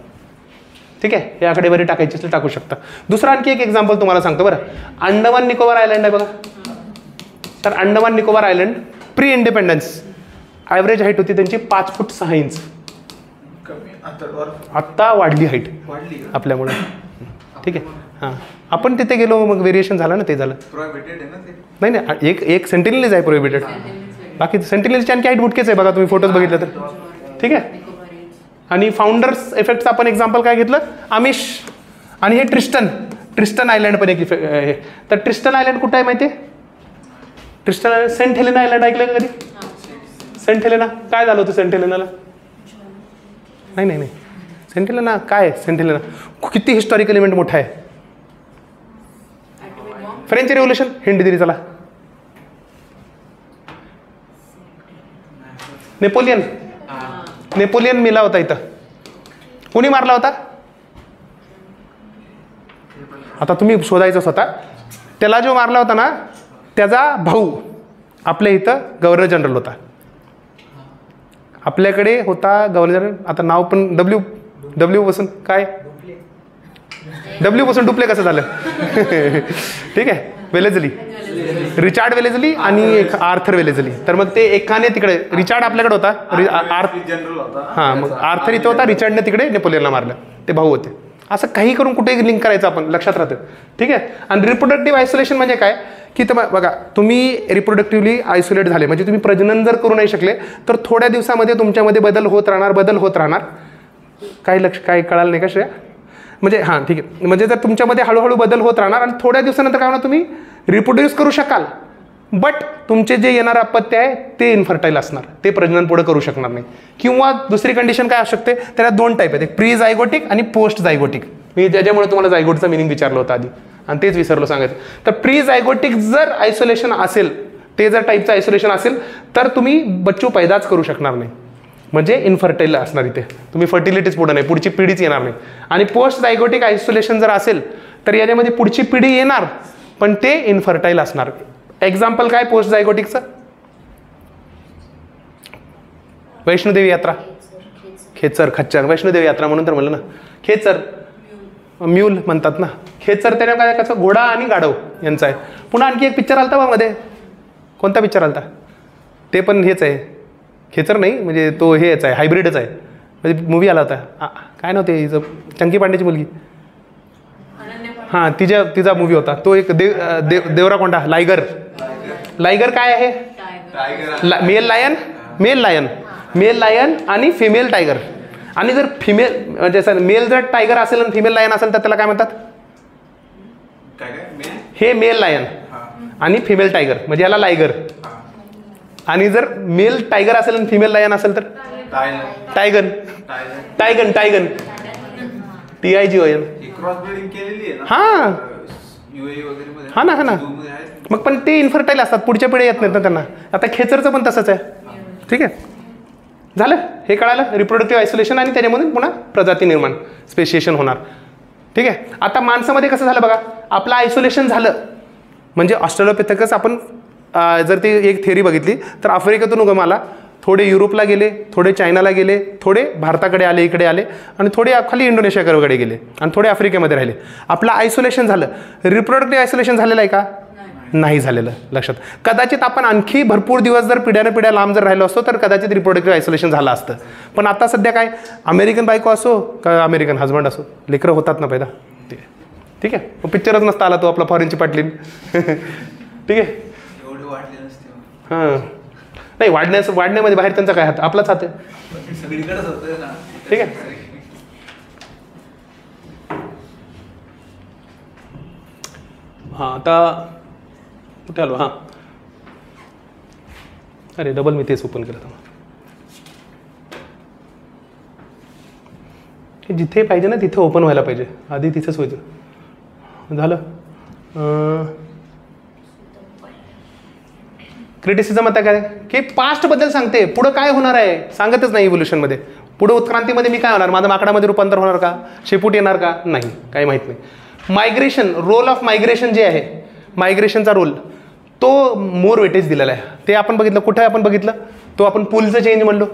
ठीक आहे. हे आकडेवारी टाकायची असेल टाकू शकता. दुसरा आणखी एक एक्झाम्पल तुम्हाला सांगतो बरं. अंडमान निकोबार आयलंड आहे बघा. तर Andaman Nicobar island pre independence average height होती त्यांची 5 फूट 6 इंच. आत्ता वाढली हाईट आपल्यामुळे. ठीक आहे. हां, आपण तिथे गेलो मग व्हेरिएशन झालं ना, ते झालं. नाही नाही, एक सेंटिनलीज आहे प्रोहिबिटेड, बाकी सेंटिनलीजची आणखी हाईट बुटकेच आहे बघा, तुम्ही फोटोज बघितलं तर. ठीक आहे. आणि फाउंडर्स इफेक्टचं आपण एक्झाम्पल काय घेतलं, आमिष. आणि हे ट्रिस्टन आयलंड पण एक इफेक्ट आहे. तर ट्रिस्टन आयलंड कुठं आहे माहिती आहे, Tristan island, Saint Helena island ऐकलं का कधी. सेंट हेलेना काय झालं होतं सेंट हेलेनाला. नाही, सेंट हेलेना काय, सेंट हेलेना किती हिस्टॉरिकल इव्हेंट मोठा आहे. फ्रेंच रेव्होल्युशन, हिंट दिली चला. नेपोलियन मेला होता इथं. कोणी मारला होता, आता तुम्ही शोधायचं स्वतः. त्याला जो मारला होता ना, त्याचा भाऊ आपल्या इथं गव्हर्नर जनरल होता. आपल्याकडे होता गव्हर्नर जनरल, आता नाव पण डब्ल्यू पासून काय, डब्ल्यू पासून डुप्ले कसं झालं. ठीक आहे. वेलेझली, रिचार्ड वेलेझली आणि एक आर्थर वेलेझली. तर मग ते एकाने तिकडे, रिचार्ड आपल्याकडे होता, हां, मग आर्थर इथं होता, रिचार्डने तिकडे नेपोलियनला मारलं. ते भाऊ होते. असं काही करून कुठे लिंक करायचं आपण, लक्षात राहतं. ठीक आहे. आणि रिप्रोडक्टिव्ह आयसोलेशन म्हणजे काय, की बघा तुम्ही रिप्रोडक्टिव्हली आयसोलेट झाले म्हणजे तुम्ही प्रजनन जर करू नाही शकले तर थोड्या दिवसामध्ये तुमच्यामध्ये बदल होत राहणार. काय कळालं नाही का श्रेया. म्हणजे हां ठीक आहे, म्हणजे जर तुमच्यामध्ये हळूहळू बदल होत राहणार आणि थोड्या दिवसानंतर काय होणार, तुम्ही रिप्रोड्यूस करू शकाल, बट तुमचे जे येणारं अपत्य आहे ते इनफर्टाईल असणार, ते प्रजनन पुढे करू शकणार नाही. किंवा दुसरी कंडिशन काय असू शकते, त्याला 2 टाईप आहेत, एक प्री जायगोटिक आणि पोस्ट जायगोटिक. मी त्याच्यामुळे तुम्हाला जायगोटचं मिनिंग विचारलं होतं आधी आणि तेच विसरलो सांगायचं. तर प्री जायगोटिक जर आयसोलेशन असेल, ते जर टाईपचं आयसोलेशन असेल तर तुम्ही बच्चू पैदाच करू शकणार नाही, म्हणजे इनफर्टाईल असणार इथे, तुम्ही फर्टिलिटीच पुढे नाही, पुढची पिढीच येणार नाही. आणि पोस्ट जायगोटिक आयसोलेशन जर असेल तर याच्यामध्ये पुढची पिढी येणार पण ते इनफर्टाईल असणार. एक्झाम्पल काय पोस्ट जायगोटिकचं, वैष्णोदेवी यात्रा, खच्चर वैष्णोदेवी यात्रा म्हणून तर म्हणलं ना. खेचर, म्यूल म्हणतात ना, खेचर त्याने काय कसं, घोडा आणि गाढव यांचा आहे. पुन्हा आणखी एक पिक्चर आलता बा मध्ये, कोणता पिक्चर आलता, ते पण हेच आहे, खेचर नाही म्हणजे तो हेच आहे, हायब्रिडच आहे. म्हणजे मूवी आला होता, काय नव्हते हिचं, चंकी पांडेची मुलगी, हां तिचा मूवी होता तो, एक देवराकोंडा, लायगर काय आहे, मेल लायन आणि फिमेल टायगर. आणि जर फिमेल म्हणजे मेल जर टायगर असेल आणि फिमेल लायन असेल तर त्याला काय म्हणतात, हे मेल लायन आणि फिमेल टायगर म्हणजे याला लायगर. आणि जर मेल टायगर असेल आणि फिमेल लायन असेल तर टायगन TIGON. हा ना. मग पण ते इन्फर्टाईल असतात, पुढच्या पिढी येत नाहीत ना त्यांना. आता खेचरचं पण तसंच आहे. ठीक आहे, झालं हे कळालं, रिप्रोडक्टिव्ह आयसोलेशन आणि त्याच्यामधून पुन्हा प्रजाती निर्माण, स्पेशिएशन होणार. ठीक आहे. आता माणसामध्ये कसं झालं बघा, आपलं आयसोलेशन झालं म्हणजे ऑस्ट्रेलोपिथेकस, आपण जर ती एक थिअरी बघितली तर आफ्रिकेतून उगम आला, थोडे युरोपला गेले, थोडे चायनाला गेले, थोडे भारताकडे आले, इकडे आले, आणि थोडे खाली इंडोनेशियाकडे गेले आणि थोडे आफ्रिकेमध्ये राहिले. आपलं आयसोलेशन झालं. रिप्रोडक्टिव्ह आयसोलेशन झालेलं आहे का, नाही झालेलं लक्षात. कदाचित आपण आणखी भरपूर दिवस जर पिढ्यानं पिढ्या लांब जर राहिलो असतो तर कदाचित रिप्रोडक्टिव्ह आयसोलेशन झालं असतं. पण आता सध्या काय, अमेरिकन बायको असो का अमेरिकन हजबंड असो, लेकरं होतात ना पैदा. ठीक आहे, मग पिक्चरच नसता आला तो आपला फॉरेनची पाटलीन. ठीक आहे, एवढे वाढले नसते. हां नाही, वाढण्यामध्ये बाहेर त्यांचा काय हात, आपलाच हात आहे. सगळीकडेच होतं ना. ठीक आहे. हां आता कुठे आलो. हां अरे डबल मी तेच ओपन केलं होतं. जिथे पाहिजे ना तिथे ओपन व्हायला पाहिजे, आधी तिथेच व्हायचं. झालं. क्रिटिसिझम आता काय की पास्टबद्दल सांगते, पुढं काय होणार आहे सांगतच नाही. इव्होल्युशनमध्ये पुढं उत्क्रांतीमध्ये मी काय होणार, माझं माकडामध्ये रूपांतर होणार का, शेपूट येणार का, नाही, काही माहीत नाही. मायग्रेशन, रोल ऑफ मायग्रेशन जे आहे, मायग्रेशनचा रोल तो मोर वेटेज दिलेला आहे. ते आपण बघितलं, कुठे आपण बघितलं, तो आपण पूलचं चेंज म्हणलो.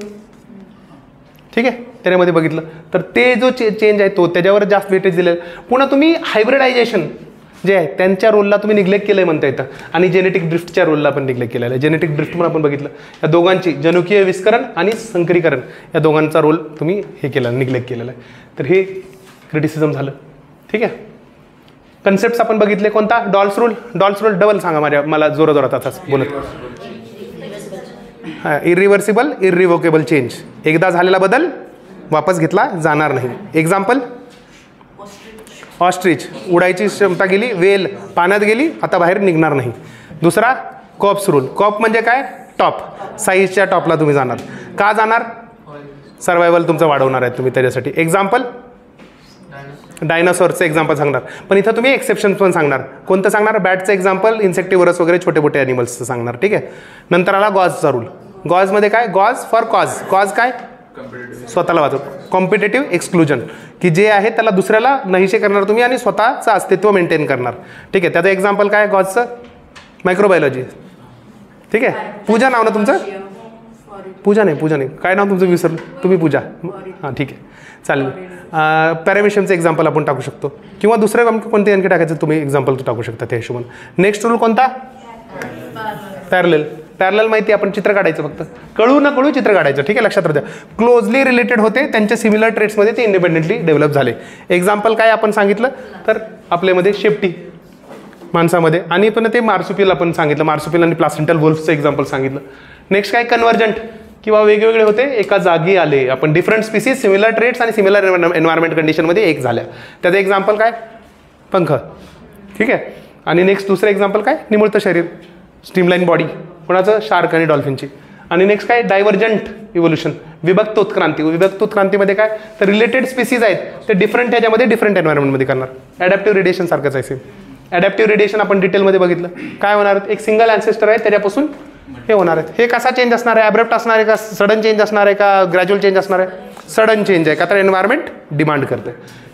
ठीक आहे, त्याच्यामध्ये बघितलं तर ते जो चेंज आहे तो त्याच्यावर जास्त वेटेज दिलेलं. पुन्हा तुम्ही हायब्रिडायझेशन जे आहे त्यांच्या रोलला तुम्ही निग्लेक्ट केलं आहे म्हणता येतं, आणि जेनेटिक ड्रिफ्टच्या रोलला पण निग्लेक्ट केलेलं आहे. जेनेटिक ड्रिफ्ट पण आपण बघितलं, या दोघांची जनुकीय विस्करण आणि संकरीकरण या दोघांचा रोल तुम्ही हे केलं, निग्लेक्ट केलेला आहे. तर हे क्रिटिसिझम झालं. ठीक आहे, कन्सेप्ट आपण बघितले. कोणता, dolls rule. Dolls rule double सांगा मला जोरात आताच बोलत. हां, इरिव्हर्सिबल इरिव्होकेबल चेंज, एकदा झालेला बदल वापस घेतला जाणार नाही. एक्झाम्पल, ऑस्ट्रिच, उडायची क्षमता गेली, वेल पाण्यात गेली, आता बाहेर निघणार नाही. दुसरा कॉप्स रूल. कॉप म्हणजे काय, टॉप, साईजच्या टॉपला तुम्ही जाणार. का जाणार, सर्वायवल तुमचं वाढवणार आहे तुम्ही त्याच्यासाठी. एक्झाम्पल, डायनासॉरचं एक्झाम्पल सांगणार, पण इथं तुम्ही एक्सेप्शन पण सांगणार. कोणतं सांगणार, बॅटचं एक्झाम्पल, इन्सेक्टिव्हरस वगैरे छोटे मोठे ॲनिमल्सचं सांगणार. ठीक आहे. नंतर आला गॉजचा रूल. गॉजमध्ये काय, गॉज फॉर कॉज. कॉज काय, स्वतःला वाचव. कॉम्पिटेटिव्ह एक्सक्लुजन, की जे आहे त्याला दुसऱ्याला नाहीसे करणार तुम्ही आणि स्वतःचं अस्तित्व मेंटेन करणार. ठीक आहे, त्याचं एक्झाम्पल काय, गॉजचं मायक्रोबायोलॉजी. ठीक आहे, पूजा नाव ना तुमचं, पूजा नाही, काय नाव तुमचं विसरलं तुम्ही, पूजा. हां ठीक आहे, चालेल. पॅरामिशियमचं एक्झाम्पल आपण टाकू शकतो, किंवा दुसरं कोणते आणखी टाकायचं तुम्ही एक्झाम्पल टाकू शकता त्या हिशोबाने. नेक्स्ट रूल कोणता, पॅरलेल. पॅरलेल माहिती, आपण चित्र काढायचं, फक्त कळू न कळू चित्र काढायचं. ठीक आहे, लक्षात राहते. क्लोजली रिलेटेड होते, त्यांच्या सिमिलर ट्रेट्समध्ये ते इंडिपेंडेंटली डेव्हलप झाले. एक्झाम्पल काय आपण सांगितलं तर आपल्यामध्ये शेपटी माणसामध्ये, आणि पण ते मार्सुपिल आपण सांगितलं, मार्सुपिल आणि प्लासेंटल वुल्फचं एक्झाम्पल सांगितलं. नेक्स्ट काय, कन्व्हर्जंट, किंवा वेगवेगळे होते एका जागी आले, आपण डिफरंट स्पीसीज सिमिलर ट्रेट्स आणि सिमिलर एन्व्हायरमेंट कंडिशनमध्ये एक झाल्या. त्याचं एक्झाम्पल काय, पंख. ठीक आहे, आणि नेक्स्ट दुसरं एक्झाम्पल काय, निमुळतं शरीर, स्ट्रीमलाईन बॉडी, कोणाचं, शार्क आणि डॉल्फिनची. आणि नेक्स्ट काय, डायव्हर्जंट इव्होल्युशन, विभक्त उत्क्रांती. विभक्त उत्क्रांतीमध्ये काय, तर रिलेटेड स्पीसीज आहेत ते डिफरंट ह्याच्यामध्ये डिफरंट एन्व्हायरमेंटमध्ये करणार. ॲडॅप्टिव्ह रेडिएशन सारखंच आहे सेम. ॲडॅप्टिव्ह रेडिएशन आपण डिटेलमध्ये बघितलं, काय होणार, एक सिंगल ॲन्सेस्टर आहे त्याच्यापासून हे होणार आहेत. हे कसा चेंज असणार आहे, ॲब्रप्ट असणार आहे का, सडन चेंज असणार आहे का, ग्रॅज्युअल चेंज असणार आहे, सडन चेंज आहे का, तर एन्व्हायरमेंट डिमांड करते.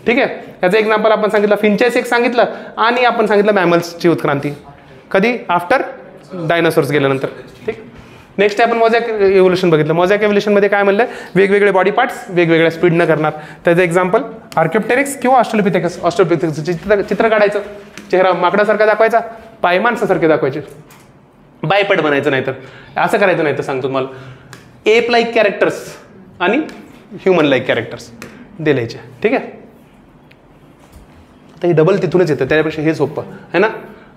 ठीक आहे, याचं एक्झाम्पल आपण सांगितलं, फिंचेस एक सांगितलं, आणि आपण सांगितलं मॅमल्सची उत्क्रांती कधी, आफ्टर डायनासॉर्स गेल्यानंतर. ठीक, नेक्स्ट आपण मोझॅक इव्होल्युशन बघितलं. मोझॅक इव्होल्युशनमध्ये काय म्हणलं, वेगवेगळे बॉडी पार्ट्स वेगवेगळ्या स्पीडनं करणार. त्याचं एक्झाम्पल आर्कियोप्टेरिक्स किंवा ऑस्ट्रेलोपिथेकस. ऑस्ट्रेलोपिथेकसचं चित्र काढायचं, चेहरा माकडासारखा दाखवायचा, पाय माणसासारखे दाखवायचे, बायपट बनायचं, नाही तर असं करायचं, नाही तर सांगतो तुम्हाला एप लाईक कॅरेक्टर्स आणि ह्युमन लाईक कॅरेक्टर्स दिल्याचे. ठीक आहे, आता हे डबल तिथूनच येतं, त्याच्यापेक्षा हे सोपं आहे ना.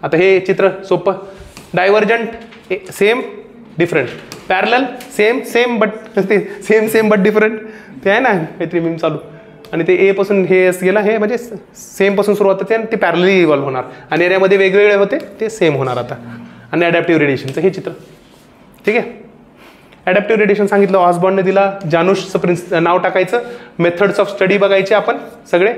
आता हे चित्र सोपं. Divergent same different, parallel same but same but different, ते आहे ना काहीतरी मीम चालू. आणि ते ए पासून हे एस गेला, हे म्हणजे सेम पासून सुरुवात होते आणि ते पॅरलली इव्हॉल्व होणार, आणि एरियामध्ये वेगवेगळे होते ते सेम होणार आता. आणि ॲडॅप्टिव्ह रेडिएशनचं हे चित्र. ठीक आहे, ॲडॅप्टिव्ह रेडिएशन सांगितलं, ऑसबॉर्नने दिला, जानुसचं नाव टाकायचं, मेथड्स ऑफ स्टडी बघायचे आपण सगळे,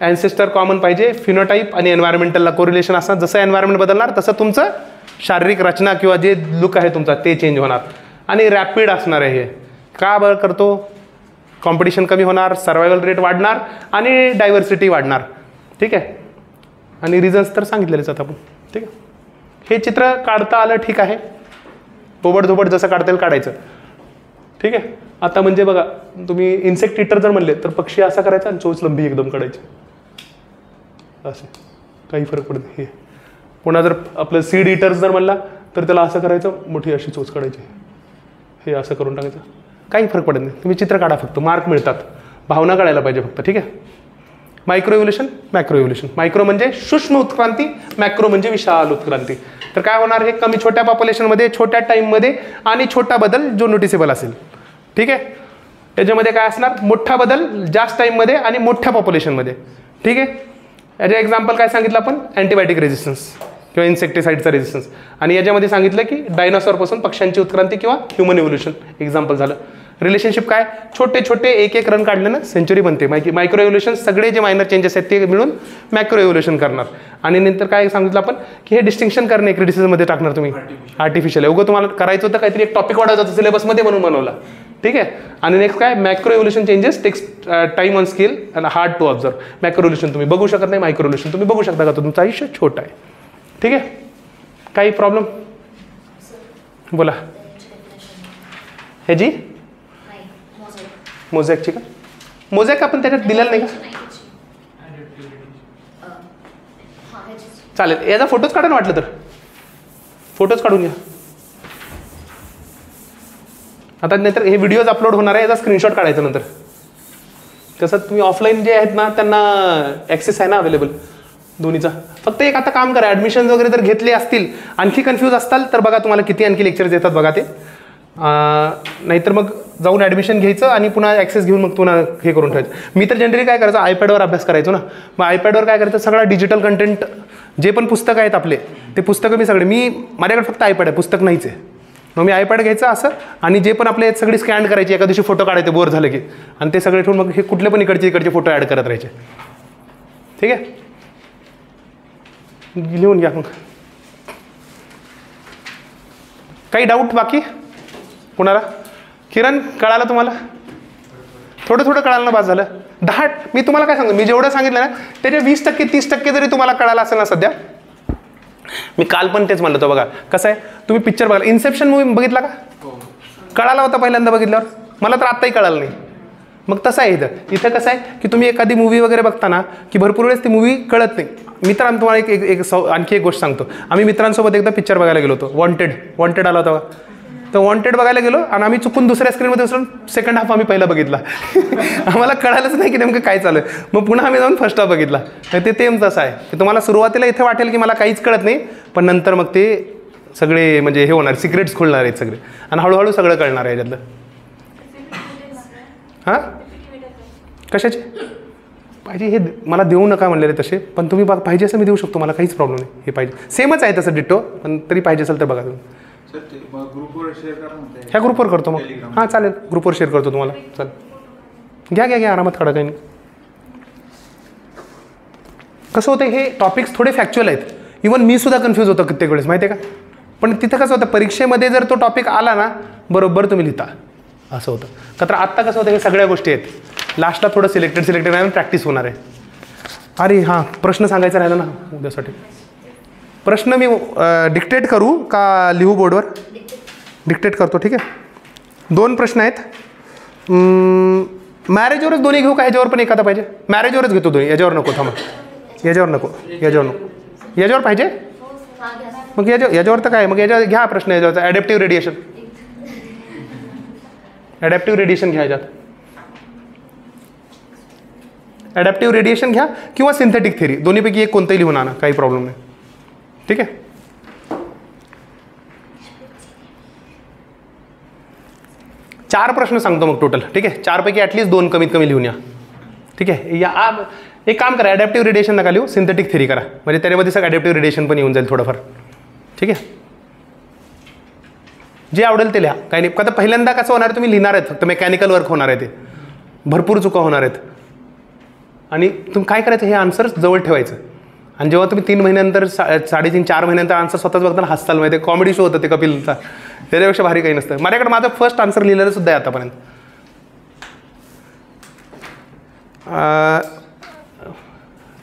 ॲन्सेस्टर कॉमन पाहिजे, फिनोटाईप आणि एन्व्हायरमेंटलला कोरिलेशन असणार. जसं एन्व्हायरमेंट बदलणार तसं तुमचं शारीरिक रचना किंवा जे लुक आहे तुमचा ते चेंज होणार. आणि रॅपिड असणार आहे. हे का बरं करतो, कॉम्पिटिशन कमी होणार, सर्वायवल रेट वाढणार आणि डायव्हर्सिटी वाढणार. ठीक आहे, आणि रिझन्स तर सांगितलेलेच आहेत आपण. ठीक आहे, हे चित्र काढता आलं ठीक आहे, ओबडधोबड जसं काढता येईल काढायचं. ठीक आहे, आता म्हणजे बघा, तुम्ही इन्सेक्ट इटर जर म्हणले तर पक्षी असा करायचा आणि चोच लंबी एकदम काढायची, असे काही फरक पडत नाही. पुन्हा जर आपलं सीड इटर्स जर म्हणला तर त्याला असं करायचं, मोठी अशी चोच काढायची, हे असं करून टाकायचं, काही फरक पडत नाही. तुम्ही चित्र काढा, फक्त मार्क मिळतात, भावना काढायला पाहिजे फक्त. ठीक आहे. Micro evolution, macro evolution. Micro म्हणजे सूक्ष्म उत्क्रांती, मॅक्रो म्हणजे विशाल उत्क्रांती. तर काय होणार, हे कमी छोट्या पॉप्युलेशनमध्ये छोट्या टाईममध्ये आणि छोटा बदल जो नोटिसेबल असेल. ठीक आहे. याच्यामध्ये काय असणार, मोठा बदल जास्त टाईममध्ये आणि मोठ्या पॉप्युलेशनमध्ये. ठीक आहे. याचे एक्झाम्पल काय सांगितलं आपण, अँटीबायोटिक रेझिस्टन्स किंवा इन्सेक्टिसाइडचा रेझिस्टन्स. आणि याच्यामध्ये सांगितलं की डायनासॉरपासून पक्ष्यांची उत्क्रांती किंवा ह्युमन इव्होल्युशन एक्झाम्पल झालं. रिलेशनशिप काय, छोटे छोटे एक एक रन काढले ना सेंचुरी बनते. मायक्रो इव्होल्युशन सगळे जे मायनर चेंजेस आहेत ते मिळून मॅक्रो इव्होल्युशन करणार. आणि नंतर काय सांगितलं आपण की हे डिस्टिंक्शन करणे क्रिटिसिझममध्ये टाकणार तुम्ही आर्टिफिशियल. उगं तुम्हाला करायचं होतं काहीतरी एक टॉपिक वाढवायचं होतं सिलेबसमध्ये म्हणून बनवला. ठीक आहे. आणि नेक्स्ट काय, macro evolution changes takes time on scale and hard to observe. Macro evolution तुम्ही बघू शकत नाही, मायक्रो इव्होल्युशन तुम्ही बघू शकता का, तो तुमचं आयुष्य छोटं आहे. ठीक आहे. काही प्रॉब्लेम बोला. ह्याची मोझॅकची का, मोझॅक आपण त्याच्यात दिलेलं नाही का, चालेल. याचा फोटोच काढा ना वाटलं तर, फोटोच काढून घ्या. आता नंतर हे व्हिडिओज अपलोड होणार आहे, याचा स्क्रीनशॉट काढायचा नंतर. कसं तुम्ही ऑफलाईन जे आहेत ना त्यांना ॲक्सेस आहे ना अवेलेबल दोन्हीचा. फक्त एक आता काम करा, ॲडमिशन वगैरे जर घेतले असतील, आणखी कन्फ्यूज असताल तर बघा तुम्हाला किती आणखी लेक्चर्स येतात बघा ते. नाहीतर मग जाऊन ॲडमिशन घ्यायचं आणि पुन्हा ॲक्सेस घेऊन मग पुन्हा हे करून ठेवायचं. मी तर जनरली काय करायचं, आयपॅडवर अभ्यास करायचो ना. मग आयपॅडवर काय करायचं, सगळा डिजिटल कंटेंट जे पण पुस्तकं आहेत आपले ते पुस्तकं मी सगळे, मी माझ्याकडे फक्त आयपॅड आहे, पुस्तक नाहीच आहे. मग मी आयपॅड घ्यायचं असं आणि जे पण आपले सगळी स्कॅन करायची, एका दिवशी फोटो काढायचे बोर झालं की, आणि ते सगळे ठेवून मग हे कुठले पण इकडचे फोटो ॲड करत राहायचे. ठीक आहे. लिहून घ्या. मग काही डाऊट बाकी कुणाला? किरण कळालं तुम्हाला? थोडं कळालं ना, बास झालं. 10 मी तुम्हाला काय सांगतो, मी जेवढं सांगितलं ना त्याच्या 20% 30% जरी तुम्हाला कळालं असेल ना सध्या. मी काल पण तेच म्हणलं होतं बघा. कसं आहे, तुम्ही पिक्चर बघा, इन्सेप्शन मूवी बघितला का? कळाला होता पहिल्यांदा बघितल्यावर? मला तर आत्ताही कळालं नाही. मग तसं आहे इथं कसं आहे की तुम्ही एखादी मूवी वगैरे बघताना की भरपूर वेळेस ती मूवी कळत नाही. मित्रांनो तुम्हाला आणखी एक गोष्ट सांगतो. आम्ही मित्रांसोबत एकदा पिक्चर बघायला गेलो होतो, वॉन्टेड आला होता. तर वॉन्टेड बघायला गेलो आणि आम्ही चुकून दुसऱ्या स्क्रीनमध्ये बसलो, सेकंड हाफ आम्ही पहिला बघितला. आम्हाला कळालंच नाही की नेमकं काय चालू आहे. मग पुन्हा आम्ही जाऊन फर्स्ट हाफ बघितला. ते तेच असं आहे की तुम्हाला सुरुवातीला इथे वाटेल की मला काहीच कळत नाही, पण नंतर मग ते सगळे म्हणजे हे होणार, सिक्रेट्स खुलणार आहेत सगळे आणि हळूहळू सगळं कळणार आहे याच्यातलं. हां कशाचे पाहिजे हे मला देऊ नका म्हणलेले तसे, पण तुम्ही बघा पाहिजे असं मी देऊ शकतो, मला काहीच प्रॉब्लेम नाही. हे पाहिजे सेमच आहे तसं डिट्टो, पण तरी पाहिजे असेल तर बघा तुम्ही. ह्या ग्रुपवर करतो मग. हां चालेल, ग्रुपवर शेअर करतो तुम्हाला. चालेल, घ्या आरामात काढा, काही नाही. कसं होतं, हे टॉपिक्स थोडे फॅक्च्युअल आहेत. इवन मी सुद्धा कन्फ्यूज होतो कित्येक वेळेस, माहिती आहे का. पण तिथं कसं होतं, परीक्षेमध्ये जर तो टॉपिक आला ना बरोबर तुम्ही लिहिता, असं होतं. का तर आत्ता कसं होतं, हे सगळ्या गोष्टी आहेत, लास्टला थोडं सिलेक्टेड आणि प्रॅक्टिस होणार आहे. अरे हां, प्रश्न सांगायचा राहिला ना उद्यासाठी. प्रश्न मी डिक्टेट करू का लिहू बोर्डवर? डिक्टेट करतो. ठीक आहे. 2 प्रश्न आहेत. मॅरेजवरच दोन्ही घेऊ का, ह्याच्यावर पण एखादा पाहिजे? मॅरेजवरच घेतो दोन्ही, याच्यावर नको. थांबा, याच्यावर नको. याच्यावर पाहिजे मग याच्यावर तर काय, मग याच्यावर घ्या प्रश्न. याच्यावरचा ॲडॅप्टिव्ह रेडिएशन घ्या. याच्यात ॲडॅप्टिव्ह रेडिएशन घ्या किंवा सिंथेटिक थेरी, दोन्हीपैकी एक कोणतंही लिहून आणा, काही प्रॉब्लेम नाही. ठीक आहे. चार प्रश्न सांगतो मग टोटल. ठीक आहे. 4 पैकी ॲटलीस्ट 2 कमीत कमी लिहून या. ठीक आहे. एक काम करा, ॲडॅप्टिव्ह रेडिएशन नका लिहू, सिंथेटिक थेरी करा, म्हणजे त्याच्यामध्ये सगळं ॲडॅप्टिव्ह रेडिएशन पण येऊन जाईल थोडंफार. ठीक आहे. जे आवडेल ते लिहा, काही नाही. का तर पहिल्यांदा कसं होणार आहे, तुम्ही लिहिणार आहेत फक्त, मेकॅनिकल वर्क होणार आहे, ते भरपूर चुका होणार आहेत. आणि तुम्ही काय करायचं, हे आन्सर जवळ ठेवायचं. आणि जेव्हा तुम्ही 3 महिन्यानंतर 3.5-4 महिन्यानंतर आन्सर स्वतःच बघताना हसताल. माहिती आहे, कॉमेडी शो होतं ते कपिलचा, त्याच्यापेक्षा भारी काही नसतं. माझ्याकडे माझं फर्स्ट आन्सर लिहिलेलं सुद्धा आहे आतापर्यंत.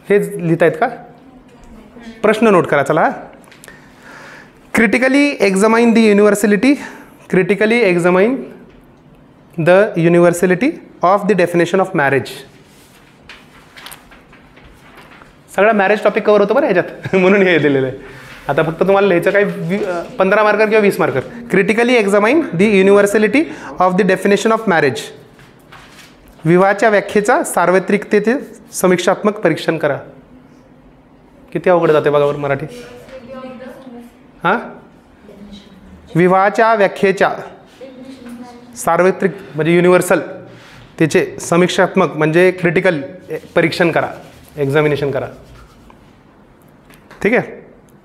हेच लिहितायत का? प्रश्न नोट करा. चला, critically examine the universality of the definition of marriage. सगळा मॅरेज टॉपिक कवर होतो बरं ह्याच्यात, म्हणून हे दिलेलं आहे. आता फक्त तुम्हाला लिहायचं काय 15 मार्कर किंवा 20 marker. Critically examine the universality of the definition of marriage. विवाहाच्या व्याख्येचा सार्वत्रिकतेचे समीक्षात्मक परीक्षण करा. किती अवघड जाते बघा बरं मराठी. हां, विवाहाच्या व्याख्येच्या सार्वत्रिक म्हणजे युनिव्हर्सल त्याचे समीक्षात्मक म्हणजे क्रिटिकल परीक्षण करा, एक्झामिनेशन करा. ठीक आहे.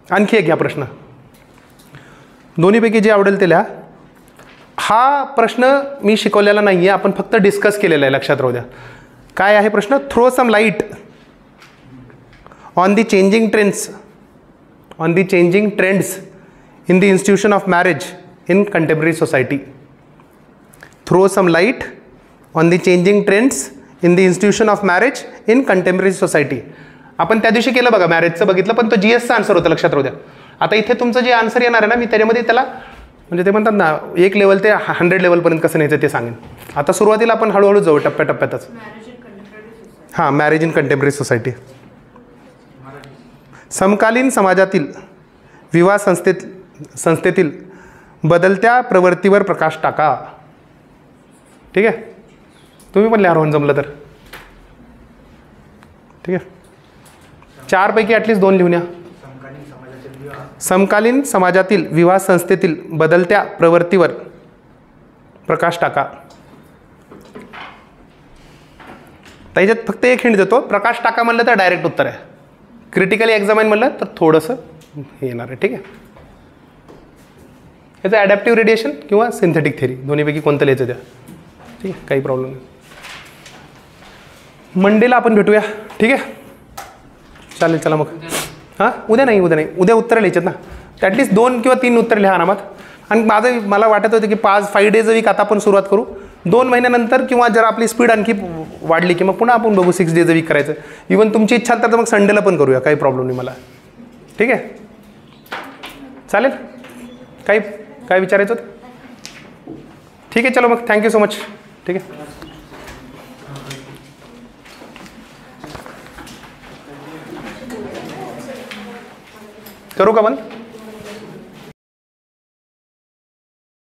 आणखी एक घ्या प्रश्न, दोन्हीपैकी जे आवडेल ते लिहा. हा प्रश्न मी शिकवलेला नाही आहे, आपण फक्त डिस्कस केलेला आहे, लक्षात राहू द्या. काय आहे प्रश्न? Throw some light on the changing trends in the institution of marriage in contemporary society. Throw some light on the changing trends in the institution of marriage in contemporary society. आपण त्या दिवशी केलं बघा, मॅरेजचं बघितलं, पण तो GSचा आन्सर होता, लक्षात राहू द्या. आता इथे तुमचं जे आन्सर येणार आहे ना, मी त्याच्यामध्ये त्याला म्हणजे ते म्हणतात ना 1 लेवल ते 100 लेवलपर्यंत कसं न्यायचं ते सांगेन. आता सुरुवातीला आपण हळूहळू जाऊ टप्प्याटप्प्यातच. हां, मॅरेज इन कंटेम्पररी सोसायटी. समकालीन समाजातील विवाह संस्थेतील बदलत्या प्रवृत्तीवर प्रकाश टाका. ठीक आहे, तुम्ही पण लिहा रोहन जमलं तर. ठीक आहे, 4 पैकी ॲटलिस्ट 2 लिहून या. समकालीन समाजातील विवाह संस्थेतील बदलत्या प्रवृत्तीवर प्रकाश टाका. त्याच्यात फक्त एक हिंट देतो, प्रकाश टाका म्हणलं तर डायरेक्ट उत्तर आहे, क्रिटिकली एक्झामाइन म्हणलं तर थोडंसं हे येणार आहे. ठीक आहे, याचं ॲडॅप्टिव्ह रेडिएशन किंवा सिंथेटिक थेरी दोन्हीपैकी कोणतं लिहायचं द्या. ठीक आहे, काही प्रॉब्लेम नाही. मंडेला आपण भेटूया. ठीक आहे, चालेल. चला मग. हां, उद्या नाही, उद्या उत्तरं लिहायच्यात ना, ॲटलिस्ट 2 किंवा 3 उत्तर लिहा आरामात. आणि मला वाटत होतं की 5 डेज अ वीक आता आपण सुरुवात करू. 2 महिन्यानंतर किंवा जर आपली स्पीड आणखी वाढली की मग पुन्हा आपण बघू 6 डेज अ वीक करायचं. इवन तुमची इच्छा तर मग संडेला पण करूया, काही प्रॉब्लेम नाही मला. ठीक आहे, चालेल. काय विचारायचं होतं? ठीक आहे, चलो मग. Thank you so much. ठीक आहे, करू का बंद?